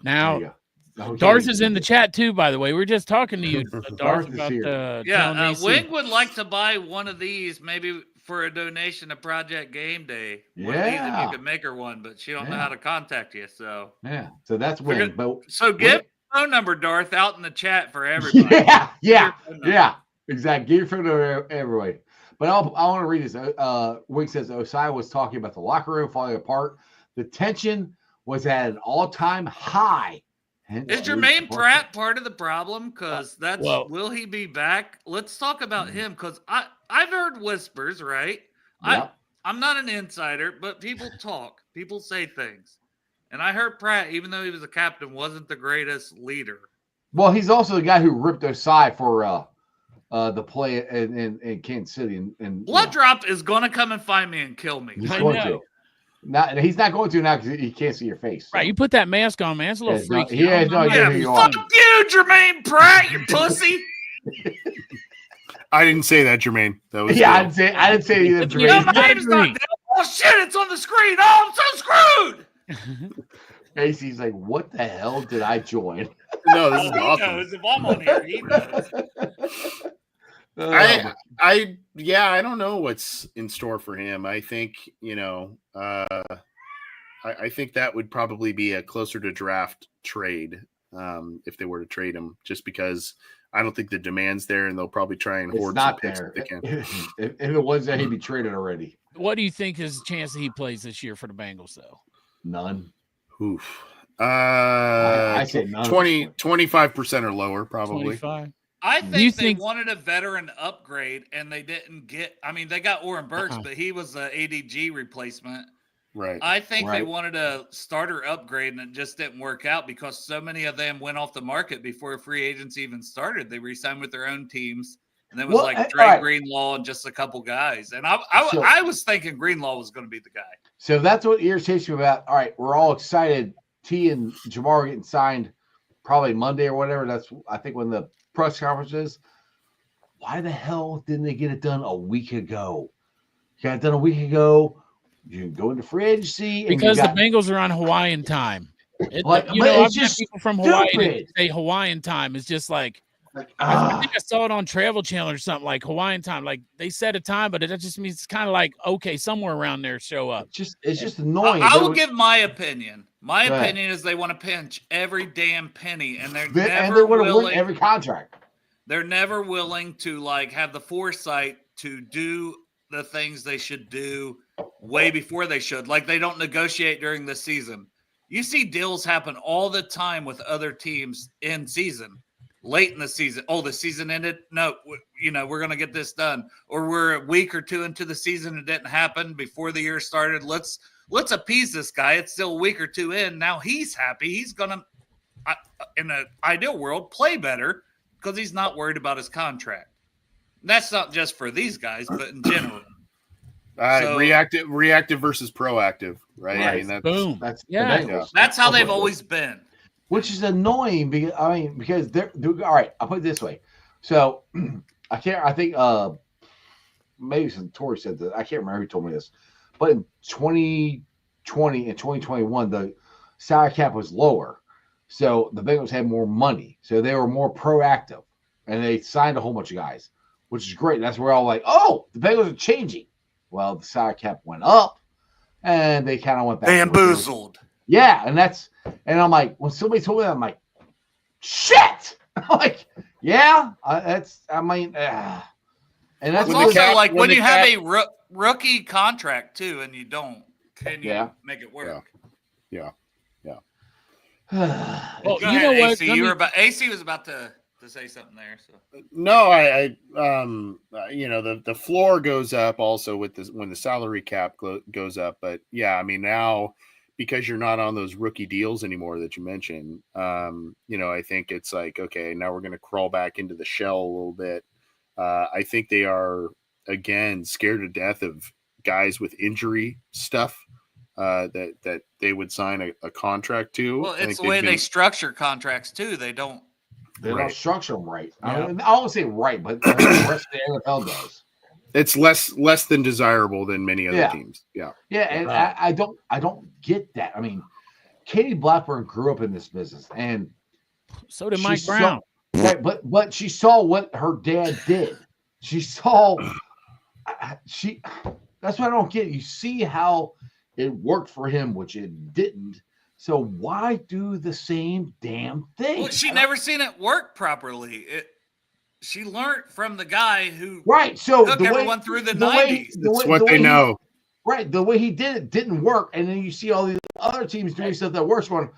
Now There you go. Okay. Darth is in the chat too, by the way. We're just talking to you, Darth, Darth is about here. telling Yeah, AC. Wing would like to buy one of these, maybe for a donation to Project Game Day. One of these, if Yeah. you could make her one, but she don't know Yeah. how to contact you. So Yeah. So that's We're Win. But give your phone number, Darth, out in the chat for everybody. yeah. Your phone number. Yeah, exactly. Get your phone to everybody. But I want to read this. Wing says Osai was talking about the locker room falling apart. The tension was at an all-time high. Hence, Is Jermaine Pratt part of the problem? Because that's Well- will he be back? Let's talk about him, because I've heard whispers, right? Yep. I'm not an insider, but people talk, people say things. And I heard Pratt, even though he was a captain, wasn't the greatest leader. Well, he's also the guy who ripped Osai for the play in Kansas City. And Blood Drop is going to come and find me and kill me. he's I going know. to. He's not going to now because he can't see your face. so. Right, you put that mask on, man. It's a little Yeah, no, freaky. he has no idea Yeah, who you fuck are. you, Jermaine Pratt, you pussy. I didn't say that, Jermaine. That was Yeah, Dale. I didn't say either. You No, know, my Jermaine. name's not Dale. Oh, shit, it's on the screen. Oh, I'm so screwed. Casey's like, what the hell did I join? No, this is He awesome. knows. If I'm on here, he knows. I don't know what's in store for him. I think, I think that would probably be a closer to draft trade if they were to trade him, just because I don't think the demand's there, and they'll probably try and It's hoard some not picks there. if they can. If it was there, he'd be traded already. What do you think is the chance that he plays this year for the Bengals, though? None. Oof. I say none. 25% or lower, probably. 25? I Do you think they think- wanted a veteran upgrade, and they didn't get. I mean, they got Oren Burks, but he was the ADG replacement. Right. I think they Right. wanted a starter upgrade, and it just didn't work out because so many of them went off the market before free agency even started. They re-signed with their own teams, and then it was Well, like Dre all right. Greenlaw and just a couple guys. And I So- was thinking Greenlaw was going to be the guy. So that's what irritates me about. All right, we're all excited. T and Jamar are getting signed probably Monday or whatever. That's, I think, when the press conference is. Why the hell didn't they get it done a week ago? Got it done a week ago. You can go into free agency. And Because you got, the Bengals are on Hawaiian time. But I've it's met just people from Hawaii that stupid. say Hawaiian time is just like, I think I saw it on Travel Channel or something like Hawaiian time. Like they set a time, but it just means it's kind of like okay, somewhere around there show up. It's just annoying. I will give my opinion. My Go ahead. opinion is they want to pinch every damn penny, and they're and they never want to win willing. every contract. They're never willing to like have the foresight to do the things they should do way before they should. Like they don't negotiate during the season. You see deals happen all the time with other teams in season, late in the season. Oh, the season ended? No, we're going to get this done. Or we're a week or two into the season. It didn't happen before the year started. Let's appease this guy. It's still a week or two in. Now he's happy. He's going to, in an ideal world, play better because he's not worried about his contract. That's not just for these guys, but in general. Reactive versus proactive, right? I mean, that's boom. That's Yeah. the Bengals. That's how they've always been. Which is annoying because they're all right. I'll put it this way. So I think maybe some Tori said that. I can't remember who told me this, but in 2020 and 2021, the salary cap was lower, so the Bengals had more money, so they were more proactive, and they signed a whole bunch of guys, which is great. That's where we're all like, oh, the Bengals are changing. Well, the salary cap went up, and they kind of went back. Bamboozled. Yeah, and I'm like, when somebody told me that, I'm like, shit. I'm like, yeah, and that's It's also like when you have a rookie contract too, and you don't, can you make it work? Yeah. Well, Go you ahead, know what? AC. AC was about to say something there. So No, the floor goes up also with this when the salary cap goes up. But yeah, I mean now because you're not on those rookie deals anymore that you mentioned, I think it's like, okay, now we're going to crawl back into the shell a little bit. I think they are again scared to death of guys with injury stuff that they would sign a contract to. Well, it's the way they structure contracts too. They don't structure them right. Yeah. I won't say right, but the rest of the NFL does. It's less than desirable than many other teams. Yeah. Yeah, and I don't get that. I mean, Katie Blackburn grew up in this business, and so did Mike Brown. Right, but she saw what her dad did. She saw that's what I don't get. You see how it worked for him, which it didn't. So why do the same damn thing? Well, she never seen it work properly. She learned from the guy who So took everyone through the 90s. It's what they know. Right. The way he did it didn't work. And then you see all these other teams doing stuff that works going,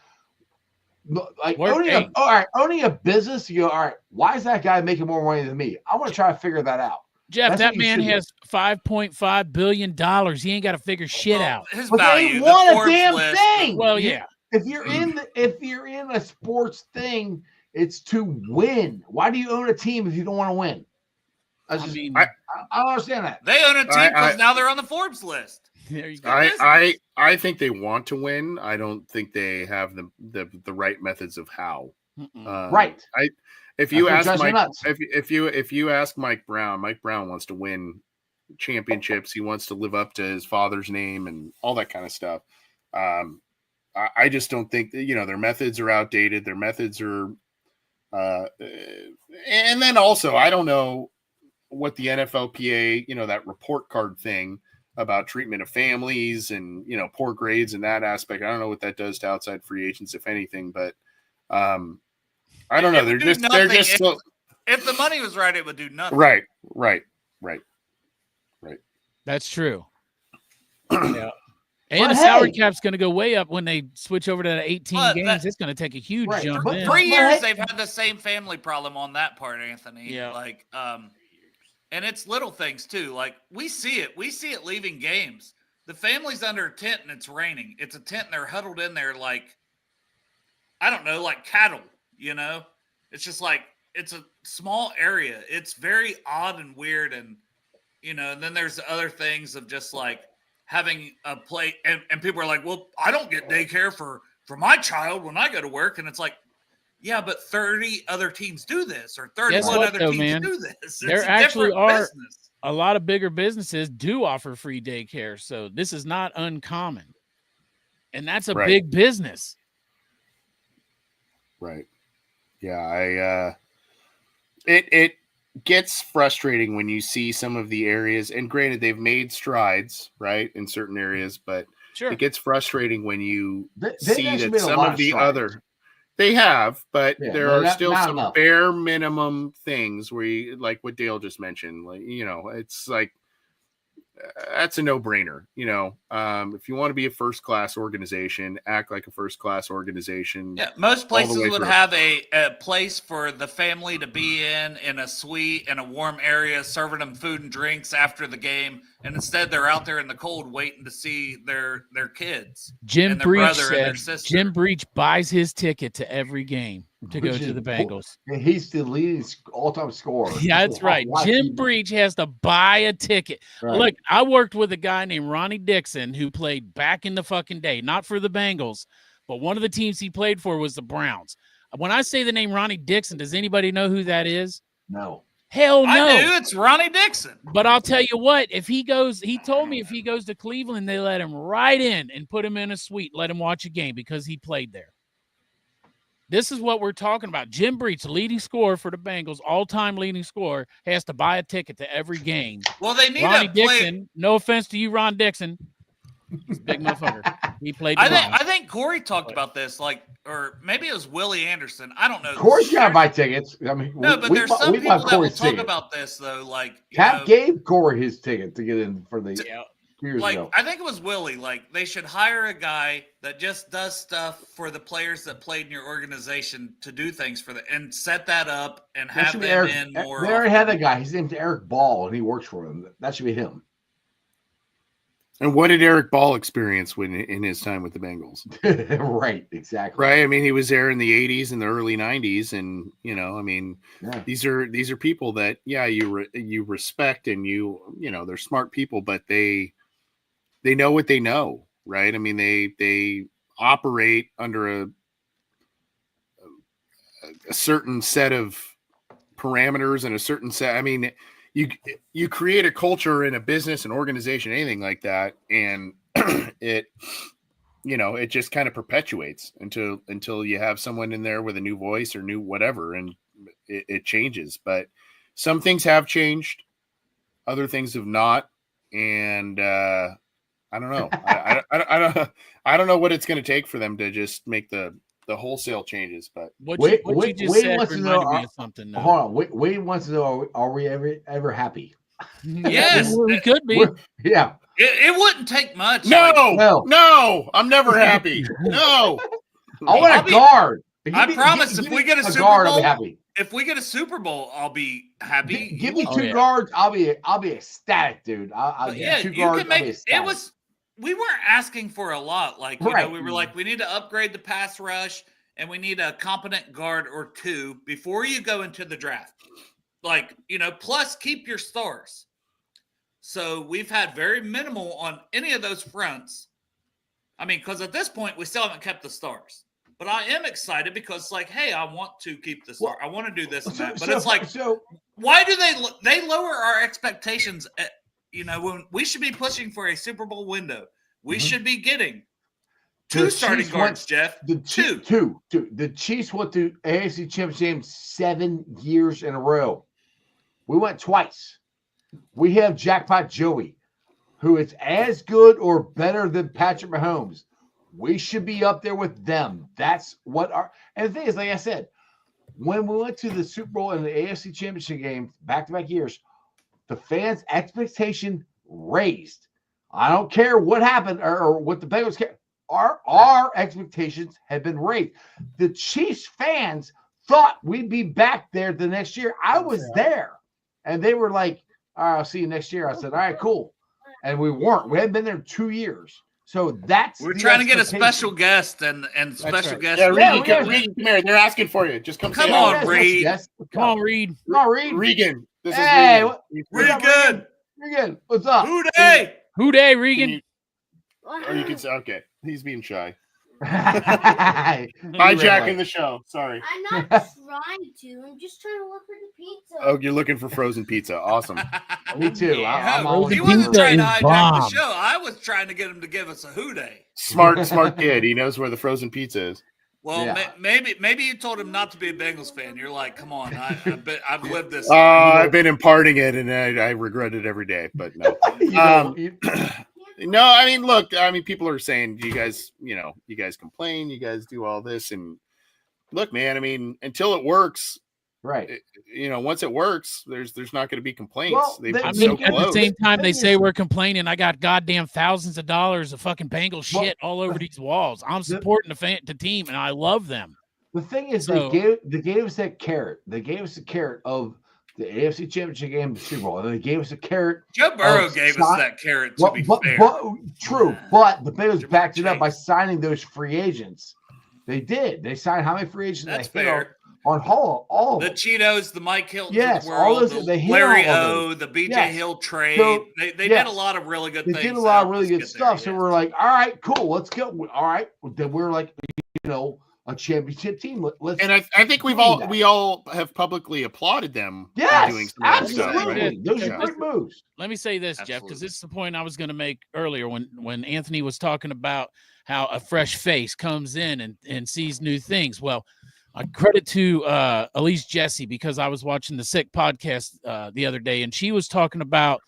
like owning a business, you go, all right, why is that guy making more money than me? I want to try to figure that out. Jeff, that man has $5.5 billion. He ain't got to figure shit out. His But value, they won the a Forbes damn list. thing. Well, yeah. If you're in a sports thing, it's to win. Why do you own a team if you don't want to win? I don't understand that. They own a team because now they're on the Forbes list. There you go. I think they want to win. I don't think they have the right methods of how. Right. If you ask Mike Brown, Mike Brown wants to win championships. He wants to live up to his father's name and all that kind of stuff. I just don't think that, their methods are outdated. Their methods are, and then also I don't know what the NFLPA, that report card thing about treatment of families and, poor grades and that aspect. I don't know what that does to outside free agents, if anything, but I don't know. They're just if the money was right, it would do nothing. Right. That's true. Yeah. And the salary cap's going to go way up when they switch over to 18 games. It's going to take a huge jump. But 3 years they've had the same family problem on that part, Anthony. Yeah. And it's little things too. Like we see it leaving games. The family's under a tent and it's raining. It's a tent and they're huddled in there like, I don't know, like cattle, It's just like, it's a small area. It's very odd and weird. And, and then there's other things of just like having a play. And people are like, well, I don't get daycare for my child when I go to work. And it's like, yeah, but 30 other teams do this or 31 other teams do this. It's there actually are business. A lot of bigger businesses do offer free daycare. So this is not uncommon. And that's a big business. Right. Yeah. It gets frustrating when you see some of the areas, and granted, they've made strides, right, in certain areas, but Sure. it gets frustrating when you They've see actually that made a some lot of of the strides. other they have, but Yeah, there but are still not some enough. bare minimum things where you, like what Dale just mentioned, like, it's like that's a no-brainer. If you want to be a first-class organization, act like a first-class organization. Yeah, most all the places way would through. have a place for the family to be in a suite in a warm area, serving them food and drinks after the game, and instead they're out there in the cold waiting to see their kids Jim and their Breach brother and their said sister. Jim Breach buys his ticket to every game to go Which to is the Bengals. And he's the leading all-time scorer. Yeah, that's right. Jim Breach has to buy a ticket. Right. Look, I worked with a guy named Ronnie Dixon who played back in the fucking day, not for the Bengals, but one of the teams he played for was the Browns. When I say the name Ronnie Dixon, does anybody know who that is? No. Hell no. I do. It's Ronnie Dixon. But I'll tell you what, he told me if he goes to Cleveland, they let him right in and put him in a suite, let him watch a game because he played there. This is what we're talking about. Jim Breach, leading scorer for the Bengals, all-time leading scorer, has to buy a ticket to every game. Well, they need Ronnie to play. Dixon, no offense to you, Ron Dixon. He's a big motherfucker. He played the I Browns. think Corey talked about this, or maybe it was Willie Anderson. I don't know. Corey's got to buy tickets. I mean, No, but there's some people that will talk ticket. about this though. Like Cap gave Corey his ticket to get in for the years like ago. I think it was Willie. Like they should hire a guy that just does stuff for the players that played in your organization to do things for them and set that up and have them in more. They already had that guy. His name's Eric Ball, and he works for them. That should be him. And what did Eric Ball experience in his time with the Bengals? Right, exactly. Right. I mean, he was there in the 80s and the early 90s, and these are people that you respect, and they're smart people, but they know what they know, right? I mean, they operate under a certain set of parameters and a certain set. I mean, you create a culture in a business, an organization, anything like that, and it just kind of perpetuates until you have someone in there with a new voice or new whatever, and it changes. But some things have changed, other things have not, and I don't know. I don't know what it's going to take for them to just make the wholesale changes. But what you just said reminded me of something. Hold on, Wade wants to know: Are we ever happy? Yes, we could be. Yeah, it wouldn't take much. No, I'm never happy. No, I want a guard. I promise, if we get a Super guard, Bowl, I'll be happy. If we get a Super Bowl, I'll be happy. Give me two guards. I'll be ecstatic, dude. I'll yeah, two guards. You can make it was. We weren't asking for a lot. Like we were like, we need to upgrade the pass rush, and we need a competent guard or two before you go into the draft. Like, plus keep your stars. So we've had very minimal on any of those fronts. I mean, because at this point we still haven't kept the stars. But I am excited because, like, hey, I want to keep the star. I want to do this and that. But it's like, why do they lower our expectations? When we should be pushing for a Super Bowl window, we should be getting two starting guards, Jeff. Two. The Chiefs went to AFC Championship game 7 years in a row. We went twice. We have Jackpot Joey, who is as good or better than Patrick Mahomes. We should be up there with them. That's what and the thing is, like I said, when we went to the Super Bowl and the AFC Championship game back-to-back years, the fans' expectation raised. I don't care what happened or what the Bengals care. Our expectations have been raised. The Chiefs fans thought we'd be back there the next year. I was there, and they were like, "All right, I'll see you next year." I said, "All right, cool," and we weren't. We hadn't been there 2 years. So we're trying to get a special guest and special guest. Yeah, Reed, come here. They're asking for you. Just come. Come on, Reed. Come on, Reed. Come on, Reed. Regan. This is Regan. Regan, what's up? Who day, Regan? Or you can say, okay, he's being shy. Hijacking Hijacking the show. Sorry. I'm not trying to. I'm just trying to look for the pizza. Oh, you're looking for frozen pizza. Awesome. Me too. Yeah, he wasn't trying to hijack the show. I was trying to get him to give us a hoo day. Smart kid. He knows where the frozen pizza is. Well, Yeah. maybe you told him not to be a Bengals fan. You're like, come on, I've lived this. I've been imparting it, and I regret it every day. But no, no. I mean, look. I mean, people are saying you guys complain, you guys do all this, and look, man. I mean, until it works, right. Once it works, there's not going to be complaints. Well, They've I been mean, so at the close. same time, they Thing say is- we're complaining. I got goddamn thousands of dollars of fucking Bengal shit all over these walls. I'm supporting the team, and I love them. The thing is, So- they gave us that carrot. They gave us the carrot of the AFC Championship game, the Super Bowl, and they gave us a carrot. Joe Burrow gave us that carrot. To be fair, True, but the Bengals Jamar backed it up by Chase. signing those free agents. They did. They signed how many free agents? That's They hit fair. on all of The them. Cheetos, the Mike Hilton, Yes, of the all world, those- the they hit Larry all of O, those. the BJ Yes. Hill trade. So, they yes. did a lot of really good They things. did a lot of to really get good there, stuff. So yes. we're like, all right, cool, let's go. All right, then we're like, a championship team. Let's. And I think we all have publicly applauded them. for Yes, doing some of that stuff, absolutely. right? Those Yeah. are great moves. Let me say this, Jeff, because Absolutely. this is the point I was going to make earlier when Anthony was talking about how a fresh face comes in and sees new things. Well, I credit to Elise Jesse, because I was watching the Sick podcast the other day, and she was talking about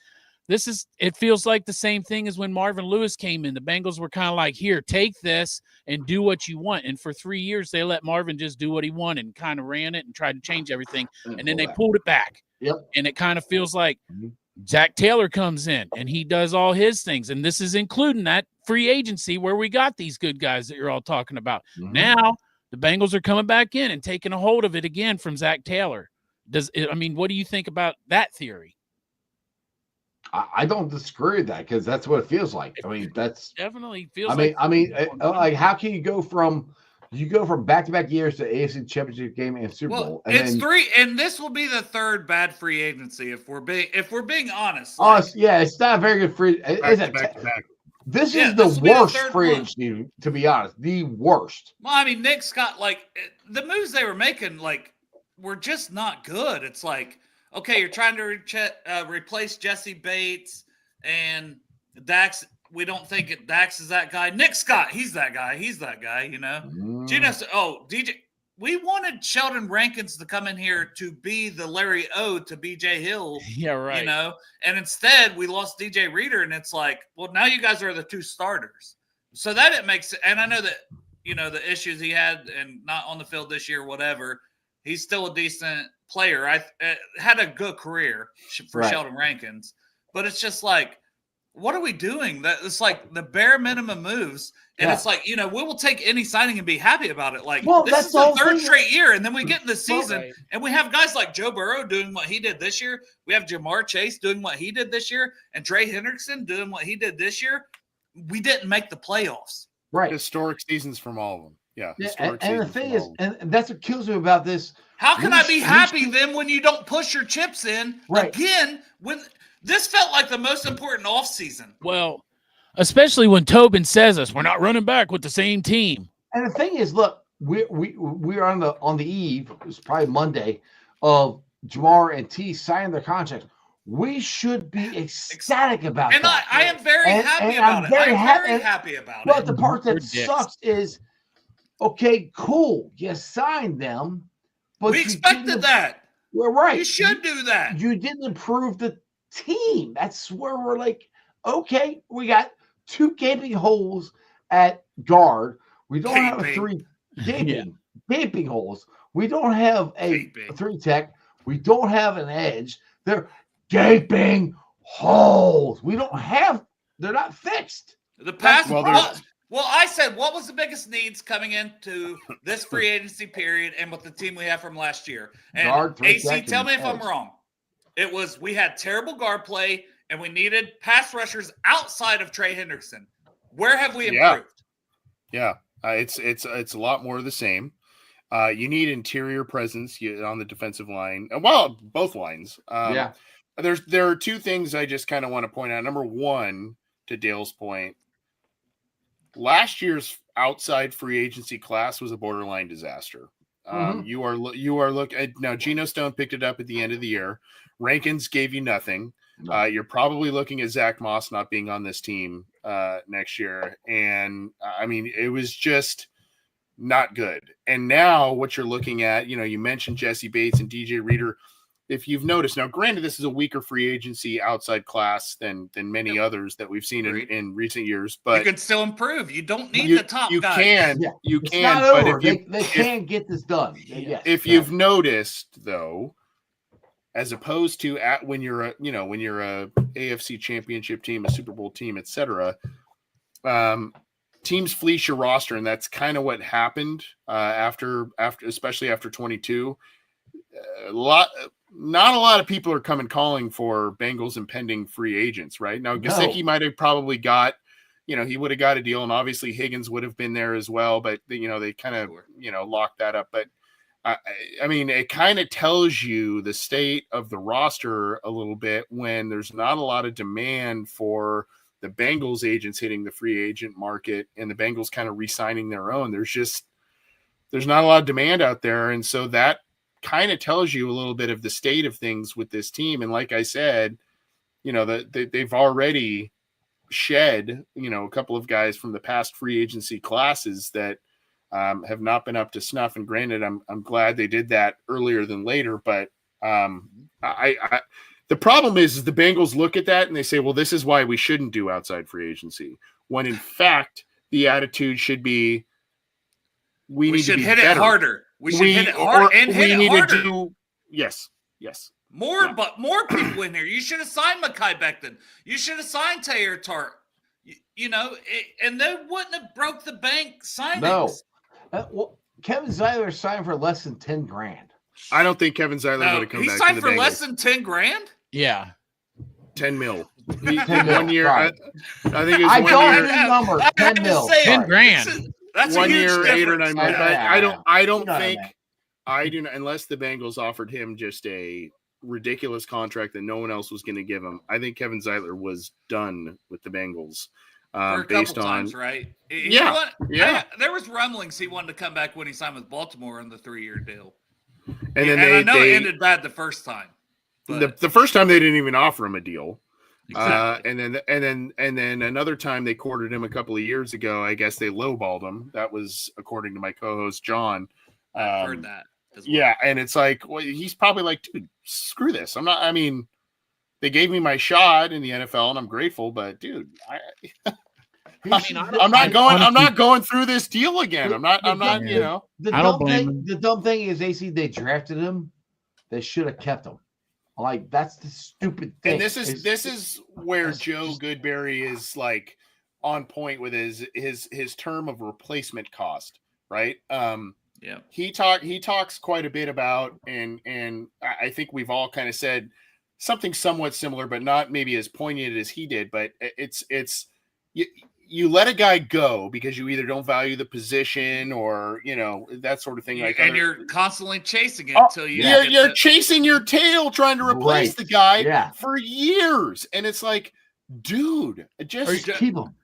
it feels like the same thing as when Marvin Lewis came in. The Bengals were kind of like, here, take this and do what you want. And for 3 years, they let Marvin just do what he wanted and kind of ran it and tried to change everything. And then they pulled it back. Yep. And it kind of feels like Mhm. Zach Taylor comes in and he does all his things. And this is including that free agency where we got these good guys that you're all talking about. Mhm. Now the Bengals are coming back in and taking a hold of it again from Zach Taylor. What do you think about that theory? I don't disagree with that, because that's what it feels like. I mean, that's. Definitely feels Like, how can you go from back-to-back years to AFC Championship game and Super Well, Bowl? And it's then, 3, and this will be the third bad free agency if we're being honest. oh, it's not a very good free. Is it? Back to back. This Yeah, is the this will be the worst third free one. agency, to be honest. The worst. Well, I mean, Nick Scott, the moves they were making, were just not good. It's like, okay, you're trying to replace Jesse Bates and Dax. We don't think Dax is that guy. Nick Scott, he's that guy. Mm. DJ. We wanted Sheldon Rankins to come in here to be the Larry O to BJ Hill. Yeah, right. And instead we lost DJ Reader, and it's like, well, now you guys are the two starters. So that it makes, and I know that, the issues he had and not on the field this year, whatever, he's still a decent player. I had a good career for Right. Sheldon Rankins, but it's just like, what are we doing? That it's like the bare minimum moves. And Yeah. it's like, we will take any signing and be happy about it. Like, Well, this that's is the the whole third thing. straight year. And then we get in the season Right. and we have guys like Joe Burrow doing what he did this year. We have Jamar Chase doing what he did this year and Trey Hendrickson doing what he did this year. We didn't make the playoffs. Right. Historic seasons from all of them. Yeah. Yeah, historic and the seasons thing from is, all of them. and that's what kills me about this. How can We I be sh- we happy should- then when you don't push your chips in Right. again? When this felt like the most important offseason. Well, especially when Tobin says we're not running back with the same team. And the thing is, look, we're on the eve. It's probably Monday of Jamar and T signing their contracts. We should be ecstatic about And that. I am very And- happy and about I'm it. very I'm happy- very happy about But it. the part We're that dicks. sucks is, okay, cool, you signed them, but We you expected didn't- that. We're right. You should do that. You didn't improve the team. That's where we're like, okay, we got two gaping holes at guard. We don't have a Gaping. three Yeah. gaping holes. We don't have a Gaping. three tech. We don't have an edge. They're gaping holes. We don't have. They're not fixed. The past. Well, Well, I said, what was the biggest needs coming into this free agency period and with the team we have from last year? And Guard, three AC, tech, tell and me if I'm edge. wrong. It was we had terrible guard play and we needed pass rushers outside of Trey Hendrickson. Where have we Yeah. improved? Yeah, it's a lot more of the same. You need interior presence on the defensive line. Well, both lines. Yeah. There are two things I just kind of want to point out. Number one, to Dale's point, last year's outside free agency class was a borderline disaster. You are looking now. Geno Stone picked it up at the end of the year. Rankins gave you nothing. No. You're probably looking at Zach Moss not being on this team next year. And I mean, it was just not good. And now what you're looking at, you mentioned Jesse Bates and DJ Reader. If you've noticed, now granted, this is a weaker free agency outside class than many others that we've seen in recent years, but you can still improve. You don't need the top guys. You It's can, not but over. if They can get this done. Yes, if you've noticed though, as opposed to when you're a AFC championship team, a Super Bowl team, etc., teams fleece your roster, and that's kind of what happened after especially after 22. Not a lot of people are calling for Bengals impending free agents right now. Gesicki might have probably got, he would have got a deal, and obviously Higgins would have been there as well, but they kind of locked that up. But I mean, it kind of tells you the state of the roster a little bit when there's not a lot of demand for the Bengals agents hitting the free agent market and the Bengals kind of re-signing their own. There's not a lot of demand out there, and so that kind of tells you a little bit of the state of things with this team. And like I said, they've already shed, a couple of guys from the past free agency classes that have not been up to snuff. And granted, I'm glad they did that earlier than later, but the problem is the Bengals look at that and they say, well, this is why we shouldn't do outside free agency. When in fact, the attitude should be, we should hit it harder. We should hit it hard and hit it harder. Yes. More people in there. You should have signed Mekhi Becton. You should have signed Taylor Tart. And they wouldn't have broke the bank signings. No. Well, Kevin Zeitler signed for less than $10,000. I don't think Kevin Zeitler would have come back to the Bengals. He signed for less than $10,000? Yeah. $10 million. 1 year. Right. I think it was I 1 don't year. know the number. 10 mil. $10,000. That's 1 a huge year, difference. 8 or 9 months. I don't think, I do not, unless the Bengals offered him just a ridiculous contract that no one else was going to give him. I think Kevin Zeitler was done with the Bengals. For a based couple on times, right? Yeah. There was rumblings he wanted to come back when he signed with Baltimore on the 3-year deal. And then I know it ended bad the first time. But the first time they didn't even offer him a deal. Exactly. And then another time they courted him a couple of years ago. I guess they lowballed him. That was according to my co-host John. I've heard that as well. Yeah, and it's like, well, he's probably like, dude, screw this. They gave me my shot in the NFL, and I'm grateful, but dude, I'm not going through this deal again. The dumb thing is, AC, they drafted him. They should have kept him. Like, that's the stupid thing. And this is where Joe Goodberry is like on point with his term of replacement cost, right? Yeah. He talks quite a bit about, and I think we've all kind of said something somewhat similar, but not maybe as poignant as he did. But it's you let a guy go because you either don't value the position or that sort of thing. You're constantly chasing it until you're chasing your tail trying to replace the guy for years, and it's like, dude, just keep him.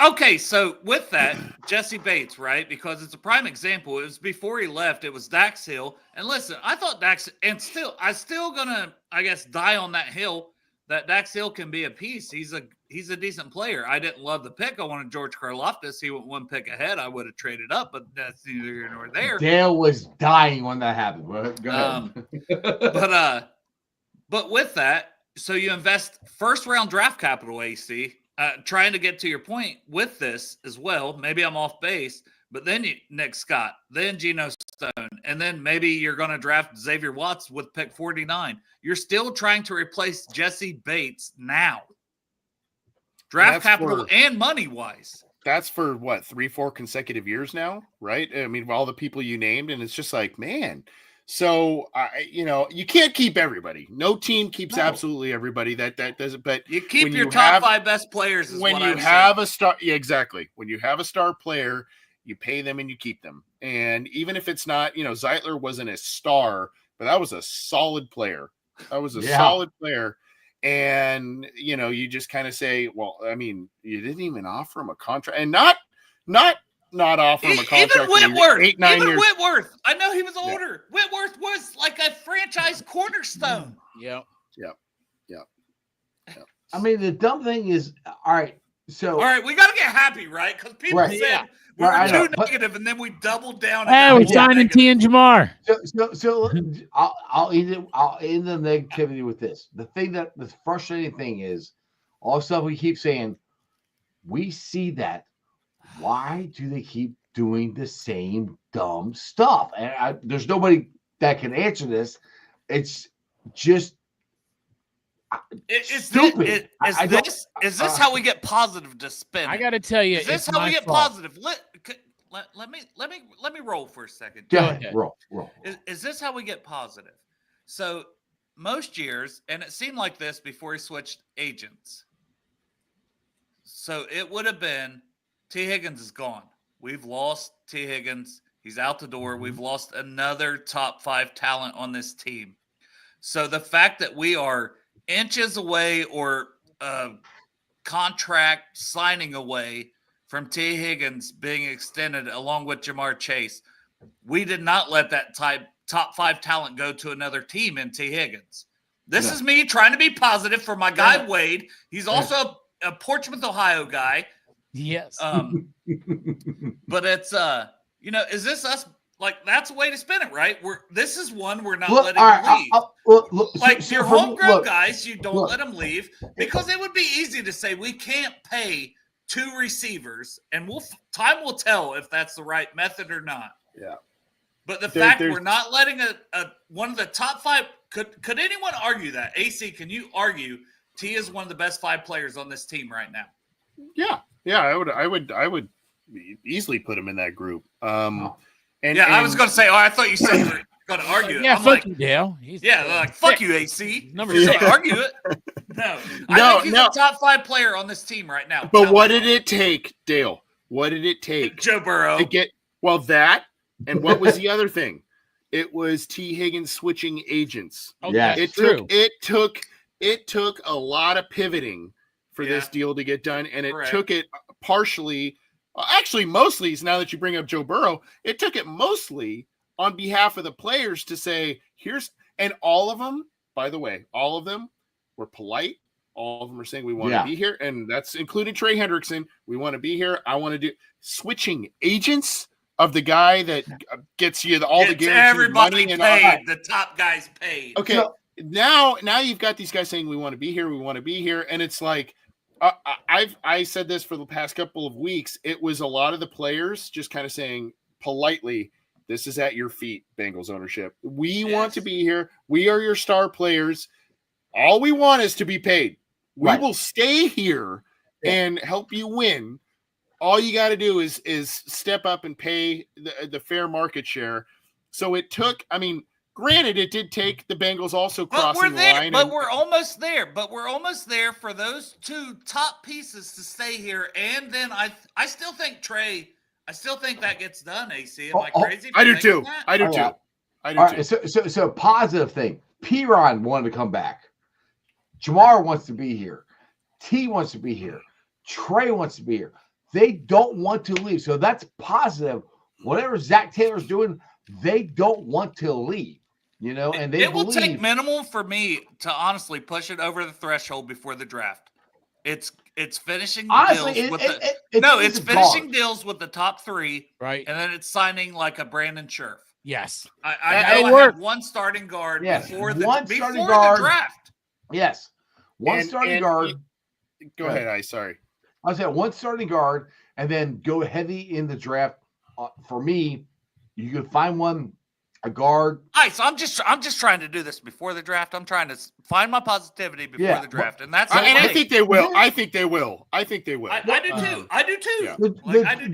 Okay, so with that, Jesse Bates, right? Because it's a prime example. It was before he left. It was Dax Hill. And listen, I thought Dax, and I'm still gonna, I guess, die on that hill that Dax Hill can be a piece. He's a decent player. I didn't love the pick. I wanted George Karlaftis. He went one pick ahead. I would have traded up, but that's neither here nor there. Dale was dying when that happened. Go ahead. But with that, so you invest first round draft capital, AC. Trying to get to your point with this as well. Maybe I'm off base, but then Nick Scott, then Geno Stone, and then maybe you're going to draft Xavier Watts with pick 49. You're still trying to replace Jesse Bates now. Draft capital and money-wise. That's for what, 3-4 consecutive years now, right? I mean, all the people you named, and it's just like, man. So, you can't keep everybody. No team keeps absolutely everybody. That doesn't. But you keep your top 5 best players. When you have a star, exactly. When you have a star player, you pay them and you keep them. And even if it's not, Zeitler wasn't a star, but that was a solid player. That was a solid player. And you just kind of say, well, I mean, you didn't even offer him a contract, and not offer him a contract. Even Whitworth, 8-9 years. Whitworth. I know he was older. Yeah. Whitworth was like a franchise cornerstone. Yeah. I mean, the dumb thing is, all right, So All right, we got to get happy, right? Because people Right. said Yeah. we were Right, I know, too but- negative, and then we doubled down. Hey, and we're got more signing negative. T and Jamar. So I'll end the negativity with this. The frustrating thing is all the stuff we keep saying. We see that. Why do they keep doing the same dumb stuff? And there's nobody that can answer this. It's just stupid. Is this how we get positive to spin? I got to tell you, Is this it's how we my get fault. positive? Let me roll for a second. Go ahead. ahead. Roll. Is this how we get positive? So most years, and it seemed like this before he switched agents. So it would have been T. Higgins is gone. We've lost T. Higgins. He's out the door. We've lost another top 5 talent on this team. So the fact that we are inches away or contract signing away from T. Higgins being extended along with Jamar Chase, we did not let that top 5 talent go to another team in T. Higgins. This is me trying to be positive for my guy Wade. He's also a Portsmouth, Ohio guy. Yes. But it's is this us? Like, that's a way to spin it, right? This is one we're not letting leave. Like your homegrown guys, you don't let them leave because it would be easy to say we can't pay 2 receivers, and time will tell if that's the right method or not. Yeah. But the fact we're not letting a one of the top 5 could anyone argue that? AC, can you argue T is one of the best 5 players on this team right now? Yeah, I would easily put him in that group. I was going to say, I thought you said you were going to argue it. Yeah, I'm fuck like, you, Dale. Fuck you, AC. Number Just 6. argue it. No, I think he's a top 5 player on this team right now. But what did it take, Dale? What did it take Joe Burrow to get that? And what was the other thing? It was T. Higgins switching agents. Okay, It took a lot of pivoting for this deal to get done, and it took it partially. Actually, mostly, now that you bring up Joe Burrow, it took it mostly on behalf of the players to say, and all of them, by the way, all of them were polite. All of them are saying, we want to be here. And that's including Trey Hendrickson. We want to be here. I want to do switching agents of the guy that gets you all the guaranteed everybody money and paid. The top guys paid. Okay. So, now you've got these guys saying, we want to be here. We want to be here. And it's like, I said this for the past couple of weeks. It was a lot of the players just kind of saying politely, this is at your feet, Bengals ownership. We want to be here. We are your star players. All we want is to be paid. We will stay here and help you win. All you got to do is step up and pay the fair market share. So it took, granted, it did take the Bengals also crossing the line. But we're almost there. But we're almost there for those 2 top pieces to stay here. And then I still think Trey, I still think that gets done, AC. Am I crazy? I do too. I do too. Right, so positive thing. P-Ron wanted to come back. Jamar wants to be here. T wants to be here. Trey wants to be here. They don't want to leave. So that's positive. Whatever Zach Taylor's doing, they don't want to leave. And it will take minimal for me to honestly push it over the threshold before the draft. It's finishing deals finishing deals with the top 3, right? And then it's signing like a Brandon Scherf. Yes, I have one starting guard before the draft. Yes, one starting guard. Go ahead, sorry. I was at one starting guard, and then go heavy in the draft. For me, you can find a guard. All right, so I'm just trying to do this before the draft. I'm trying to find my positivity before the draft, and that's. And I think they will. I think they will. I do too. I do too. Yeah.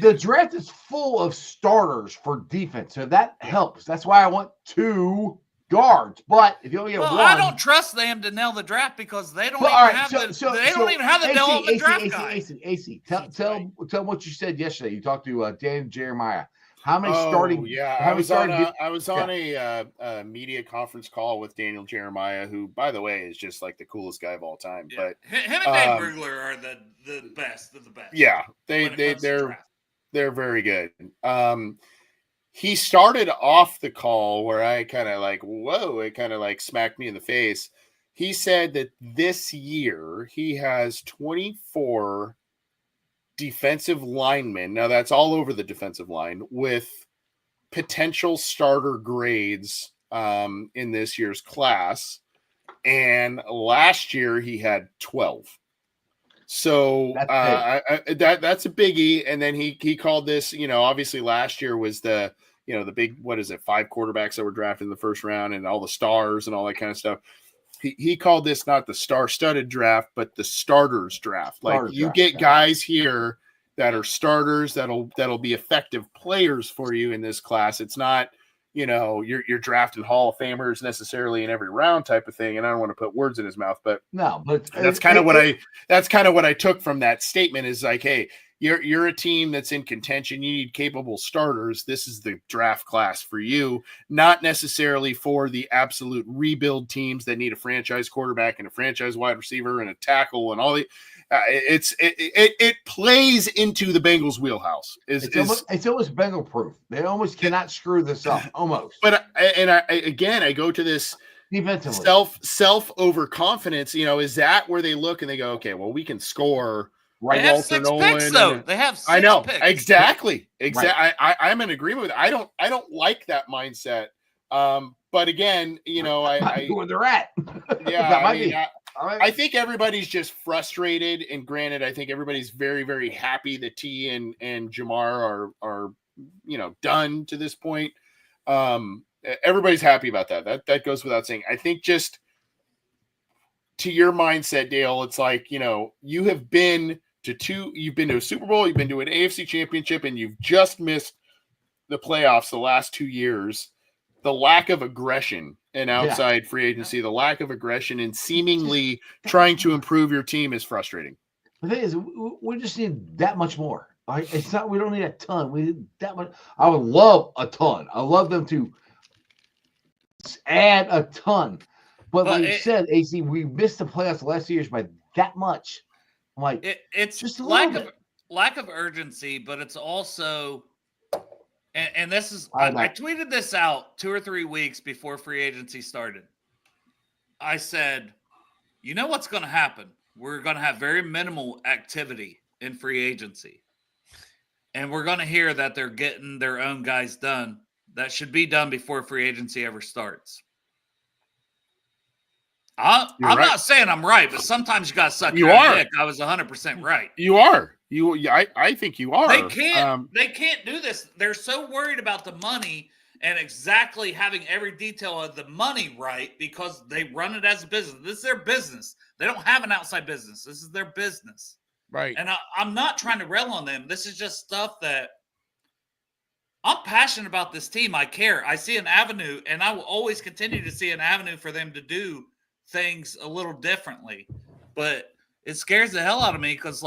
The draft is full of starters for defense, so that helps. That's why I want 2 guards. But if you only get one, I don't trust them to nail the draft because they don't have the development draft guy. AC, tell them what you said yesterday. You talked to Dan Jeremiah. How many starting? Yeah, I was on a media conference call with Daniel Jeremiah, who, by the way, is just like the coolest guy of all time. Yeah. But him and Dave Brugler are the best of the best. Yeah, they're very good. He started off the call where I kind of like, whoa, it kind of like smacked me in the face. He said that this year he has 24 defensive linemen, now that's all over the defensive line, with potential starter grades in this year's class. And last year he had 12. So that's a biggie. And then he called this, obviously last year was the big, 5 quarterbacks that were drafted in the first round and all the stars and all that kind of stuff. He called this not the star-studded draft, but the starters draft. Get guys here that are starters that'll be effective players for you in this class. It's not, you're drafting Hall of Famers necessarily in every round type of thing. And I don't want to put words in his mouth, but that's kind of what I took from that statement is like, hey, you're a team that's in contention. You need capable starters. This is the draft class for you, not necessarily for the absolute rebuild teams that need a franchise quarterback and a franchise wide receiver and a tackle and all the. It plays into the Bengals' wheelhouse. It's almost Bengal proof. They almost cannot screw this up. Almost. But I go to this defensively self overconfidence. Is that where they look and they go, okay, well, we can score. Right, they have 6 picks, though. They have 6 I know picks. exactly. Right. I'm in agreement with it. I don't like that mindset. But again, I where they're at. Yeah, I think everybody's just frustrated. And granted, I think everybody's very, very happy that T and Jamar are done to this point. Everybody's happy about that. That goes without saying. I think just to your mindset, Dale, it's like you've been to a Super Bowl, you've been to an AFC championship, and you've just missed the playoffs the last 2 years. The lack of aggression in outside free agency, the lack of aggression and seemingly trying to improve your team is frustrating. The thing is, we just need that much more. It's not. We don't need a ton. We need that much. I would love a ton. I love them to add a ton. But like you said, AC, we missed the playoffs the last 2 years by that much. I'm like, it's just a lack of urgency, but it's also, and this is, I tweeted this out 2 or 3 weeks before free agency started. I said, what's going to happen? We're going to have very minimal activity in free agency. And we're going to hear that they're getting their own guys done that should be done before free agency ever starts. I'm not saying I'm right, but sometimes you got to suck your own dick. I was 100% right. You are. I think you are. They can't do this. They're so worried about the money and exactly having every detail of the money right because they run it as a business. This is their business. They don't have an outside business. This is their business. Right. And I'm not trying to rail on them. This is just stuff that I'm passionate about this team. I care. I see an avenue, and I will always continue to see an avenue for them to do things a little differently. But it scares the hell out of me because,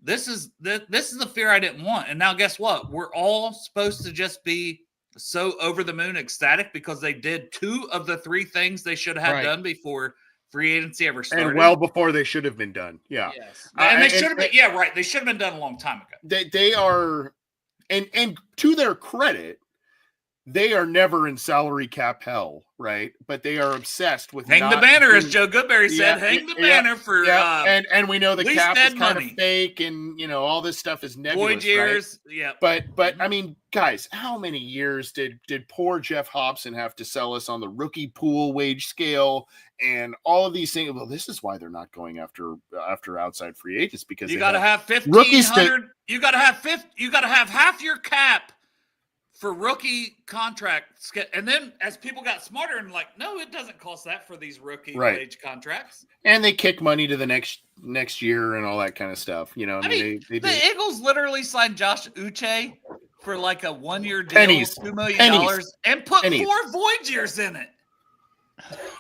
this is the fear I didn't want. And now guess what? We're all supposed to just be so over the moon ecstatic because they did 2 of the 3 things they should have done before free agency ever started. And well before they should have been done. Yeah. Yes. And they should have been, right. They should have been done a long time ago. They are, and to their credit, they are never in salary cap hell, right? But they are obsessed with hang the banner, as Joe Goodberry said. Hang the banner for and we know the cap is kind money. Of fake, and all this stuff is nebulous. Void years, right? But I mean, guys, how many years did poor Jeff Hobson have to sell us on the rookie pool wage scale and all of these things? Well, this is why they're not going after outside free agents because you got to have 1,500. You got to have half your cap for rookie contracts. And then as people got smarter and no, it doesn't cost that for these rookie wage contracts. And they kick money to the next year and all that kind of stuff. I mean, the Eagles literally signed Josh Uche for a 1-year deal, $2 million, and put 4 void years in it.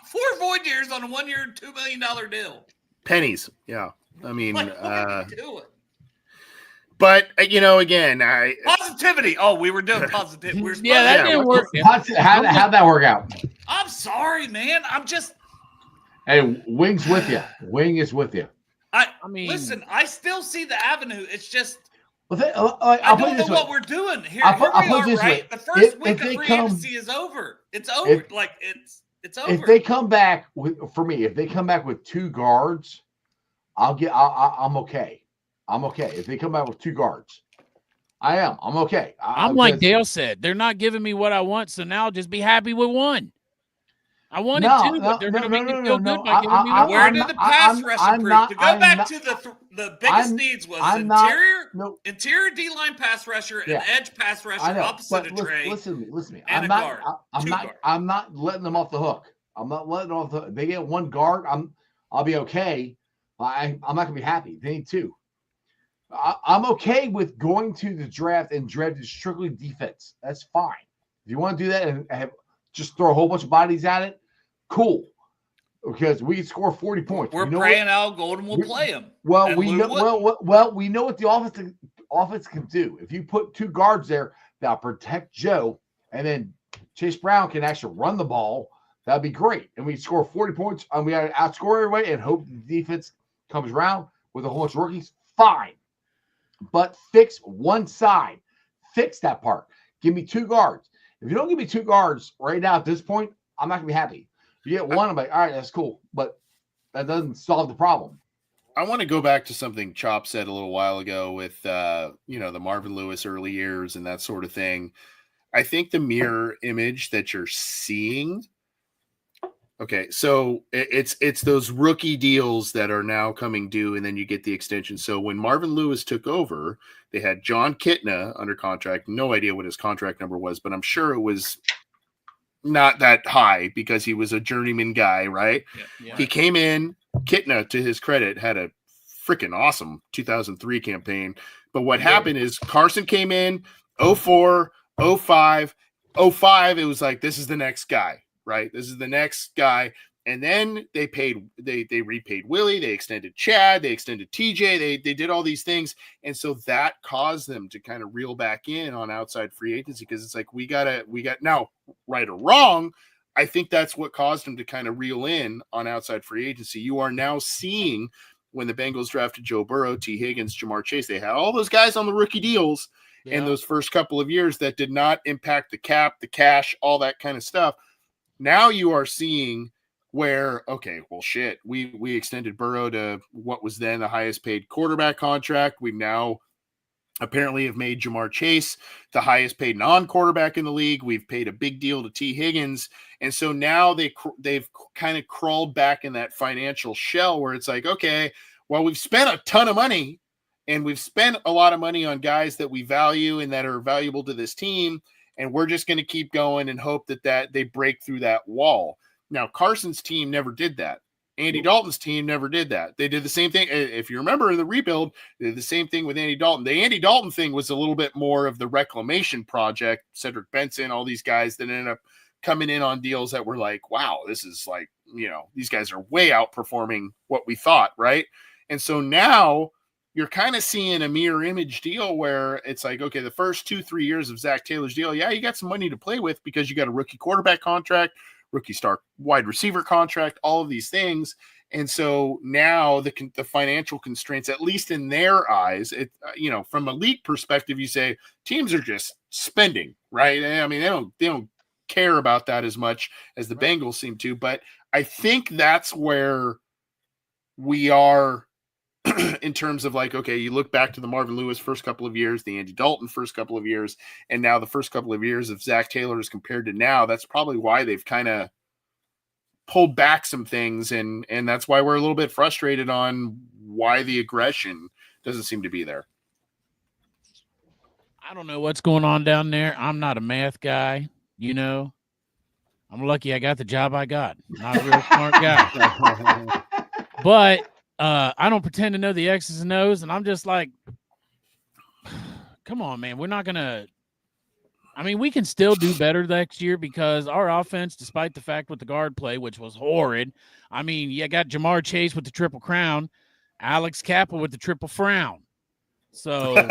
4 void years on a 1-year, $2 million deal. Pennies. Yeah. I mean, what are you doing? But again, positivity. Oh, we were doing positivity. That didn't work. How'd that work out? I'm sorry, man. I'm just. Hey, Wing's with you. Wing is with you. I mean, listen. I still see the avenue. It's just. I don't know what we're doing here. Here we are, right? The first week of free agency is over. It's over. It's over. If they come back with 2 guards, I'm okay. I'm okay. If they come out with 2 guards, I am. I'm okay. I'm like Dale said, they're not giving me what I want, so now I'll just be happy with 1. I wanted 2, but they're going to make me feel good by giving me 1. Where did the pass rush improve? To go back to the biggest needs was interior D-line pass rusher and edge pass rusher opposite of Trey. Listen to me. And I'm not letting them off the hook. I'm not letting them off the hook. They get 1 guard, I'll be okay. I'm not gonna be happy. They need 2. I'm okay with going to the draft and drafting strictly defense. That's fine. If you want to do that and just throw a whole bunch of bodies at it, cool. Because we can score 40 points. We're praying Al Golden will play him. Well, we know. We know what the offense can do. If you put 2 guards there that'll protect Joe, and then Chase Brown can actually run the ball, that'd be great. And we score 40 points, and we got to outscore everybody and hope the defense comes around with a whole bunch of rookies. Fine, but fix one side. Fix that part. Give me 2 guards. If you don't give me 2 guards right now at this point, I'm not gonna be happy. If you get 1, I'm like, all right, that's cool, but that doesn't solve the problem. I want to go back to something Chop said a little while ago with the Marvin Lewis early years and that sort of thing. I think the mirror image that you're seeing. Okay, so it's those rookie deals that are now coming due, and then you get the extension. So when Marvin Lewis took over, they had John Kitna under contract. No idea what his contract number was, but I'm sure it was not that high because he was a journeyman guy, right? Yeah. He came in. Kitna, to his credit, had a freaking awesome 2003 campaign. But what happened is Carson came in 04, 05, 05. It was like, this is the next guy. Right, this is the next guy, and then they repaid Willie, they extended Chad, they extended TJ, they did all these things, and so that caused them to kind of reel back in on outside free agency because it's like we got now, right or wrong, I think that's what caused them to kind of reel in on outside free agency. You are now seeing when the Bengals drafted Joe Burrow, T. Higgins, Jamar Chase, they had all those guys on the rookie deals in those first couple of years that did not impact the cap, the cash, all that kind of stuff. Now you are seeing where, okay, well, shit, we extended Burrow to what was then the highest paid quarterback contract. We now apparently have made Jamar Chase the highest paid non-quarterback in the league. We've paid a big deal to T. Higgins. And so now they've kind of crawled back in that financial shell where it's like, okay, well, we've spent a ton of money and we've spent a lot of money on guys that we value and that are valuable to this team. And we're just going to keep going and hope that they break through that wall. Now, Carson's team never did that. Andy Dalton's team never did that. They did the same thing. If you remember in the rebuild, they did the same thing with Andy Dalton. The Andy Dalton thing was a little bit more of the reclamation project. Cedric Benson, all these guys that ended up coming in on deals that were like, wow, this is like, these guys are way outperforming what we thought, right? And so now you're kind of seeing a mirror image deal where it's like, okay, the first 2-3 years of Zach Taylor's deal, you got some money to play with because you got a rookie quarterback contract, rookie star wide receiver contract, all of these things. And so now the financial constraints, at least in their eyes, from a league perspective, you say teams are just spending, right? I mean, they don't care about that as much as the Bengals seem to, but I think that's where we are in terms of like, okay, you look back to the Marvin Lewis first couple of years, the Andy Dalton first couple of years, and now the first couple of years of Zach Taylor as compared to now, that's probably why they've kind of pulled back some things. And that's why we're a little bit frustrated on why the aggression doesn't seem to be there. I don't know what's going on down there. I'm not a math guy, I'm lucky I got the job I got. Not a real smart guy. But I don't pretend to know the X's and O's, and I'm just like, come on, man. We're not going to – I mean, we can still do better next year because our offense, despite the fact with the guard play, which was horrid, I mean, you got Jamar Chase with the triple crown, Alex Kappa with the triple frown. So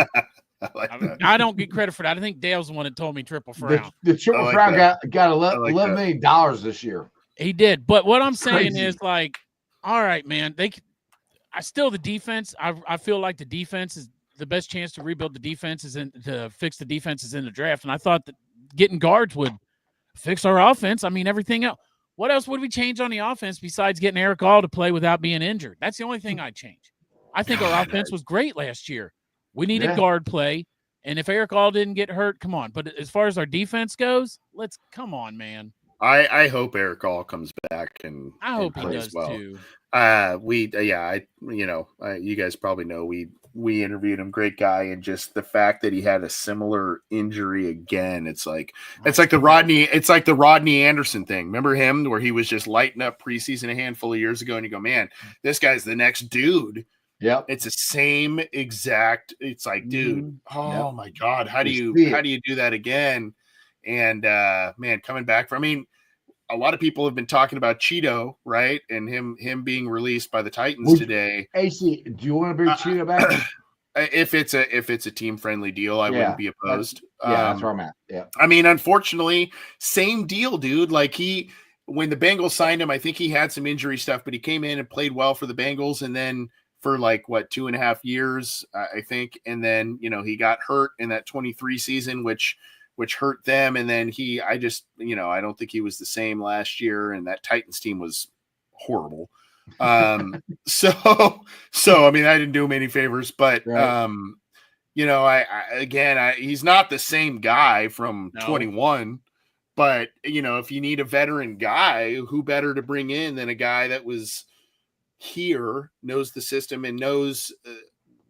I don't get credit for that. I think Dale's the one that told me triple frown. The triple crown got $11 million this year. He did. But what I'm saying is, like, all right, man, the defense. I feel like the defense is the best chance to rebuild the defense to fix the defenses in the draft. And I thought that getting guards would fix our offense. I mean, everything else. What else would we change on the offense besides getting Eric All to play without being injured? That's the only thing I'd change. I think our offense was great last year. We needed Yeah. guard play. And if Eric All didn't get hurt, come on. But as far as our defense goes, come on, man. I hope Eric All comes back and I hope he plays does well. too. You guys probably know we interviewed him, great guy, and just the fact that he had a similar injury again, it's like the Rodney Anderson thing. Remember him where he was just lighting up preseason a handful of years ago, and you go, man, this guy's the next dude. Yep. It's the same exact. It's like, dude, oh my God, how do you do that again? And man, coming back from, I mean, a lot of people have been talking about Cheeto, right? And him being released by the Titans today. AC, do you want to bring Cheeto back? If it's a team friendly deal, I wouldn't be opposed. That's where I'm at. Yeah. I mean, unfortunately, same deal, dude. Like when the Bengals signed him, I think he had some injury stuff, but he came in and played well for the Bengals, and then for 2.5 years, I think, and then he got hurt in that 23 season, which hurt them, and then I don't think he was the same last year, and that Titans team was horrible. So I mean, I didn't do him any favors, but right. He's not the same guy from 21, but if you need a veteran guy, who better to bring in than a guy that was here, knows the system, and knows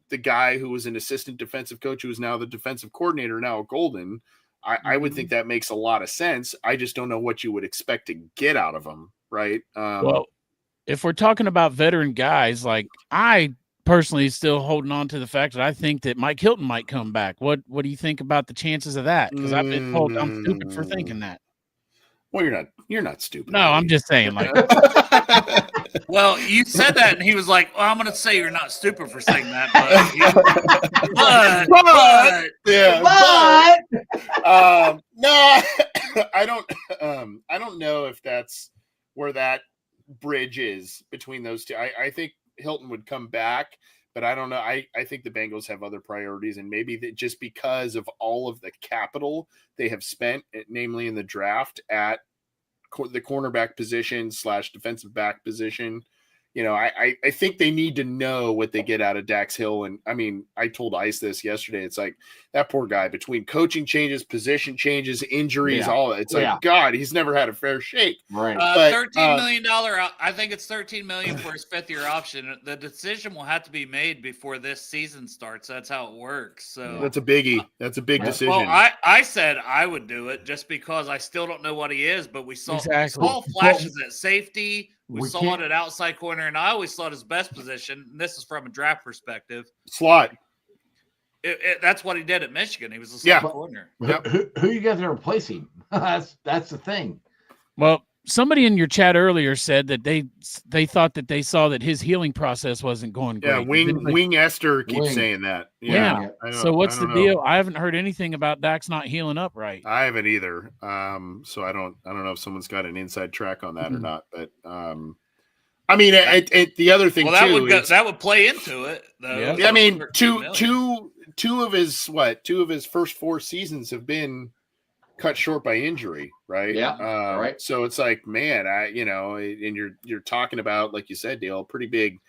the guy who was an assistant defensive coach who is now the defensive coordinator now at Golden. I would think that makes a lot of sense. I just don't know what you would expect to get out of him, right? Well, if we're talking about veteran guys, I personally still holding on to the fact that I think that Mike Hilton might come back. What do you think about the chances of that? Because I've been told I'm stupid for thinking that. Well, you're not stupid. No, I'm just saying, Well, you said that, and he was like, "Well, I'm going to say you're not stupid for saying that, no, I don't know if that's where that bridge is between those two. I think Hilton would come back, but I don't know. I think the Bengals have other priorities, and maybe just because of all of the capital they have spent, namely in the draft at the cornerback position / defensive back position. I think they need to know what they get out of Dax Hill. And I mean, I told Ice this yesterday. It's like that poor guy, between coaching changes, position changes, injuries, all it's like, God, he's never had a fair shake. Right. $13 million. I think it's $13 million for his 5th-year option. The decision will have to be made before this season starts. That's how it works. So that's a biggie. That's a big decision. Well, I said I would do it just because I still don't know what he is, but we saw flashes at safety. We saw it at outside corner, and I always thought his best position, and this is from a draft perspective, slot. That's what he did at Michigan. He was a slot corner. Yep. Who you guys are replacing? That's the thing. Well, somebody in your chat earlier said that they thought that they saw that his healing process wasn't going great. Yeah, Wing Esther keeps saying that. Yeah. So what's the deal? I haven't heard anything about Dax not healing up right. I haven't either. So I don't know if someone's got an inside track on that or not. But I mean, the other thing that would play into it. Though. Yeah. I mean, two of his first 4 seasons have been cut short by injury, right? Yeah. Right. So it's like, man, and you're talking about, like you said, Dale, pretty big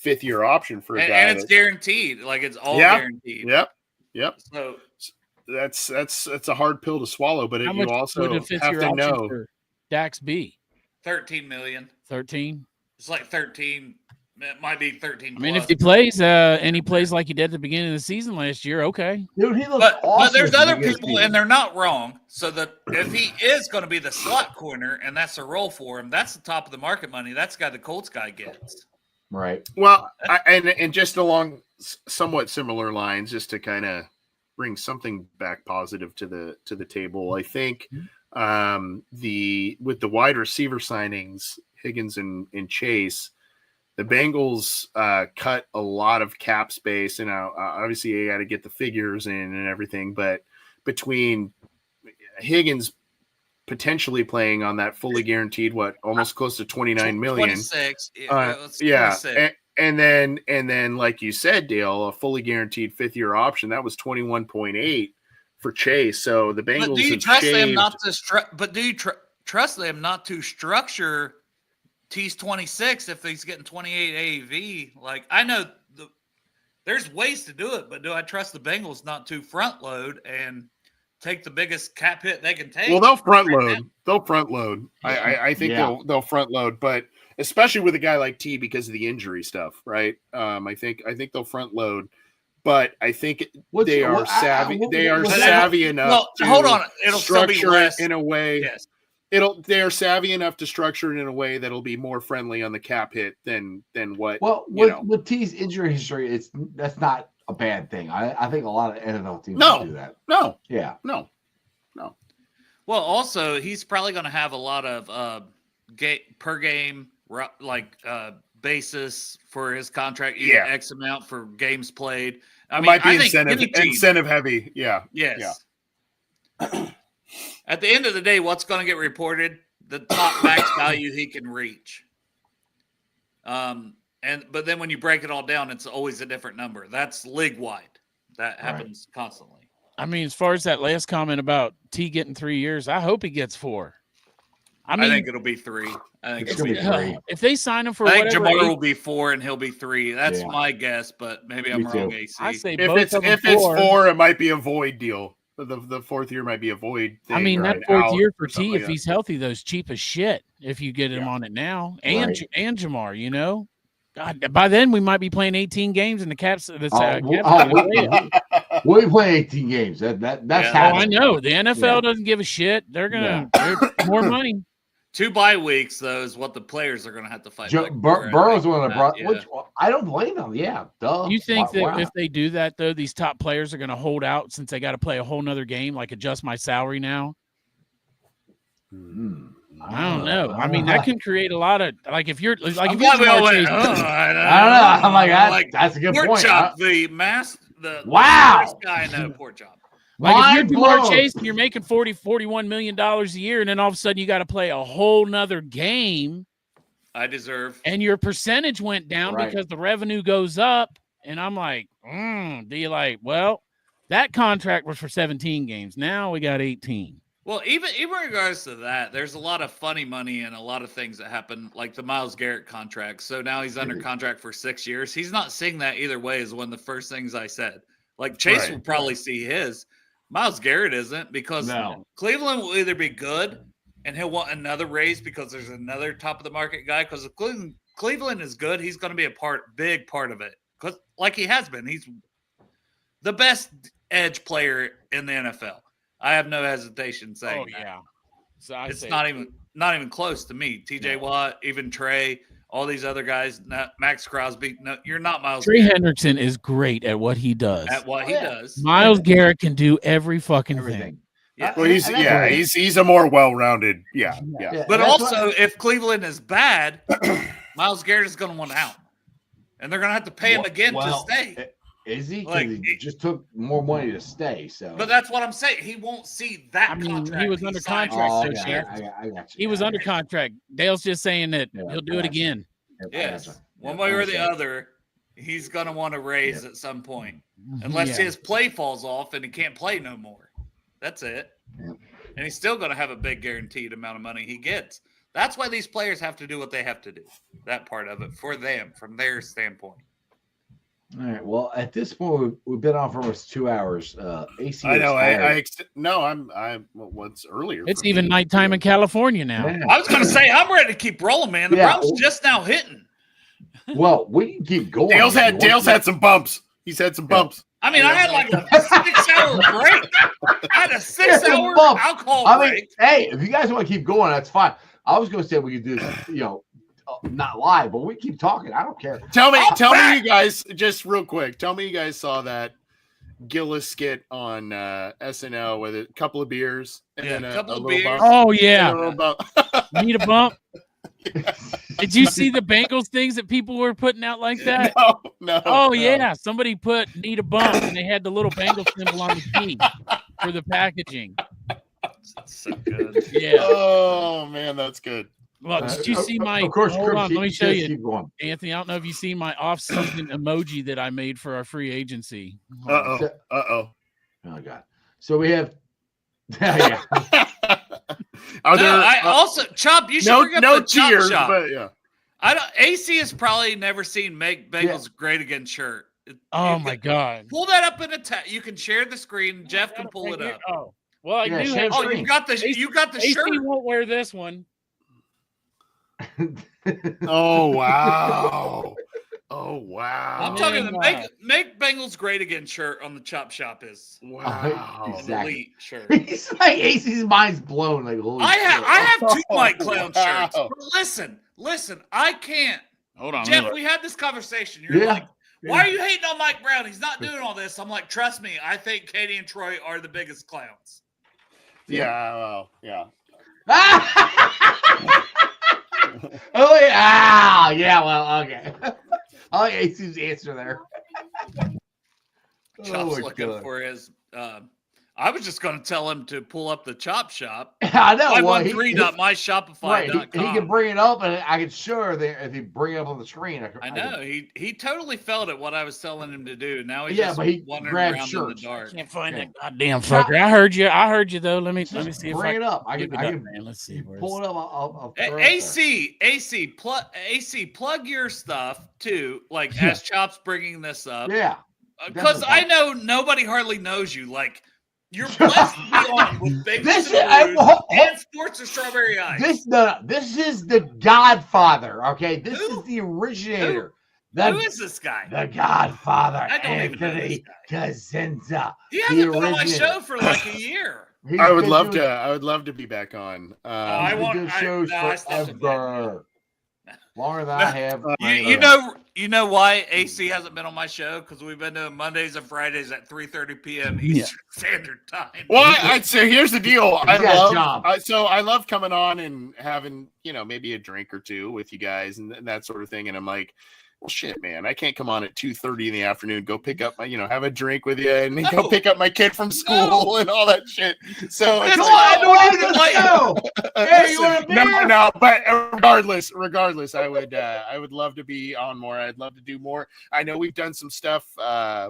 5th-year option for a guy, and it's guaranteed. Like it's all guaranteed. Yep. So that's a hard pill to swallow, but you also have to know. Dax B $13 million. 13. It's like 13. It might be 13. I mean, if he plays and he plays like he did at the beginning of the season last year, okay. Dude, he looks awesome. But there's other people, and they're not wrong. So that if he is going to be the slot corner, and that's a role for him, that's the top of the market money. That's the guy the Colts guy gets. Right. Well, and just along somewhat similar lines, just to kind of bring something back positive to the table, I think with the wide receiver signings, Higgins and Chase, the Bengals cut a lot of cap space, and obviously you got to get the figures in and everything. But between Higgins potentially playing on that fully guaranteed, almost close to $29 million, 26, and then like you said, Dale, a fully guaranteed 5th-year option that was 21.8 for Chase. So the Bengals. But do you trust them not to? But do you trust them not to structure? T's 26 if he's getting 28 AAV. Like I know There's ways to do it, but do I trust the Bengals not to front load and take the biggest cap hit they can take? Well, they'll front load. They'll front load. Yeah. I think they'll front load, but especially with a guy like T because of the injury stuff, right? I think they'll front load, but I think they are savvy. They are savvy enough. Well, hold on. It'll still be structure less it in a way. Yes. They are savvy enough to structure it in a way that'll be more friendly on the cap hit than what. Well, with T's injury history, that's not a bad thing. I think a lot of NFL teams do that. No. Yeah. No. Well, also he's probably going to have a lot of per game basis for his contract. X amount for games played. I might be incentive heavy. Yeah. Yes. Yeah. At the end of the day, what's going to get reported? The top max value he can reach. But then when you break it all down, it's always a different number. That's league wide. That happens constantly. I mean, as far as that last comment about T getting 3 years, I hope he gets 4. I think it'll be 3. I think it'll be 3. If they sign him for, I think Jamar will be 4 and he'll be 3. That's my guess, but maybe I'm wrong. AC. I say if it's 4, it might be a void deal. The fourth year might be a void thing. I mean, that fourth year for T, if he's healthy, those cheap as shit. If you get him on it now, and Jamar, God, by then we might be playing 18 games in the caps. We'll be playing 18 games. That's happening. I know the NFL doesn't give a shit. They're gonna more money. 2 bye weeks, though, is what the players are going to have to fight. Burrow's one of the which I don't blame them. Yeah, duh. You think that if they do that, though, these top players are going to hold out since they got to play a whole nother game, like adjust my salary now? I don't know. I mean, that can create a lot of if you're I don't know. I'm like, that's a good point. Pork chop, the guy in the pork chop. Like if you're Jamar Chase and you're making $41 million a year, and then all of a sudden you got to play a whole nother game. I deserve. And your percentage went down because the revenue goes up. And I'm like, do you that contract was for 17 games. Now we got 18. Well, even in regards to that, there's a lot of funny money and a lot of things that happen, like the Myles Garrett contract. So now he's under contract for 6 years. He's not seeing that either way is one of the first things I said. Like Chase will probably see his. Myles Garrett isn't because Cleveland will either be good and he'll want another raise because there's another top of the market guy. Because if Cleveland is good, he's going to be big part of it. Because like he has been, he's the best edge player in the NFL. I have no hesitation saying that. Yeah. So it's not even close to me. TJ Watt, even Trey, all these other guys, Max Crosby. No, you're not Myles Garrett. Hendrickson is great at what he does. He does. Myles Garrett can do every fucking thing. Yeah. Well, he's a more well-rounded. Yeah. But also, if Cleveland is bad, Myles Garrett is going to want out, and they're going to have to pay him again to stay. Is he? He just took more money to stay. So, but that's what I'm saying. He won't see that contract. He was under contract. I got you. He was under contract. Dale's just saying that he'll do it again. Yes, one way or the other, he's going to want to raise at some point, unless his play falls off and he can't play no more. That's it. Yeah. And he's still going to have a big guaranteed amount of money he gets. That's why these players have to do what they have to do. That part of it for them, from their standpoint. All right. Well, at this point, we've been on for almost 2 hours. AC. I know. I'm. What's earlier? It's even nighttime in California now. Yeah. I was going to say I'm ready to keep rolling, man. The Browns just now hitting. Well, we can keep going. Dale's had some bumps. He's had some bumps. I mean, I had like a 6-hour break. I had a 6-hour alcohol break. Hey, if you guys want to keep going, that's fine. I was going to say we could do this, not live, but we keep talking. I don't care. Tell me, you guys, just real quick. Tell me, you guys saw that Gillis skit on SNL with a couple of beers and then a couple of beers. Bump. Oh yeah, need a bump. Did you see the Bengals things that people were putting out like that? No. Oh yeah, somebody put need a bump, and they had the little Bengals symbol on the key for the packaging. That's so good. Yeah. Oh man, that's good. Well, did you see my? Of course, hold on, let me show you, Anthony. I don't know if you've seen my off-season emoji that I made for our free agency. Oh God. So we have. Yeah. I also Chop. You should bring up the cheers, Chop shop. But yeah. AC has probably never seen "Make Bengals Great Again" shirt. Oh my God! Pull that up in a text. You can share the screen. Jeff can pull it up. Oh, well, I Yeah, do share have. Oh, screen. you got the AC shirt. won't wear this one. Oh wow! Oh I'm wow! talking the make Bengals great again shirt on the Chop Shop is Wow! an Exactly. elite shirt. He's like AC's mind's blown. Like holy I shit. have two Mike Clown Wow. shirts. But listen, I can't. Hold on, Jeff, we had this conversation. You're Yeah. like, why are you hating on Mike Brown? He's not doing all this. I'm like, trust me, I think Katie and Troy are the biggest clowns. Yeah, well, yeah. Oh yeah. Yeah. Well, okay. I like AC's answer there. Chop's my looking God. for his. I was just going to tell him to pull up the Chop Shop. I know. Well, he can $513.myshopify.com. bring it up, and I can show her there if he bring it up on the screen. I know he totally felt it what I was telling him to do. Now he's Yeah, just but he wandering grabbed around shirts. in the dark. Can't find Yeah. that goddamn fucker. I heard you though. Let me see if I bring it can up. I dig can. it I up, can man. Let's see. pull it up. I'll throw it AC, plug your stuff too. Like Yeah. as Chop's bringing this up, there. Yeah. because I know nobody hardly knows you. Like you're blessed to be on with Bengals This and is Blues and Sports of Strawberry Ice. This is the Godfather. Okay, this Who? is the originator. Who is this guy? the Godfather? I don't even know this Anthony Cosenza. He hasn't been on my originator. show for like a year. He's I would been love doing- to. I would love to be back on. I want- He's been doing shows I stopped at that. forever. Longer than I have. You know why AC hasn't been on my show? Because we've been doing Mondays and Fridays at 3:30 p.m. Eastern Standard Time. Well, so here's the deal. I love coming on and having maybe a drink or two with you guys and that sort of thing. And I'm like, well, shit, man, I can't come on at 2:30 in the afternoon. Go pick up my, have a drink with you, and go pick up my kid from school and all that shit. So it's I don't even know. Hey, you want a beer? No. But regardless, I would love to be on more. I'd love to do more. I know we've done some stuff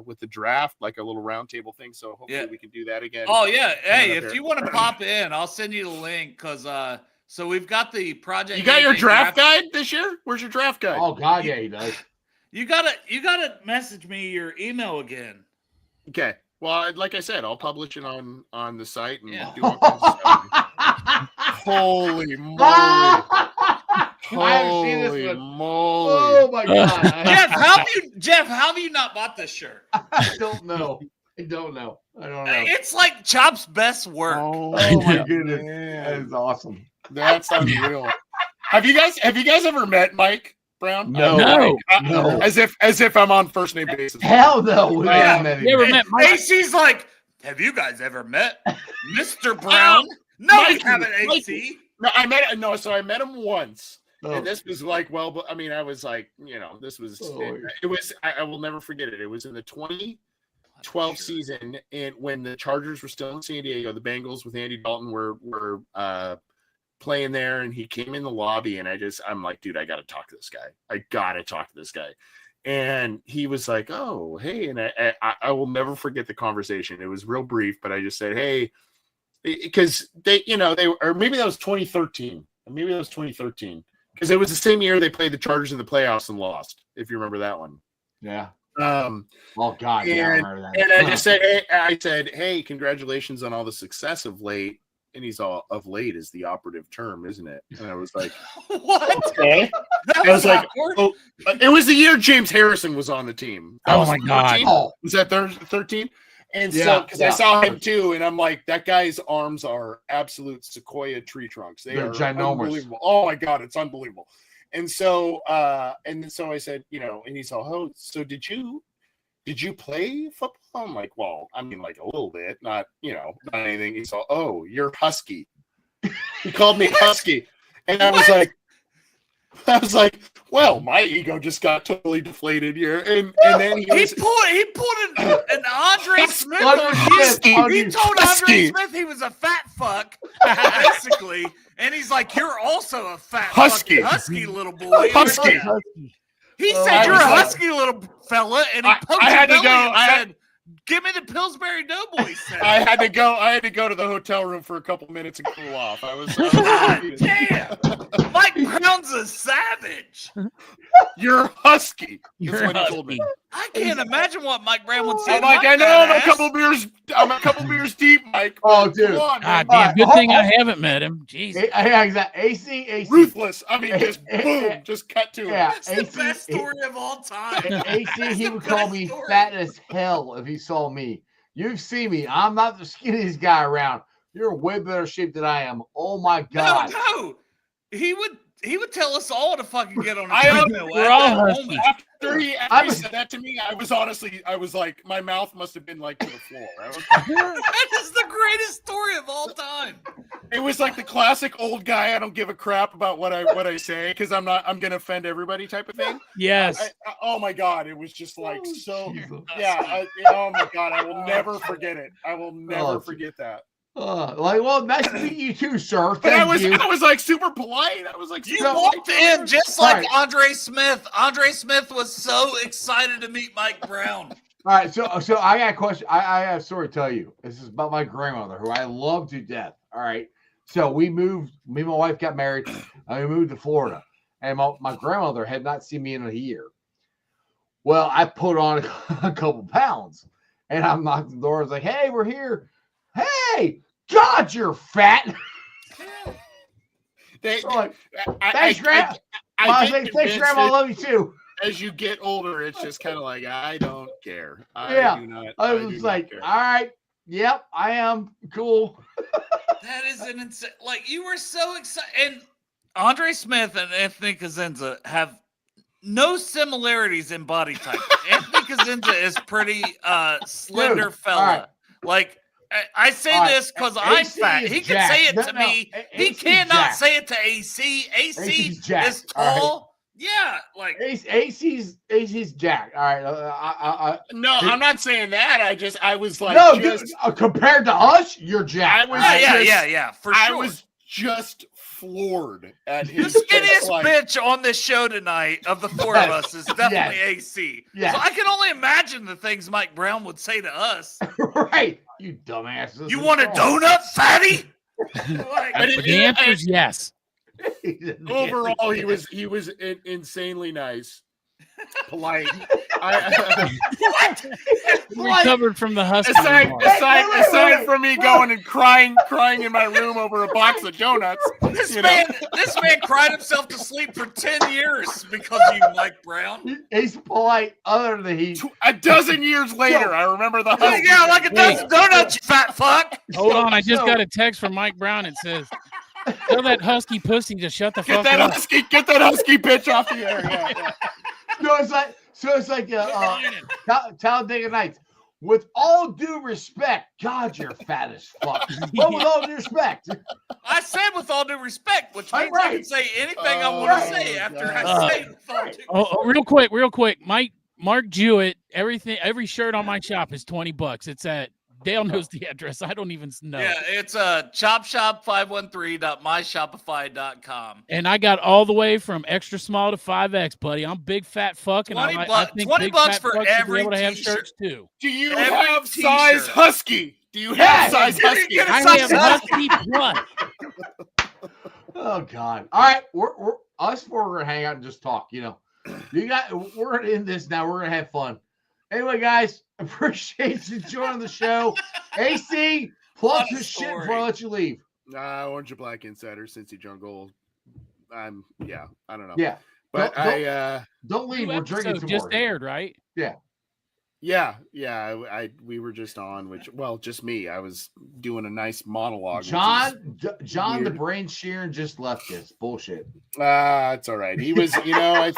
with the draft, like a little roundtable thing. So hopefully we can do that again. Oh yeah, hey, if you want to pop in, I'll send you the link because so we've got the project. You got your draft guide this year? Where's your draft guide? Oh God, yeah, he does. You gotta message me your email again. Okay. Well, like I said, I'll publish it on the site and Yeah. do all kinds of stuff. Holy moly! I haven't seen this Holy one. moly! Oh my God. Jeff, how have you not bought this shirt? I don't know. I don't know. It's like Chop's best work. Oh, Oh my goodness. man. That is awesome. That's unreal. Have you guys ever met Mike Brown? No. No. As if I'm on first name basis. Hell no. We haven't met him. You ever met Mike? AC's like, have you guys ever met Mr. Brown? No, we Mikey, haven't, AC. No, I met him once. Oh. And this was like, I was like, this was, it was, I will never forget it. It was in the 2012 season, and when the Chargers were still in San Diego, the Bengals with Andy Dalton were playing there, and he came in the lobby, and I'm like, dude, I got to talk to this guy. And he was like, oh, hey. And I will never forget the conversation. It was real brief, but I just said, hey, because they were, or maybe that was 2013. Because it was the same year they played the Chargers in the playoffs and lost, if you remember that one. Yeah. Oh God. Yeah, I remember that. And I said, hey, congratulations on all the success of late. And he's all, of late is the operative term, isn't it? And I was like, What? okay. I was like, oh, it was the year James Harrison was on the team. Oh my God. 13? Was that 13? And so, because I saw him too, and I'm like, that guy's arms are absolute sequoia tree trunks. They're ginormous. Unbelievable. Oh my God, it's unbelievable. And so I said, and he's all, oh, so did you play football? I'm like, well, I mean, like a little bit, not anything. He's all, oh, you're husky. He called me husky. And I was like, well, my ego just got totally deflated here. And then he pulled an Andre Smith on Husky. his. He told Andre Husky. Smith he was a fat fuck, basically. And he's like, you're also a fat Husky. fucking husky little boy. Husky. He I said, you're a was like- husky little fella. And he poked I his had to belly go- and said, Give me the Pillsbury Doughboy set. I had to go to the hotel room for a couple minutes and cool off. I was God damn. Mike Brown's a savage. You're husky. You're That's what he told me. husky. I can't imagine what Mike Brown would say. I'm to like, my I know fat I'm a ass. couple beers deep, Mike. Oh, dude. Come on, God man. damn, good Hold thing on. I haven't met him. Jesus. Yeah, exactly. AC. Ruthless. I mean, just boom, just cut to it. Yeah, It's the best story of all time. AC, That's he the would call best me story. fat as hell if he saw me. You've seen me. I'm not the skinniest guy around. You're in way better shape than I am. Oh my God. No. He would tell us all to fucking get on a I treadmill we're at all that husky. moment. After he said that to me, I was like, my mouth must have been like to the floor. That is the greatest story of all time. It was like the classic old guy. I don't give a crap about what I say because I'm gonna offend everybody type of thing. Yes. Oh my God, it was just like so. Jesus. Yeah. Oh my God, I will never forget it. I will never forget that. Well, nice to meet you too, sir. But I Thank you. was like super polite. I was like, You super walked polite. in just like Right. Andre Smith. Andre Smith was so excited to meet Mike Brown. All right, so I got a question. I have a story to tell you. This is about my grandmother, who I love to death. All right, so we moved. Me and my wife got married, and we moved to Florida. And my grandmother had not seen me in a year. Well, I put on a couple pounds, and I'm knocking the door. I was like, "Hey, we're here." Hey, God, you're fat. They- So like, I- thanks, I- Grandma. I I get say, thanks, convinced Grandma. I that love you too. as you get older, it's just kind of like I don't care. I Yeah, do not. I do was not like, care. all right, yep, I am cool. That is an insane. Like you were so excited, and Andre Smith and Anthony Cosenza have no similarities in body type. Anthony Cosenza is pretty slender Dude, fella. all right. Like I say All right, this because I'm AC fat. is He can jacked. say it No, to no, me. He AC is cannot jacked. say it to AC. AC AC's jacked, is all right. tall. Yeah, like AC's Jack. All right, No, I'm not saying that. I was like, no, just, dude, compared to us, you're Jack. I was- all right? yeah, for I sure. was just floored at The his skinniest like, bitch on this show tonight of the four of us is definitely AC. Yes. So I can only imagine the things Mike Brown would say to us. right, you dumbasses. You want a donut, fatty? Like, But it- The answer is yes. overall, he was insanely nice, polite. I, Recovered from the husky. aside remark. wait. from me going and crying in my room over a box of donuts. this you know. man cried himself to sleep for 10 years because of you, Mike Brown. He's polite, other than he. A dozen years later, I remember the husky. Yeah, like a dozen donuts, you fat fuck. Hold on, I just so- got a text from Mike Brown. It says, "Tell that husky pussy to shut the Get fuck that up." husky bitch off the air. Yeah. So it's like Talladega Nights. With all due respect, God, you're fat as fuck. But with all due respect, I said with all due respect, which means I Right. can say anything I want to Right. say after God. I say with all due Oh, real quick, Mark Jewett. Every shirt on my shop is $20. It's at Dale knows the address. I don't even know. Yeah, it's chopshop513.myshopify.com. And I got all the way from extra small to 5X, buddy. I'm big fat fuck, and I 20 think bucks big fat for fucks should be every able to have t-shirt. shirts too. Do you Every have t-shirt. size husky? Do you Yes. have size You husky? get a I size have husky. husky plus. oh God! All right, we're us four are gonna hang out and just talk. You know, we're gonna end this now. We're gonna have fun. Anyway, guys, appreciate you joining the show. AC, plug What a your shit story. before I let you leave. Orange and Black Insider, Cincy Jungle. I don't know. Yeah, But don't leave. New We're drinking episode some just more. aired, right? we were just on, just me. I was doing a nice monologue. John the weird. Brain Sheeran just left this bullshit. It's all right. He was, I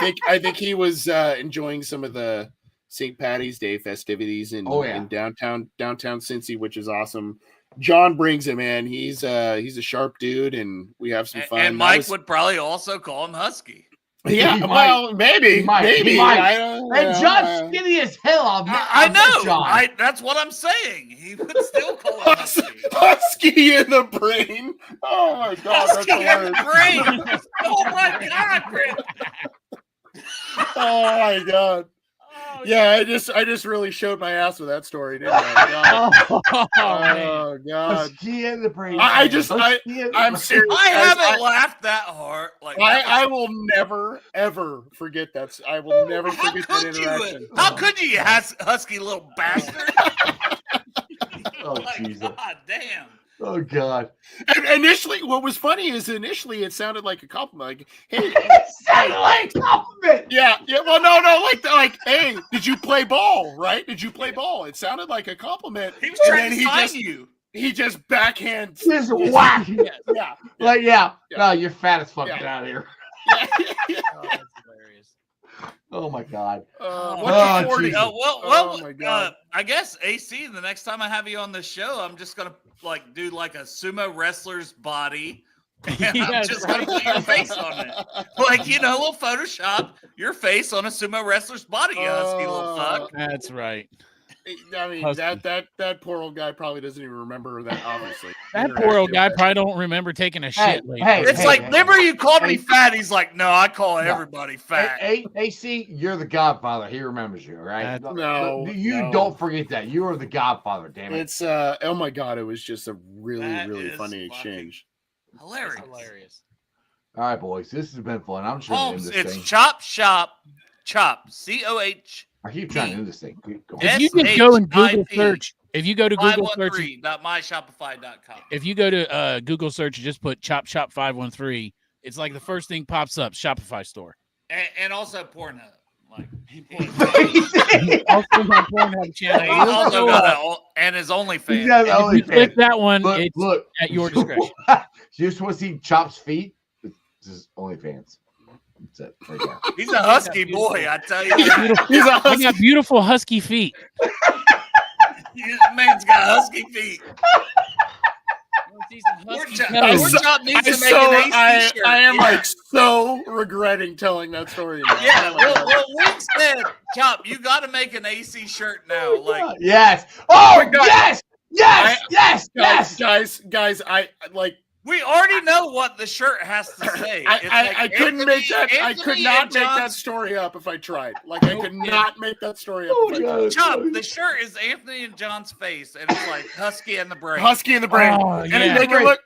think he was enjoying some of the St. Patty's Day festivities in downtown Cincy, which is awesome. John brings him in. He's a sharp dude, and we have some fun. And Mike would probably also call him Husky. Yeah, He might. well, maybe, He might. maybe. He might. I don't And know. John's skinny as hell. I met know. John. That's what I'm saying. He would still call him Husky. Husky in the brain. Oh my god, that's Husky in the hilarious. brain. Oh my God, Chris. Oh my god. Yeah, I just really showed my ass with that story, didn't I? God. Oh God! Husky in the brain. I'm serious. I guys. haven't laughed that hard. Like I will never ever forget that. I will never how forget that could interaction. you? How could you, you husky little bastard? Oh Like, Jesus! God damn. Oh God! And initially, what was funny is initially it sounded like a compliment. Like, hey, It sounded like a compliment. yeah. Well, no, like, hey, did you play ball? Right? Did you play ball? It sounded like a compliment. He was And trying then to sign you. He just backhands. Just whack. Yeah. Like yeah. Yeah. No, you're fat as fuck. Yeah. Get out of here. Yeah. Oh, that's hilarious. Oh my God. What's Oh, your 40? Jesus. Oh, my God. I guess AC. The next time I have you on the show, I'm just gonna like do like a sumo wrestler's body. And I'm Yes, just gonna put your face on it, like a little Photoshop your face on a sumo wrestler's body, you husky little fuck. That's right. I mean, Husky. that poor old guy probably doesn't even remember that. Obviously, That poor old guy probably don't remember taking a shit lately. hey, It's hey, like, hey. remember you called me Hey. fat? He's like, no, I call No. everybody fat. AC, you're the Godfather. He remembers you, right? No, you no. don't forget that. You are the Godfather. Damn it. It's oh my God, it was just a really That really is funny fucking exchange. Hilarious. Hilarious. All right, boys. This has been fun. I'm sure to end Holmes, this it's thing. Chop Shop, Chop, COH. I keep trying to end this thing. Go on. If you just go and Google SHIP. search, if you go to Google search, 513.myshopify.com. if you go to Google search and just put Chop Shop 513, it's like the first thing pops up, Shopify store. And also Pornhub. Like, Also my Pornhub channel. he's will also show got up. and his OnlyFans. He does And if you OnlyFans. click that one, Look, it's look. at your discretion. You just want to see Chop's feet? This is OnlyFans. That's it. Right there. He's a husky boy, I tell you. He's a I got beautiful husky feet. This man's got husky feet. Poor Husky Chop, toes. poor Chop needs to make so an AC shirt. I am Yeah. like so regretting telling that story. Now. Yeah, Oh my God. well, we said, Chop, you got to make an AC shirt now. Like, Yes. Oh, my God. yes. Yes. Yes. guys, I like. we already know what the shirt has to say. It's like I couldn't make that. I Anthony could not and make that John's- story up if I tried. Like I could not make that story up. Oh, if I my tried. God. Chop, the shirt is Anthony and John's face, and it's like Husky in the brain. Husky in the brain, Oh, and yeah. make it look.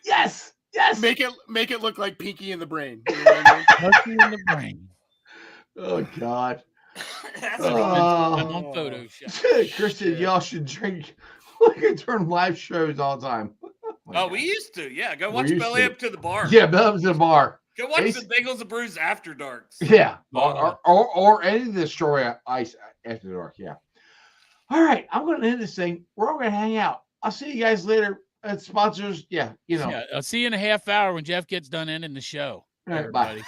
Yes! Make it look like Pinky in the brain. You know what I mean? Husky in the brain. Oh, God. That's I'm Oh. on Photoshop. Christian, y'all should drink. We can turn live shows all the time. My Oh, God. we used to. Yeah, go We watch used Belly to. Up to the Bar. Yeah, Bubs and Bar. Go watch Ace- the Bengals and Brews After Darks. Yeah. Oh. Or any of the story ice after the dark. Yeah. All right. I'm going to end this thing. We're all going to hang out. I'll see you guys later. Sponsors. Yeah. You know. Yeah, I'll see you in a half hour when Jeff gets done ending the show. All right, bye. Everybody.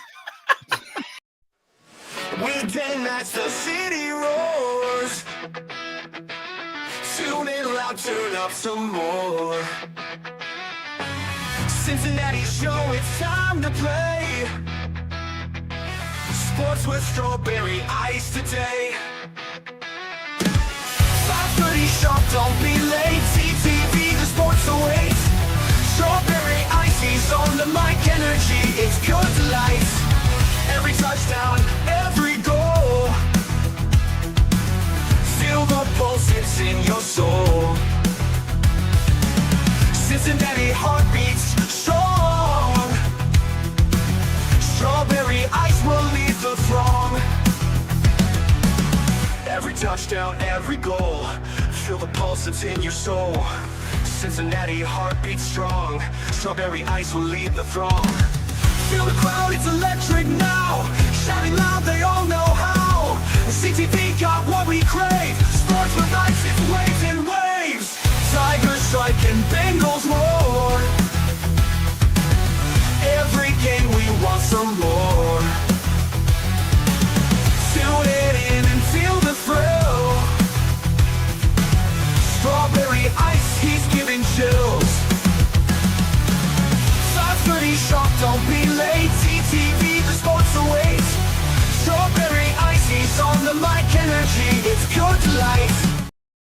Weekday nights, the city roars. Tune in loud, turn up some more. Cincinnati show, it's time to play. Sports with strawberry ice today. 5:30 sharp, don't be late. CTV, the sports awaits. Strawberry ices on the mic, energy, it's pure delight. Every touchdown, every goal. Feel the pulse, it's in your soul. Cincinnati heartbeats strong. Strawberry ice will lead the throng. Every touchdown, every goal. Feel the pulse, it's in your soul. Cincinnati heartbeats strong. Strawberry ice will lead the throng. Feel the crowd, it's electric now. Shouting loud, they all know how. CTV got what we crave. Sports with ice, it's waves and waves. Tigers strike and Bengals roar. Every game we want some more. Tune it in and feel the thrill. Strawberry ice, he's giving chills. 5:30 sharp, don't be late. CTV, the sports awaits. Strawberry ice, he's on the mic, energy, it's pure delight.